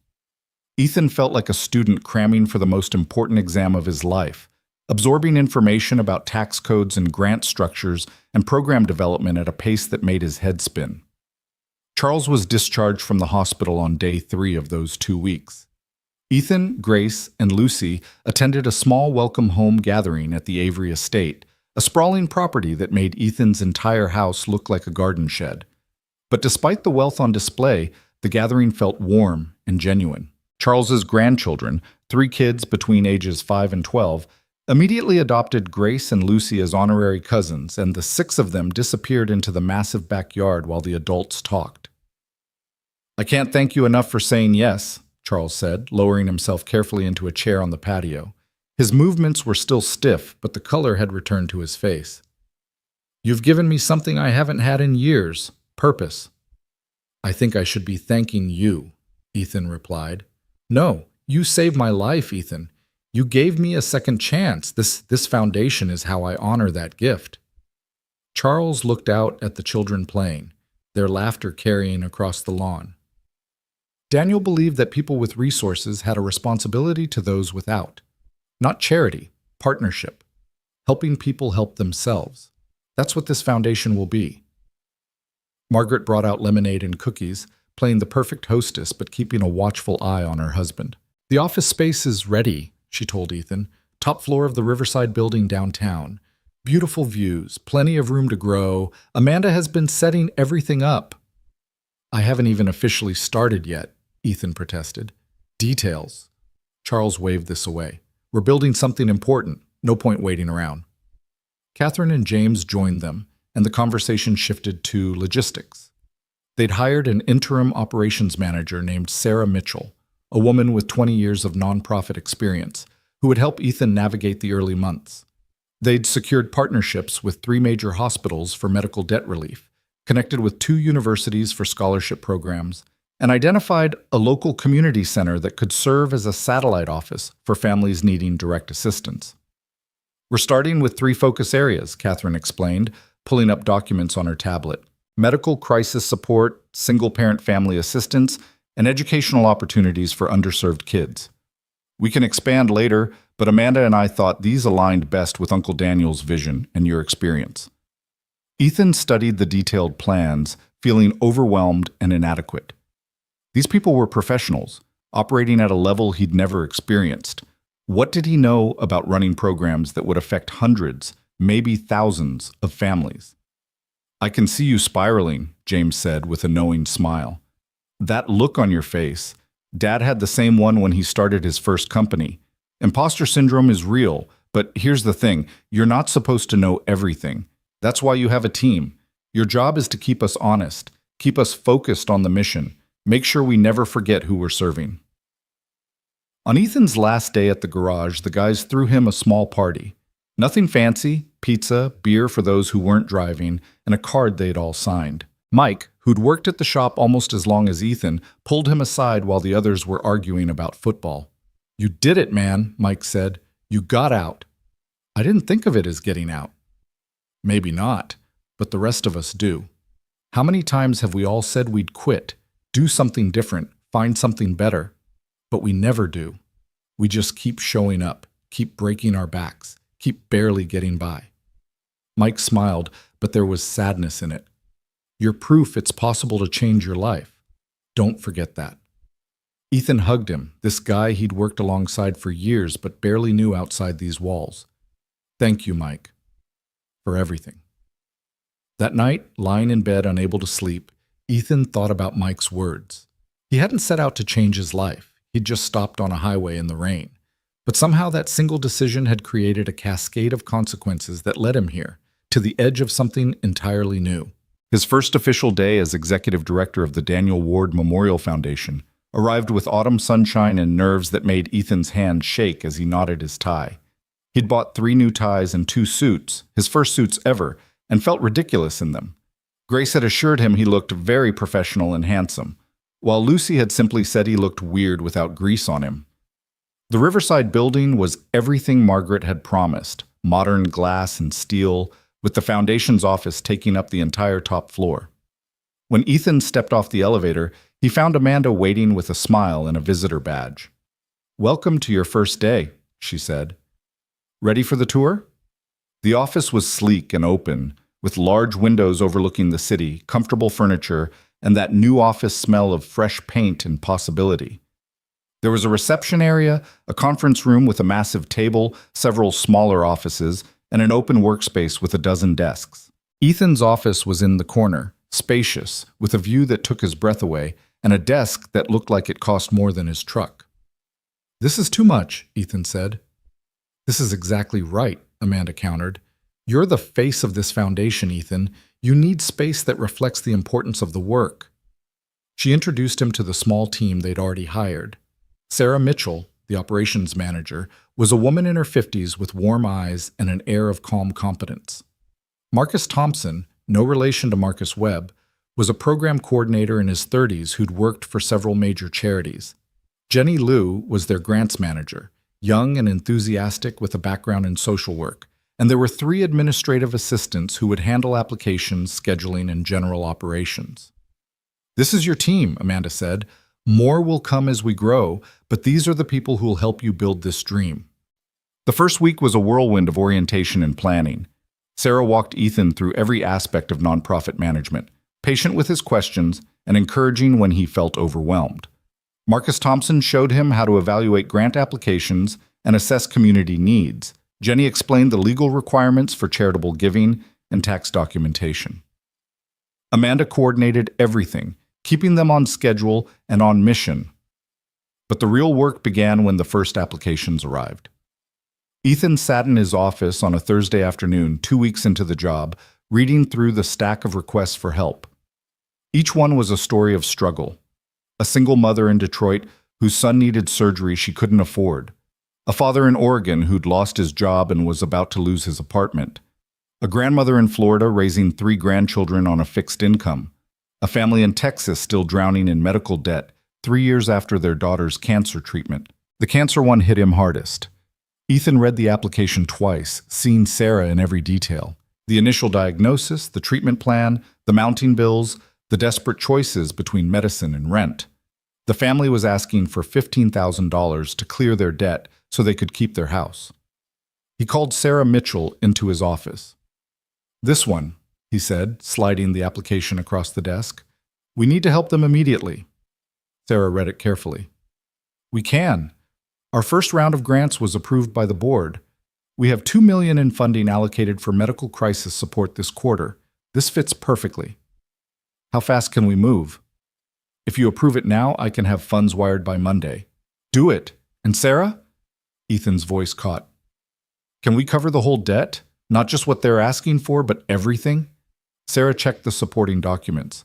Ethan felt like a student cramming for the most important exam of his life, absorbing information about tax codes and grant structures and program development at a pace that made his head spin. Charles was discharged from the hospital on day 3 of those 2 weeks. Ethan, Grace, and Lucy attended a small welcome home gathering at the Avery estate, a sprawling property that made Ethan's entire house look like a garden shed. But despite the wealth on display, the gathering felt warm and genuine. Charles's grandchildren, 3 kids between ages 5 and 12, immediately adopted Grace and Lucy as honorary cousins, and the 6 of them disappeared into the massive backyard while the adults talked. "I can't thank you enough for saying yes," Charles said, lowering himself carefully into a chair on the patio. His movements were still stiff, but the color had returned to his face. "You've given me something I haven't had in years, purpose." "I think I should be thanking you," Ethan replied. "No, you saved my life, Ethan. You gave me a second chance. This foundation is how I honor that gift." Charles looked out at the children playing, their laughter carrying across the lawn. Daniel believed that people with resources had a responsibility to those without. Not charity, partnership. Helping people help themselves. That's what this foundation will be. Margaret brought out lemonade and cookies, playing the perfect hostess but keeping a watchful eye on her husband. "The office space is ready," she told Ethan. "Top floor of the Riverside building downtown. Beautiful views, plenty of room to grow. Amanda has been setting everything up." "I haven't even officially started yet," Ethan protested. "Details." Charles waved this away. "We're building something important. No point waiting around." Catherine and James joined them, and the conversation shifted to logistics. They'd hired an interim operations manager named Sarah Mitchell, a woman with 20 years of nonprofit experience, who would help Ethan navigate the early months. They'd secured partnerships with 3 major hospitals for medical debt relief, connected with 2 universities for scholarship programs, and identified a local community center that could serve as a satellite office for families needing direct assistance. "We're starting with 3 focus areas," Catherine explained, pulling up documents on her tablet: medical crisis support, single-parent family assistance, and educational opportunities for underserved kids. We can expand later, but Amanda and I thought these aligned best with Uncle Daniel's vision and your experience. Ethan studied the detailed plans, feeling overwhelmed and inadequate. These people were professionals, operating at a level he'd never experienced. What did he know about running programs that would affect hundreds, maybe thousands, of families? "I can see you spiraling," James said with a knowing smile. "That look on your face. Dad had the same one when he started his first company. Imposter syndrome is real, but here's the thing. You're not supposed to know everything. That's why you have a team. Your job is to keep us honest, keep us focused on the mission, make sure we never forget who we're serving." On Ethan's last day at the garage, the guys threw him a small party. Nothing fancy, pizza, beer for those who weren't driving, and a card they'd all signed. Mike, who'd worked at the shop almost as long as Ethan, pulled him aside while the others were arguing about football. "You did it, man," Mike said. "You got out." "I didn't think of it as getting out." "Maybe not, but the rest of us do. How many times have we all said we'd quit, do something different, find something better? But we never do. We just keep showing up, keep breaking our backs, keep barely getting by." Mike smiled, but there was sadness in it. "You're proof it's possible to change your life. Don't forget that." Ethan hugged him, this guy he'd worked alongside for years but barely knew outside these walls. "Thank you, Mike, for everything." That night, lying in bed unable to sleep, Ethan thought about Mike's words. He hadn't set out to change his life. He'd just stopped on a highway in the rain. But somehow that single decision had created a cascade of consequences that led him here, to the edge of something entirely new. His first official day as executive director of the Daniel Ward Memorial Foundation arrived with autumn sunshine and nerves that made Ethan's hand shake as he knotted his tie. He'd bought 3 new ties and 2 suits, his first suits ever, and felt ridiculous in them. Grace had assured him he looked very professional and handsome, while Lucy had simply said he looked weird without grease on him. The Riverside building was everything Margaret had promised, modern glass and steel, with the foundation's office taking up the entire top floor. When Ethan stepped off the elevator, he found Amanda waiting with a smile and a visitor badge. "Welcome to your first day," she said. "Ready for the tour?" The office was sleek and open, with large windows overlooking the city, comfortable furniture, and that new office smell of fresh paint and possibility. There was a reception area, a conference room with a massive table, several smaller offices, and an open workspace with a dozen desks. Ethan's office was in the corner, spacious, with a view that took his breath away, and a desk that looked like it cost more than his truck. "This is too much," Ethan said. "This is exactly right," Amanda countered. "You're the face of this foundation, Ethan. You need space that reflects the importance of the work." She introduced him to the small team they'd already hired. Sarah Mitchell, the operations manager, was a woman in her 50s with warm eyes and an air of calm competence. Marcus Thompson, no relation to Marcus Webb, was a program coordinator in his 30s who'd worked for several major charities. Jenny Liu was their grants manager, young and enthusiastic with a background in social work, and there were 3 administrative assistants who would handle applications, scheduling, and general operations. "This is your team," Amanda said. "More will come as we grow, but these are the people who will help you build this dream." The first week was a whirlwind of orientation and planning. Sarah walked Ethan through every aspect of nonprofit management, patient with his questions and encouraging when he felt overwhelmed. Marcus Thompson showed him how to evaluate grant applications and assess community needs. Jenny explained the legal requirements for charitable giving and tax documentation. Amanda coordinated everything, keeping them on schedule and on mission. But the real work began when the first applications arrived. Ethan sat in his office on a Thursday afternoon, 2 weeks into the job, reading through the stack of requests for help. Each one was a story of struggle. A single mother in Detroit whose son needed surgery she couldn't afford. A father in Oregon who'd lost his job and was about to lose his apartment. A grandmother in Florida raising 3 grandchildren on a fixed income. A family in Texas still drowning in medical debt 3 years after their daughter's cancer treatment. The cancer one hit him hardest. Ethan read the application twice, seeing Sarah in every detail. The initial diagnosis, the treatment plan, the mounting bills, the desperate choices between medicine and rent. The family was asking for $15,000 to clear their debt so they could keep their house. He called Sarah Mitchell into his office. "This one," he said, sliding the application across the desk. "We need to help them immediately." Sarah read it carefully. "We can. Our first round of grants was approved by the board. We have $2 million in funding allocated for medical crisis support this quarter. This fits perfectly. How fast can we move? If you approve it now, I can have funds wired by Monday." "Do it. And Sarah?" Ethan's voice caught. "Can we cover the whole debt? Not just what they're asking for, but everything?" Sarah checked the supporting documents.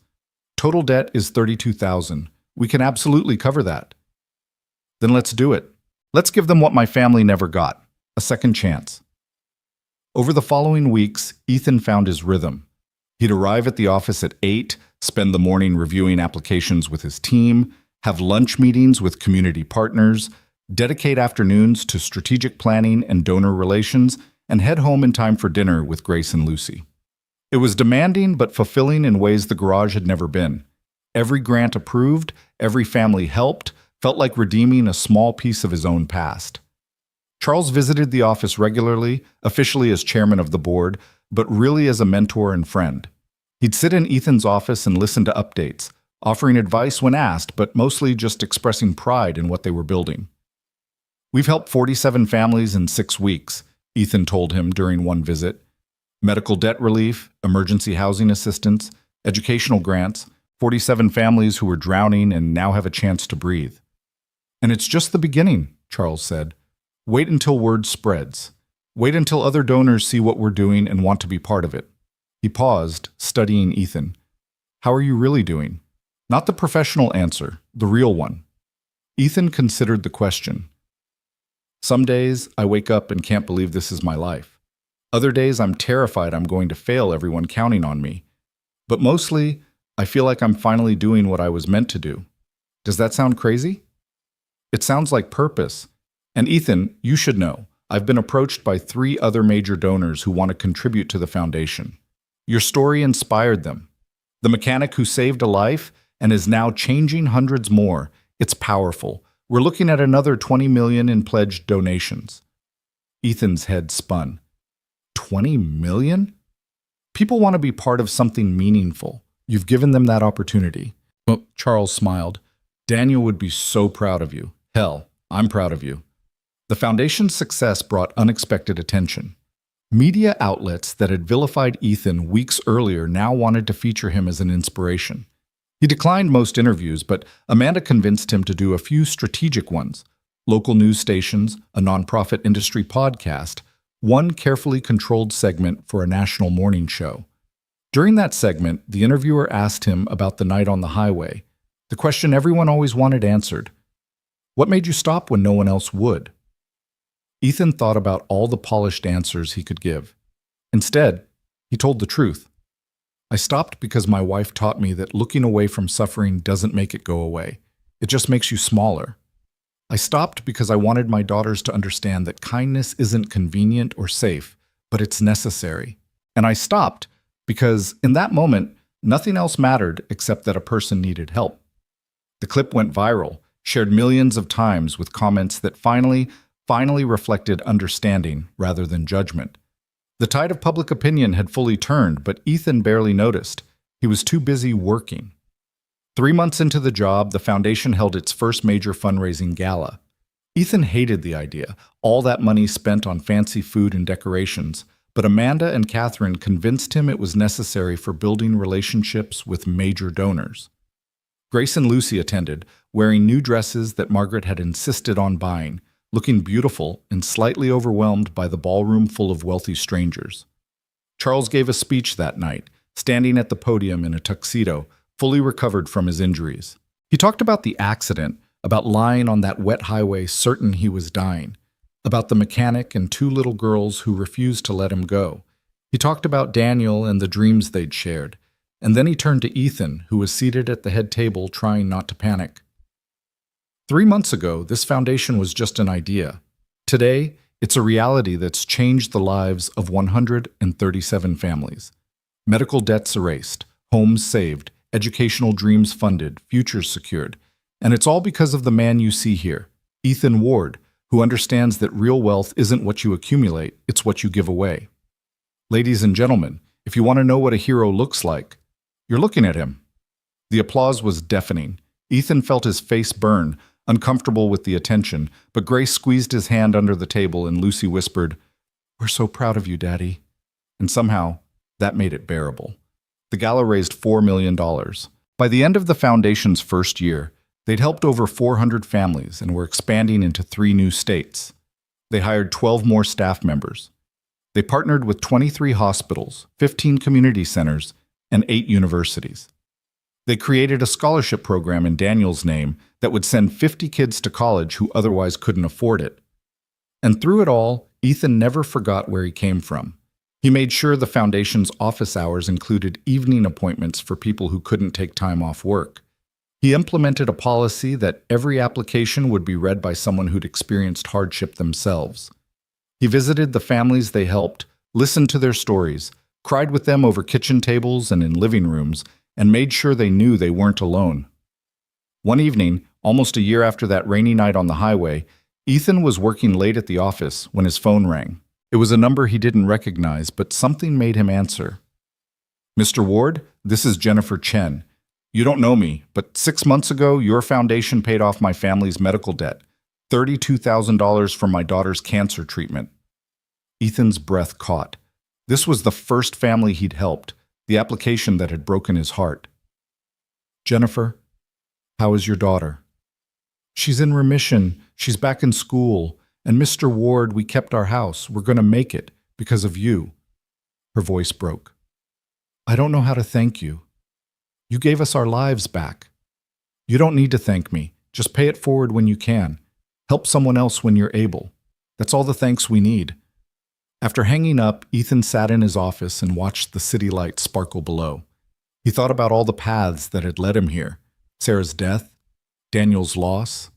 "Total debt is $32,000. We can absolutely cover that." "Then let's do it. Let's give them what my family never got, a second chance." Over the following weeks, Ethan found his rhythm. He'd arrive at the office at 8, spend the morning reviewing applications with his team, have lunch meetings with community partners, dedicate afternoons to strategic planning and donor relations, and head home in time for dinner with Grace and Lucy. It was demanding but fulfilling in ways the garage had never been. Every grant approved, every family helped, felt like redeeming a small piece of his own past. Charles visited the office regularly, officially as chairman of the board, but really as a mentor and friend. He'd sit in Ethan's office and listen to updates, offering advice when asked, but mostly just expressing pride in what they were building. "We've helped 47 families in 6 weeks, Ethan told him during one visit. Medical debt relief, emergency housing assistance, educational grants, 47 families who were drowning and now have a chance to breathe. "And it's just the beginning," Charles said. "Wait until word spreads. Wait until other donors see what we're doing and want to be part of it." He paused, studying Ethan. "How are you really doing?" Not the professional answer, the real one. Ethan considered the question. "Some days I wake up and can't believe this is my life. Other days I'm terrified I'm going to fail everyone counting on me. But mostly, I feel like I'm finally doing what I was meant to do. Does that sound crazy?" "It sounds like purpose. And Ethan, you should know, I've been approached by 3 other major donors who want to contribute to the foundation. Your story inspired them. The mechanic who saved a life and is now changing hundreds more. It's powerful. We're looking at another $20 million in pledged donations." Ethan's head spun. $20 million? People want to be part of something meaningful. You've given them that opportunity. Well, Charles smiled. "Daniel would be so proud of you. Hell, I'm proud of you." The foundation's success brought unexpected attention. Media outlets that had vilified Ethan weeks earlier now wanted to feature him as an inspiration. He declined most interviews, but Amanda convinced him to do a few strategic ones: local news stations, a nonprofit industry podcast, one carefully controlled segment for a national morning show. During that segment, the interviewer asked him about the night on the highway, the question everyone always wanted answered. "What made you stop when no one else would?" Ethan thought about all the polished answers he could give. Instead, he told the truth. "I stopped because my wife taught me that looking away from suffering doesn't make it go away. It just makes you smaller. I stopped because I wanted my daughters to understand that kindness isn't convenient or safe, but it's necessary. And I stopped because, in that moment, nothing else mattered except that a person needed help." The clip went viral, shared millions of times with comments that finally reflected understanding rather than judgment. The tide of public opinion had fully turned, but Ethan barely noticed. He was too busy working. 3 months into the job, the foundation held its first major fundraising gala. Ethan hated the idea, all that money spent on fancy food and decorations, but Amanda and Catherine convinced him it was necessary for building relationships with major donors. Grace and Lucy attended, wearing new dresses that Margaret had insisted on buying, looking beautiful and slightly overwhelmed by the ballroom full of wealthy strangers. Charles gave a speech that night, standing at the podium in a tuxedo, fully recovered from his injuries. He talked about the accident, about lying on that wet highway certain he was dying, about the mechanic and 2 little girls who refused to let him go. He talked about Daniel and the dreams they'd shared, and then he turned to Ethan, who was seated at the head table trying not to panic. 3 months ago, this foundation was just an idea. Today, it's a reality that's changed the lives of 137 families. Medical debts erased, homes saved, educational dreams funded, futures secured. And it's all because of the man you see here, Ethan Ward, who understands that real wealth isn't what you accumulate, it's what you give away. Ladies and gentlemen, if you want to know what a hero looks like, you're looking at him. The applause was deafening. Ethan felt his face burn, uncomfortable with the attention, but Grace squeezed his hand under the table and Lucy whispered, "We're so proud of you, Daddy." And somehow, that made it bearable. The gala raised $4 million. By the end of the foundation's first year, they'd helped over 400 families and were expanding into 3 new states. They hired 12 more staff members. They partnered with 23 hospitals, 15 community centers, and 8 universities. They created a scholarship program in Daniel's name that would send 50 kids to college who otherwise couldn't afford it. And through it all, Ethan never forgot where he came from. He made sure the foundation's office hours included evening appointments for people who couldn't take time off work. He implemented a policy that every application would be read by someone who'd experienced hardship themselves. He visited the families they helped, listened to their stories, cried with them over kitchen tables and in living rooms, and made sure they knew they weren't alone. One evening, almost a year after that rainy night on the highway, Ethan was working late at the office when his phone rang. It was a number he didn't recognize, but something made him answer. "Mr. Ward, this is Jennifer Chen. You don't know me, but 6 months ago, your foundation paid off my family's medical debt, $32,000 for my daughter's cancer treatment." Ethan's breath caught. This was the first family he'd helped, the application that had broken his heart. "Jennifer, how is your daughter?" "She's in remission. She's back in school. And Mr. Ward, we kept our house. We're going to make it because of you." Her voice broke. "I don't know how to thank you. You gave us our lives back. You don't need to thank me. Just pay it forward when you can. Help someone else when you're able. That's all the thanks we need." After hanging up, Ethan sat in his office and watched the city lights sparkle below. He thought about all the paths that had led him here. Sarah's death, Daniel's loss,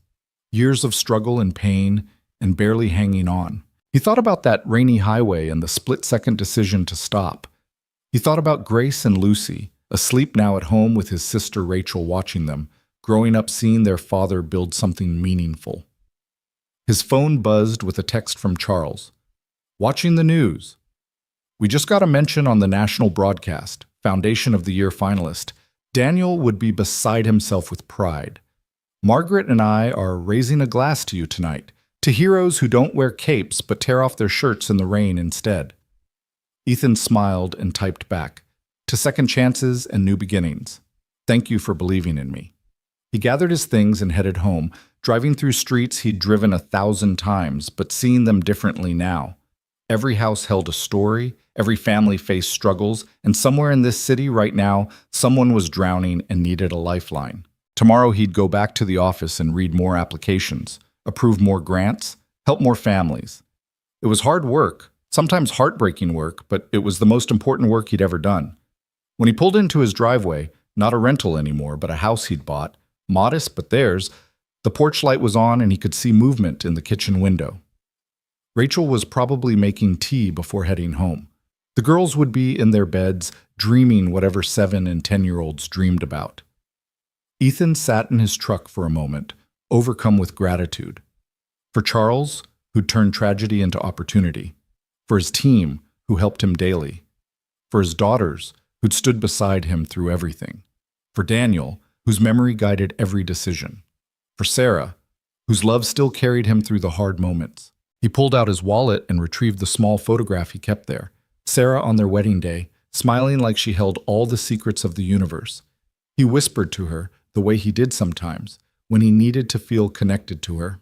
years of struggle and pain, and barely hanging on. He thought about that rainy highway and the split-second decision to stop. He thought about Grace and Lucy, asleep now at home with his sister Rachel watching them, growing up seeing their father build something meaningful. His phone buzzed with a text from Charles. "Watching the news. We just got a mention on the national broadcast, Foundation of the Year finalist. Daniel would be beside himself with pride. Margaret and I are raising a glass to you tonight, to heroes who don't wear capes but tear off their shirts in the rain instead." Ethan smiled and typed back, "To second chances and new beginnings. Thank you for believing in me." He gathered his things and headed home, driving through streets he'd driven 1,000 times, but seeing them differently now. Every house held a story, every family faced struggles, and somewhere in this city right now, someone was drowning and needed a lifeline. Tomorrow he'd go back to the office and read more applications, approve more grants, help more families. It was hard work, sometimes heartbreaking work, but it was the most important work he'd ever done. When he pulled into his driveway, not a rental anymore, but a house he'd bought, modest but theirs, the porch light was on and he could see movement in the kitchen window. Rachel was probably making tea before heading home. The girls would be in their beds, dreaming whatever 7- and 10-year-olds dreamed about. Ethan sat in his truck for a moment, overcome with gratitude. For Charles, who'd turned tragedy into opportunity. For his team, who helped him daily. For his daughters, who'd stood beside him through everything. For Daniel, whose memory guided every decision. For Sarah, whose love still carried him through the hard moments. He pulled out his wallet and retrieved the small photograph he kept there. Sarah on their wedding day, smiling like she held all the secrets of the universe. He whispered to her, the way he did sometimes, when he needed to feel connected to her.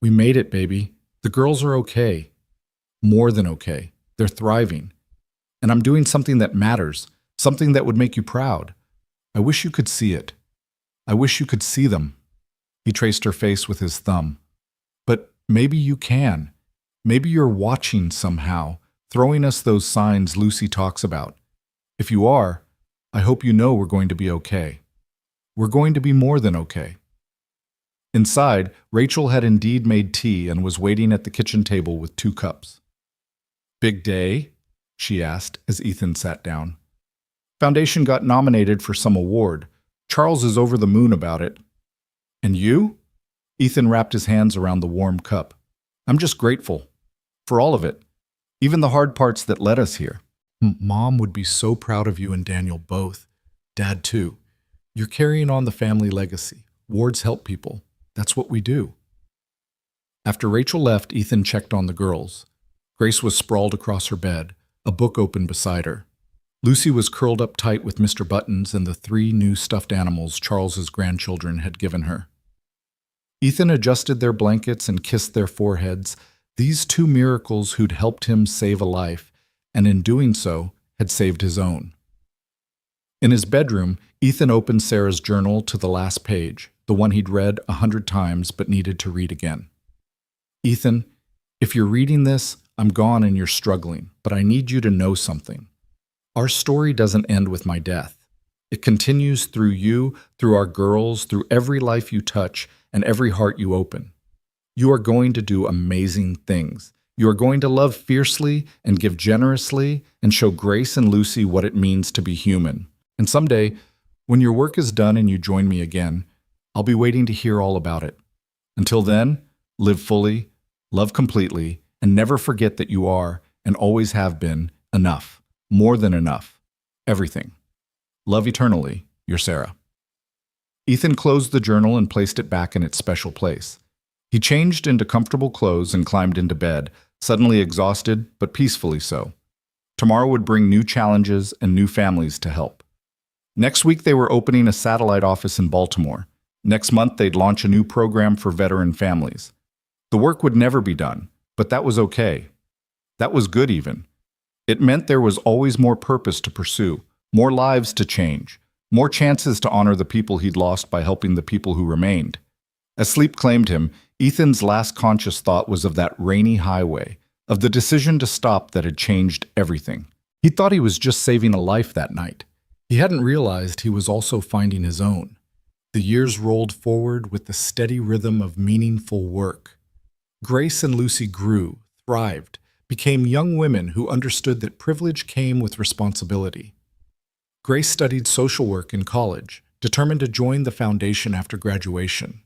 "We made it, baby. The girls are okay. More than okay. They're thriving. And I'm doing something that matters, something that would make you proud. I wish you could see it. I wish you could see them." He traced her face with his thumb. "But maybe you can. Maybe you're watching somehow, throwing us those signs Lucy talks about. If you are, I hope you know we're going to be okay. We're going to be more than okay." Inside, Rachel had indeed made tea and was waiting at the kitchen table with 2 cups. "Big day?" she asked as Ethan sat down. "Foundation got nominated for some award. Charles is over the moon about it." And you? Ethan wrapped his hands around the warm cup. I'm just grateful. For all of it. Even the hard parts that led us here. Mom would be so proud of you and Daniel both. Dad too. You're carrying on the family legacy. Wards help people. That's what we do. After Rachel left, Ethan checked on the girls. Grace was sprawled across her bed, a book open beside her. Lucy was curled up tight with Mr. Buttons and the 3 new stuffed animals Charles's grandchildren had given her. Ethan adjusted their blankets and kissed their foreheads, these 2 miracles who'd helped him save a life, and in doing so, had saved his own. In his bedroom, Ethan opened Sarah's journal to the last page, the one he'd read 100 times but needed to read again. Ethan, if you're reading this, I'm gone and you're struggling, but I need you to know something. Our story doesn't end with my death. It continues through you, through our girls, through every life you touch and every heart you open. You are going to do amazing things. You are going to love fiercely and give generously and show Grace and Lucy what it means to be human. And someday, when your work is done and you join me again, I'll be waiting to hear all about it. Until then, live fully, love completely, and never forget that you are, and always have been, enough. More than enough. Everything. Love eternally, your Sarah. Ethan closed the journal and placed it back in its special place. He changed into comfortable clothes and climbed into bed, suddenly exhausted, but peacefully so. Tomorrow would bring new challenges and new families to help. Next week, they were opening a satellite office in Baltimore. Next month, they'd launch a new program for veteran families. The work would never be done, but that was okay. That was good even. It meant there was always more purpose to pursue, more lives to change, more chances to honor the people he'd lost by helping the people who remained. As sleep claimed him, Ethan's last conscious thought was of that rainy highway, of the decision to stop that had changed everything. He thought he was just saving a life that night. He hadn't realized he was also finding his own. The years rolled forward with the steady rhythm of meaningful work. Grace and Lucy grew, thrived, became young women who understood that privilege came with responsibility. Grace studied social work in college, determined to join the foundation after graduation.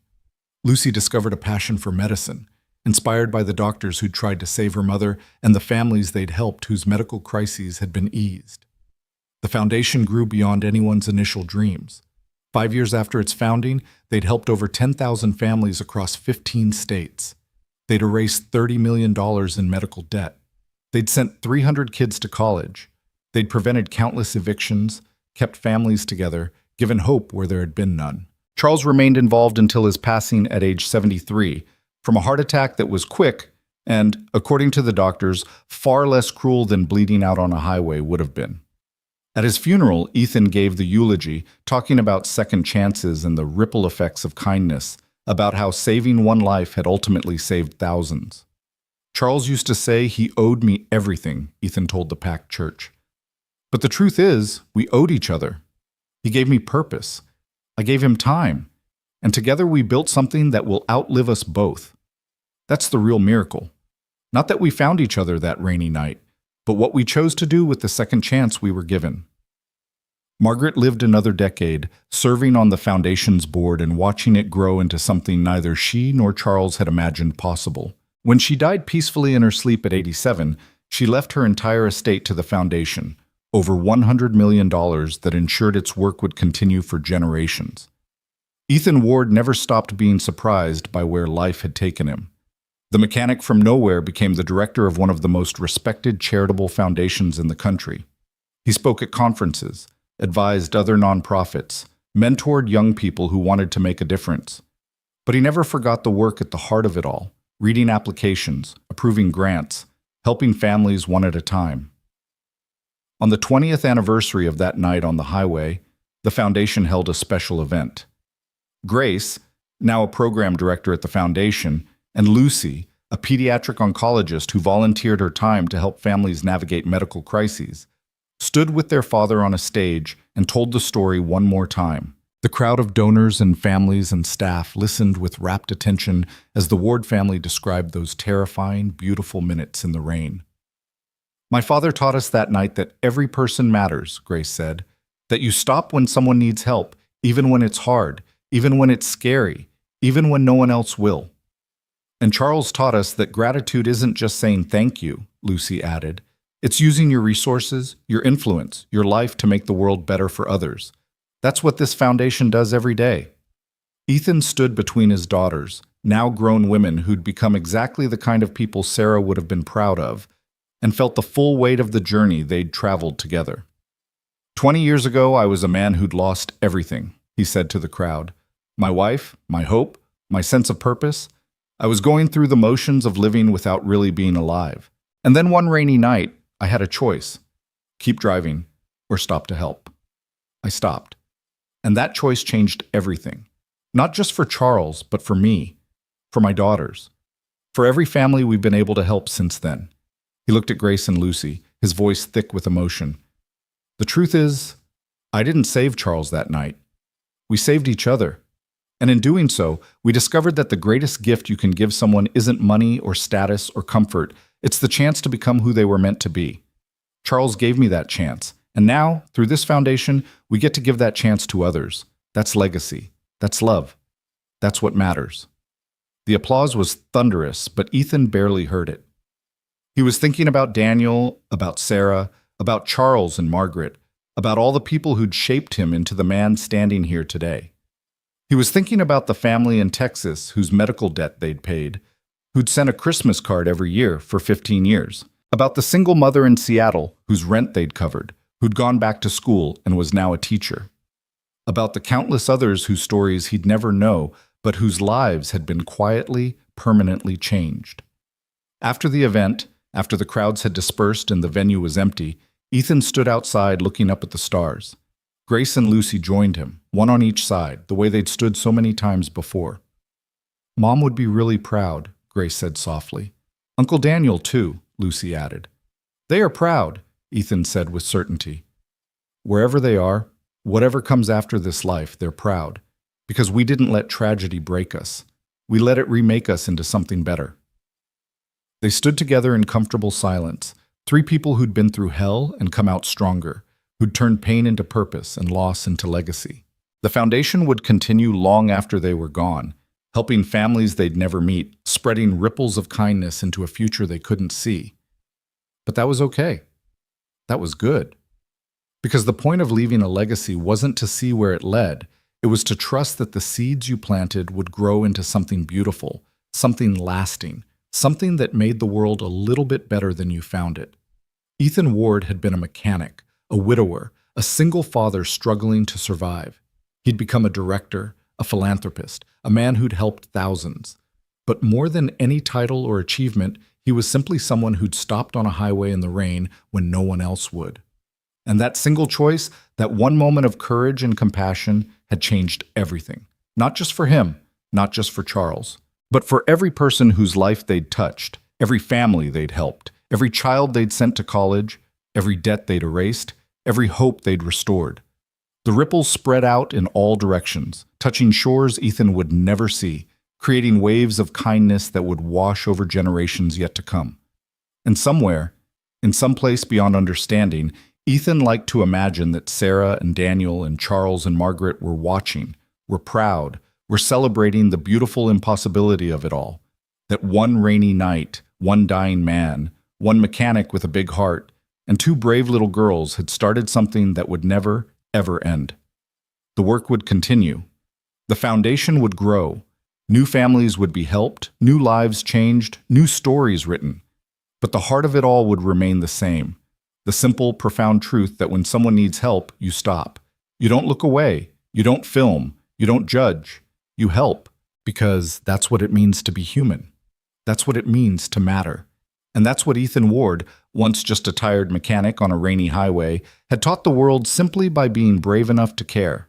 Lucy discovered a passion for medicine, inspired by the doctors who'd tried to save her mother and the families they'd helped whose medical crises had been eased. The foundation grew beyond anyone's initial dreams. 5 years after its founding, they'd helped over 10,000 families across 15 states. They'd erased $30 million in medical debt. They'd sent 300 kids to college. They'd prevented countless evictions, kept families together, given hope where there had been none. Charles remained involved until his passing at age 73, from a heart attack that was quick and, according to the doctors, far less cruel than bleeding out on a highway would have been. At his funeral, Ethan gave the eulogy, talking about second chances and the ripple effects of kindness, about how saving one life had ultimately saved thousands. Charles used to say he owed me everything, Ethan told the packed church. But the truth is, we owed each other. He gave me purpose. I gave him time. And together we built something that will outlive us both. That's the real miracle. Not that we found each other that rainy night, but what we chose to do with the second chance we were given. Margaret lived another decade, serving on the foundation's board and watching it grow into something neither she nor Charles had imagined possible. When she died peacefully in her sleep at 87, she left her entire estate to the foundation, over $100 million that ensured its work would continue for generations. Ethan Ward never stopped being surprised by where life had taken him. The mechanic from nowhere became the director of one of the most respected charitable foundations in the country. He spoke at conferences, advised other nonprofits, mentored young people who wanted to make a difference. But he never forgot the work at the heart of it all, reading applications, approving grants, helping families one at a time. On the 20th anniversary of that night on the highway, the foundation held a special event. Grace, now a program director at the foundation, and Lucy, a pediatric oncologist who volunteered her time to help families navigate medical crises, stood with their father on a stage and told the story one more time. The crowd of donors and families and staff listened with rapt attention as the Ward family described those terrifying, beautiful minutes in the rain. My father taught us that night that every person matters, Grace said, that you stop when someone needs help, even when it's hard, even when it's scary, even when no one else will. And Charles taught us that gratitude isn't just saying thank you, Lucy added. It's using your resources, your influence, your life to make the world better for others. That's what this foundation does every day. Ethan stood between his daughters, now grown women who'd become exactly the kind of people Sarah would have been proud of, and felt the full weight of the journey they'd traveled together. 20 years ago, I was a man who'd lost everything, he said to the crowd. My wife, my hope, my sense of purpose. I was going through the motions of living without really being alive. And then one rainy night, I had a choice. Keep driving or stop to help. I stopped. And that choice changed everything. Not just for Charles, but for me, for my daughters, for every family we've been able to help since then. He looked at Grace and Lucy, his voice thick with emotion. The truth is, I didn't save Charles that night. We saved each other. And in doing so, we discovered that the greatest gift you can give someone isn't money or status or comfort. It's the chance to become who they were meant to be. Charles gave me that chance. And now, through this foundation, we get to give that chance to others. That's legacy. That's love. That's what matters. The applause was thunderous, but Ethan barely heard it. He was thinking about Daniel, about Sarah, about Charles and Margaret, about all the people who'd shaped him into the man standing here today. He was thinking about the family in Texas whose medical debt they'd paid, who'd sent a Christmas card every year for 15 years, about the single mother in Seattle whose rent they'd covered, who'd gone back to school and was now a teacher, about the countless others whose stories he'd never know, but whose lives had been quietly, permanently changed. After the event, after the crowds had dispersed and the venue was empty, Ethan stood outside looking up at the stars. Grace and Lucy joined him, one on each side, the way they'd stood so many times before. Mom would be really proud, Grace said softly. Uncle Daniel, too, Lucy added. They are proud, Ethan said with certainty. Wherever they are, whatever comes after this life, they're proud, because we didn't let tragedy break us. We let it remake us into something better. They stood together in comfortable silence, three people who'd been through hell and come out stronger, who'd turned pain into purpose and loss into legacy. The foundation would continue long after they were gone, helping families they'd never meet, spreading ripples of kindness into a future they couldn't see. But that was okay. That was good. Because the point of leaving a legacy wasn't to see where it led. It was to trust that the seeds you planted would grow into something beautiful, something lasting, something that made the world a little bit better than you found it. Ethan Ward had been a mechanic, a widower, a single father struggling to survive. He'd become a director, a philanthropist, a man who'd helped thousands. But more than any title or achievement, he was simply someone who'd stopped on a highway in the rain when no one else would. And that single choice, that one moment of courage and compassion, had changed everything. Not just for him, not just for Charles, but for every person whose life they'd touched, every family they'd helped, every child they'd sent to college, every debt they'd erased, every hope they'd restored. The ripples spread out in all directions, touching shores Ethan would never see, creating waves of kindness that would wash over generations yet to come. And somewhere, in some place beyond understanding, Ethan liked to imagine that Sarah and Daniel and Charles and Margaret were watching, were proud, were celebrating the beautiful impossibility of it all. That one rainy night, one dying man, one mechanic with a big heart, and two brave little girls had started something that would never, ever end. The work would continue. The foundation would grow. New families would be helped, new lives changed, new stories written. But the heart of it all would remain the same. The simple, profound truth that when someone needs help, you stop. You don't look away. You don't film. You don't judge. You help, because that's what it means to be human. That's what it means to matter. And that's what Ethan Ward, once just a tired mechanic on a rainy highway, had taught the world simply by being brave enough to care.